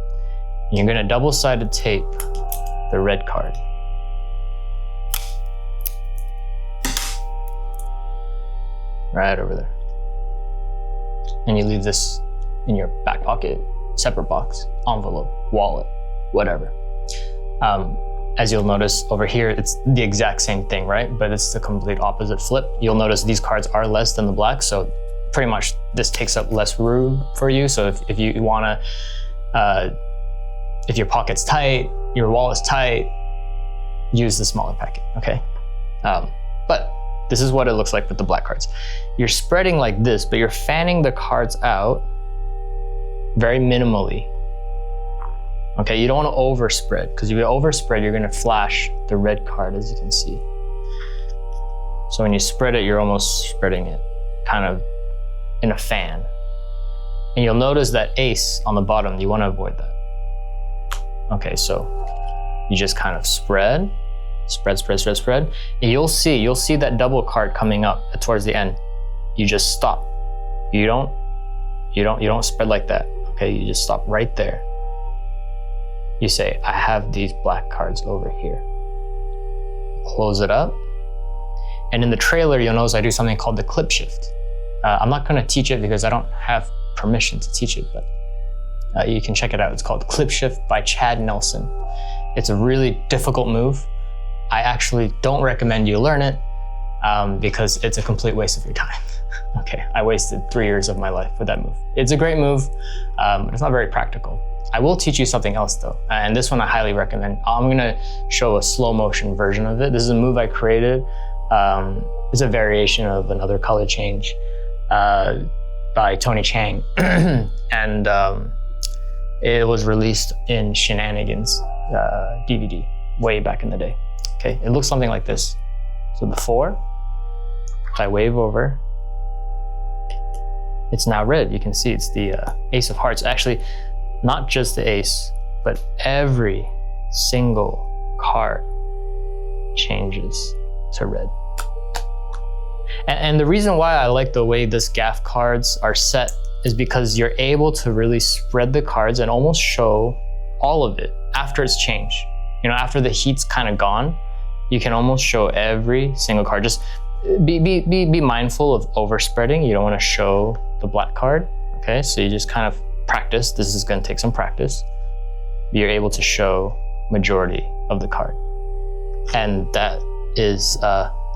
and you're gonna double-sided tape the red card. Right over there. And you leave this in your back pocket, separate box, envelope, wallet, whatever. As you'll notice over here, it's the exact same thing, right? But it's the complete opposite flip. You'll notice these cards are less than the black, so pretty much this takes up less room for you. So if you wanna, if your pocket's tight, your wallet's tight, use the smaller packet, okay? But this is what it looks like with the black cards. You're spreading like this, but you're fanning the cards out very minimally. Okay, you don't want to overspread, because if you overspread, you're going to flash the red card, as you can see. So when you spread it, you're almost spreading it kind of in a fan. And you'll notice that ace on the bottom, you want to avoid that. Okay, so you just kind of spread. And you'll see that double card coming up towards the end. You just stop. You don't spread like that. Okay, you just stop right there. You say, I have these black cards over here. Close it up. And in the trailer, you'll notice I do something called the clip shift. I'm not gonna teach it because I don't have permission to teach it, but you can check it out. It's called Clip Shift by Chad Nelson. It's a really difficult move. I actually don't recommend you learn it because it's a complete waste of your time. Okay, I wasted 3 years of my life with that move. It's a great move, but it's not very practical. I will teach you something else though, and this one I highly recommend. I'm gonna show a slow motion version of it. This is a move I created. It's a variation of another color change by Tony Chang, and it was released in Shenanigans DVD way back in the day. Okay, it looks something like this. So before, if I wave over, it's now red. You can see it's the ace of hearts. Actually, not just the ace, but every single card changes to red. And the reason why I like the way this GAFF cards are set is because you're able to really spread the cards and almost show all of it after it's changed. You know, after the heat's kind of gone, you can almost show every single card. Just be mindful of overspreading. You don't want to show the black card. Okay, so you just kind of practice. This is going to take some practice. You're able to show majority of the card, and that is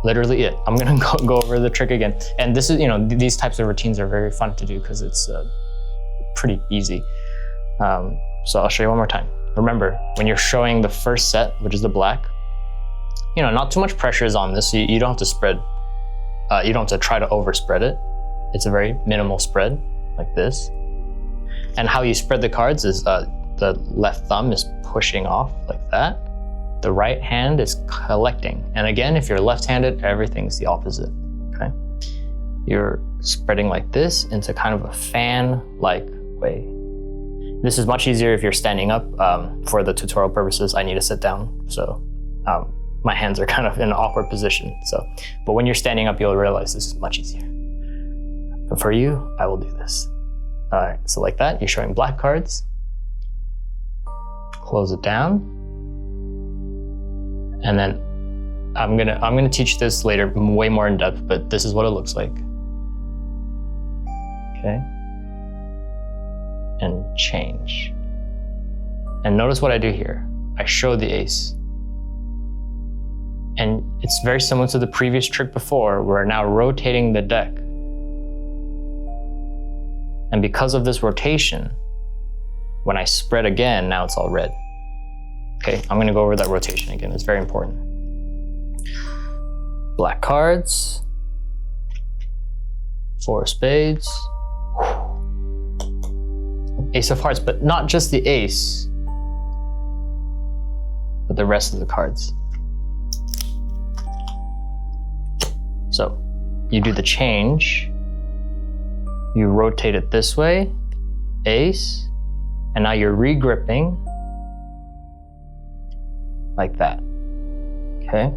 literally it. I'm gonna go over the trick again. And this is, you know, these types of routines are very fun to do because it's pretty easy. So I'll show you one more time. Remember, when you're showing the first set, which is the black, you know, not too much pressure is on this. So you don't have to spread, you don't have to try to overspread it. It's a very minimal spread, like this. And how you spread the cards is the left thumb is pushing off like that. The right hand is collecting. And again, if you're left-handed, everything's the opposite, okay? You're spreading like this into kind of a fan-like way. This is much easier if you're standing up. For the tutorial purposes, I need to sit down. So my hands are kind of in an awkward position. So, but when you're standing up, you'll realize this is much easier. But for you, I will do this. All right, so like that, you're showing black cards. Close it down. And then I'm gonna teach this later way more in depth, but this is what it looks like. Okay. And change. And notice what I do here. I show the ace. And it's very similar to the previous trick before. We're now rotating the deck. And because of this rotation, when I spread again, now it's all red. Okay, I'm gonna go over that rotation again. It's very important. Black cards, 4 spades, ace of hearts, but not just the ace, but the rest of the cards. So you do the change, you rotate it this way, ace, and now you're re-gripping like that, okay?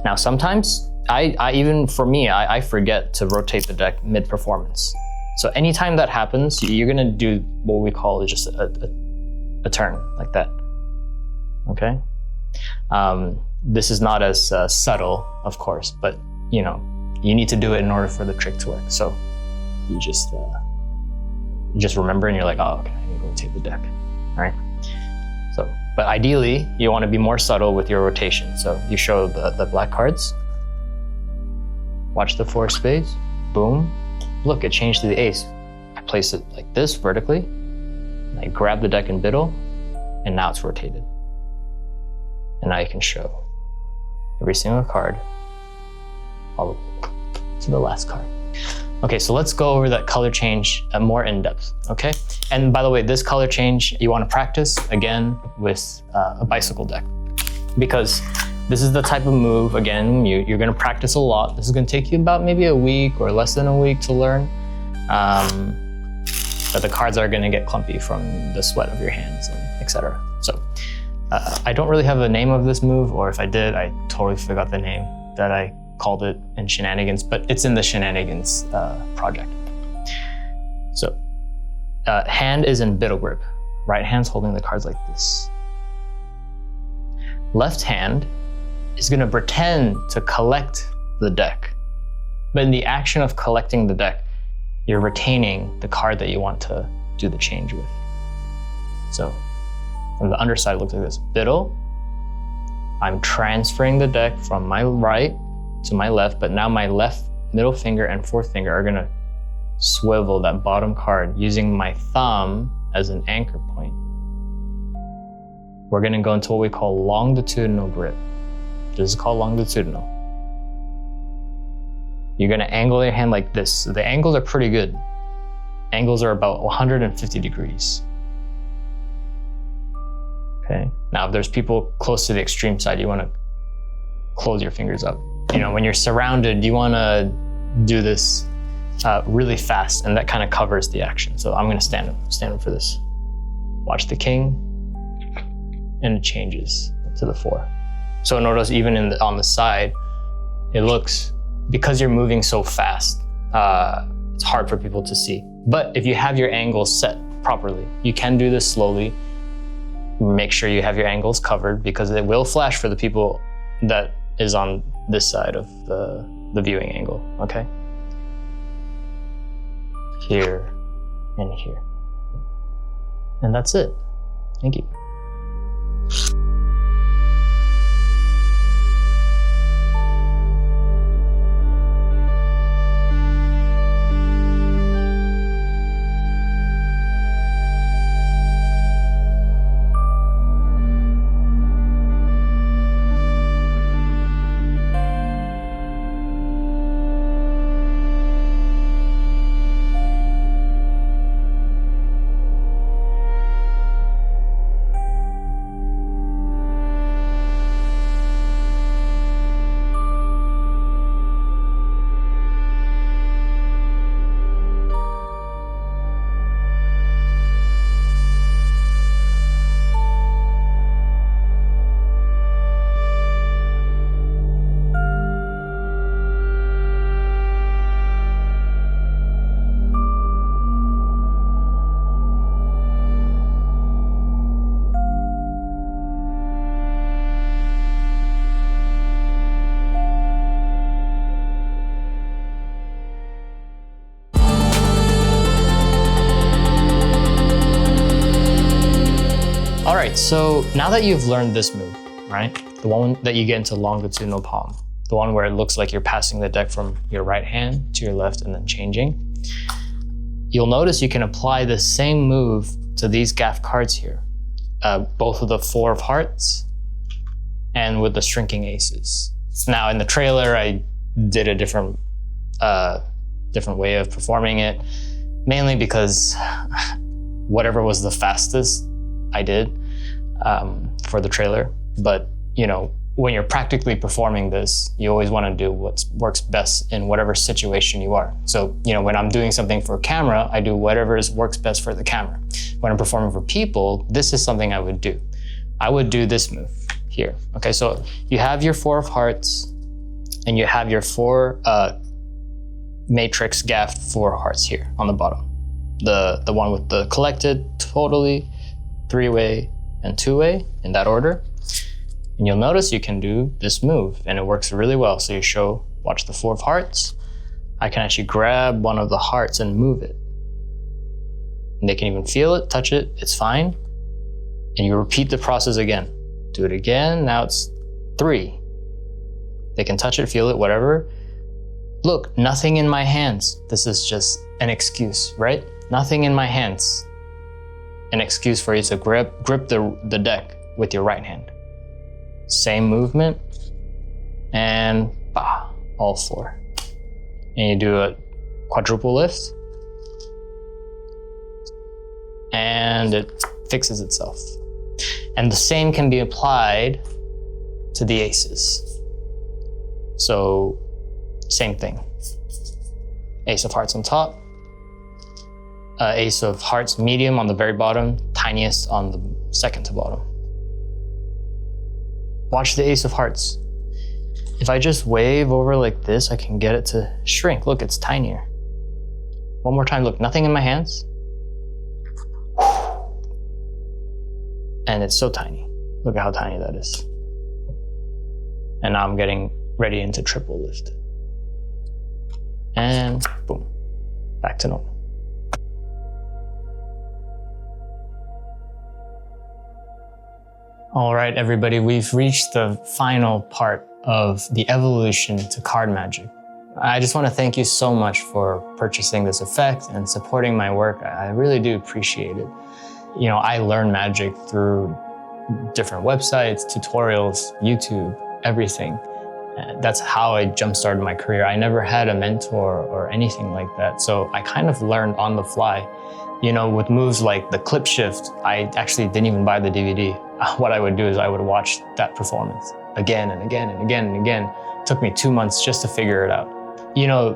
Now sometimes, I forget to rotate the deck mid-performance. So anytime that happens, you're gonna do what we call just a turn, like that, okay? This is not as subtle, of course, but you know, you need to do it in order for the trick to work. So you just remember and you're like, oh, okay, I need to rotate the deck, all right? So, but ideally, you want to be more subtle with your rotation. So you show the black cards. Watch the 4 spades. Boom. Look, it changed to the ace. I place it like this vertically. And I grab the deck in middle, and now it's rotated. And now you can show every single card all the way to the last card. Okay, so let's go over that color change more in depth, okay? And by the way, this color change, you wanna practice, again, with a bicycle deck. Because this is the type of move, again, you're gonna practice a lot. This is gonna take you about maybe a week or less than a week to learn. but the cards are gonna get clumpy from the sweat of your hands and etc. So I don't really have a name of this move, or if I did, I totally forgot the name that I called it in Shenanigans, but it's in the Shenanigans project. So hand is in biddle grip. Right hand's holding the cards like this. Left hand is gonna pretend to collect the deck. But in the action of collecting the deck, you're retaining the card that you want to do the change with. So from the underside, it looks like this. Biddle, I'm transferring the deck from my right to my left, but now my left middle finger and fourth finger are gonna swivel that bottom card using my thumb as an anchor point. We're gonna go into what we call longitudinal grip. This is called longitudinal. You're gonna angle your hand like this. So the angles are pretty good. Angles are about 150 degrees. Okay. Now, if there's people close to the extreme side, you wanna close your fingers up. You know, when you're surrounded, you wanna do this really fast, and that kind of covers the action. So I'm gonna stand up for this. Watch the king, and it changes to the 4. So notice even on the side, it looks, because you're moving so fast, it's hard for people to see. But if you have your angles set properly, you can do this slowly. Make sure you have your angles covered, because it will flash for the people that is on this side of the viewing angle, okay? Here and here. And that's it. Thank you. All right, so now that you've learned this move, right? The one that you get into longitudinal palm, the one where it looks like you're passing the deck from your right hand to your left and then changing. You'll notice you can apply the same move to these GAFF cards here, both with the 4 of hearts and with the shrinking aces. Now in the trailer, I did a different way of performing it, mainly because whatever was the fastest I did for the trailer. But you know, when you're practically performing this, you always want to do what works best in whatever situation you are. So, you know, when I'm doing something for camera, I do whatever works best for the camera. When I'm performing for people, this is something I would do. I would do this move here. Okay, so you have your 4 of hearts and you have your 4 matrix GAFF 4 hearts here on the bottom. The one with the collected, totally, 3-way, and 2-way in that order. And you'll notice you can do this move and it works really well. So you watch the 4 of hearts. I can actually grab one of the hearts and move it. And they can even feel it, touch it, it's fine. And you repeat the process again. Do it again, now it's 3. They can touch it, feel it, whatever. Look, nothing in my hands. This is just an excuse, right? Nothing in my hands. An excuse for you to grip the deck with your right hand. Same movement, and bah, all 4. And you do a quadruple lift, and it fixes itself. And the same can be applied to the aces. So, same thing. Ace of hearts on top, Ace of Hearts, medium on the very bottom, tiniest on the second to bottom. Watch the Ace of Hearts. If I just wave over like this, I can get it to shrink. Look, it's tinier. One more time, look, nothing in my hands. And it's so tiny. Look at how tiny that is. And now I'm getting ready into triple lift. And boom, back to normal. All right, everybody, we've reached the final part of the evolution to card magic. I just want to thank you so much for purchasing this effect and supporting my work. I really do appreciate it. You know, I learned magic through different websites, tutorials, YouTube, everything. That's how I jump-started my career. I never had a mentor or anything like that. So I kind of learned on the fly. You know, with moves like the clip shift, I actually didn't even buy the DVD. What I would do is I would watch that performance again and again and again and again. It took me 2 months just to figure it out. You know,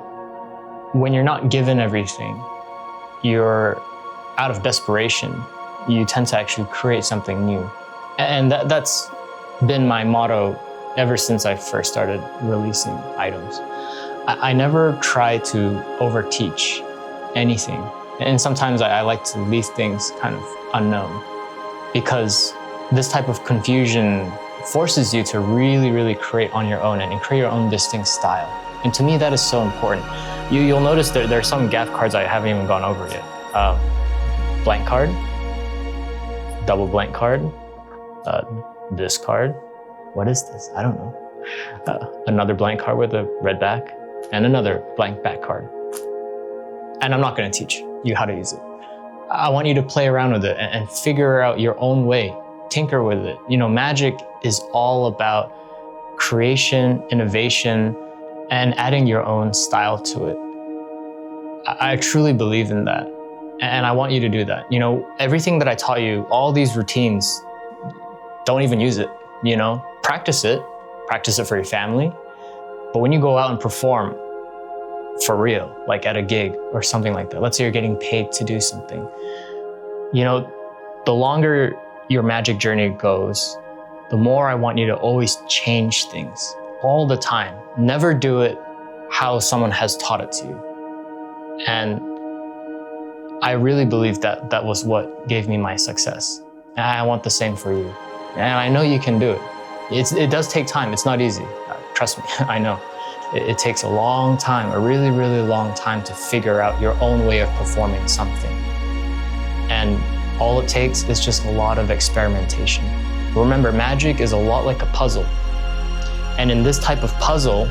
when you're not given everything, you're out of desperation. You tend to actually create something new. And that's been my motto ever since I first started releasing items. I never try to overteach anything. And sometimes I like to leave things kind of unknown, because this type of confusion forces you to really, really create on your own and create your own distinct style. And to me, that is so important. You'll notice there are some GAFF cards I haven't even gone over yet. Blank card, double blank card, this card. What is this? I don't know. Another blank card with a red back, and another blank back card. And I'm not going to teach you how to use it. I want you to play around with it and figure out your own way. Tinker with it. You know, magic is all about creation, innovation, and adding your own style to it. I truly believe in that. And I want you to do that. You know, everything that I taught you, all these routines, don't even use it, you know? Practice it for your family. But when you go out and perform for real, like at a gig or something like that, let's say you're getting paid to do something, you know, the longer your magic journey goes, the more I want you to always change things all the time. Never do it how someone has taught it to you. And I really believe that that was what gave me my success. And I want the same for you. And I know you can do it. It does take time. It's not easy. Trust me, I know. It takes a long time, a really, really long time to figure out your own way of performing something. And all it takes is just a lot of experimentation. Remember, magic is a lot like a puzzle. And in this type of puzzle,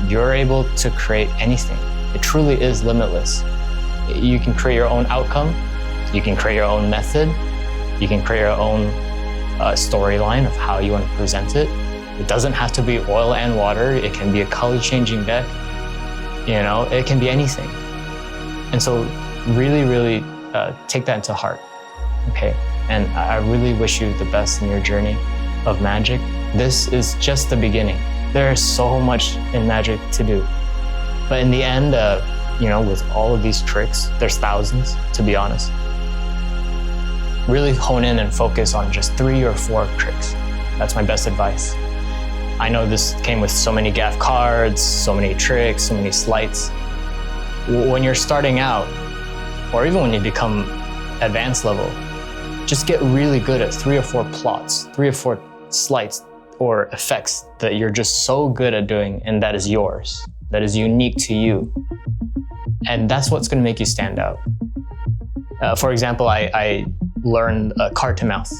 you're able to create anything. It truly is limitless. You can create your own outcome. You can create your own method. You can create your own storyline of how you want to present it. It doesn't have to be oil and water. It can be a color-changing deck. You know, it can be anything. And so really, really take that into heart, okay? And I really wish you the best in your journey of magic. This is just the beginning. There is so much in magic to do. But in the end, you know, with all of these tricks, there's thousands, to be honest. Really hone in and focus on just 3 or 4 tricks. That's my best advice. I know this came with so many GAFF cards, so many tricks, so many sleights. When you're starting out, or even when you become advanced level, just get really good at 3 or 4 plots, 3 or 4 sleights or effects that you're just so good at doing, and that is yours, that is unique to you. And that's what's gonna make you stand out. For example, I learned card to mouth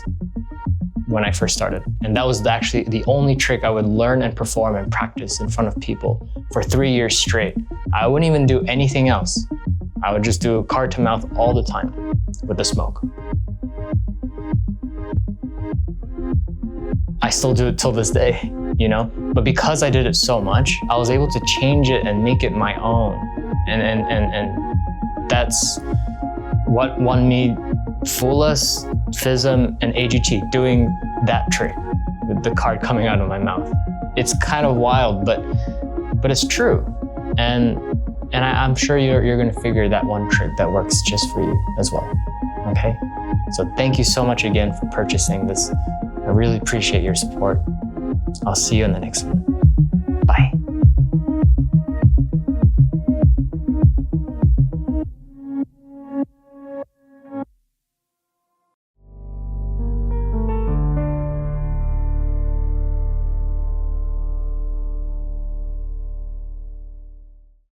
when I first started. And that was actually the only trick I would learn and perform and practice in front of people for 3 years straight. I wouldn't even do anything else. I would just do card to mouth all the time with the smoke. I still do it till this day, you know? But because I did it so much, I was able to change it and make it my own. And that's what won me Fulas, Fism, and AGT doing that trick with the card coming out of my mouth. It's kind of wild, but it's true. And And I'm sure you're gonna figure that one trick that works just for you as well, okay? So thank you so much again for purchasing this. I really appreciate your support. I'll see you in the next one.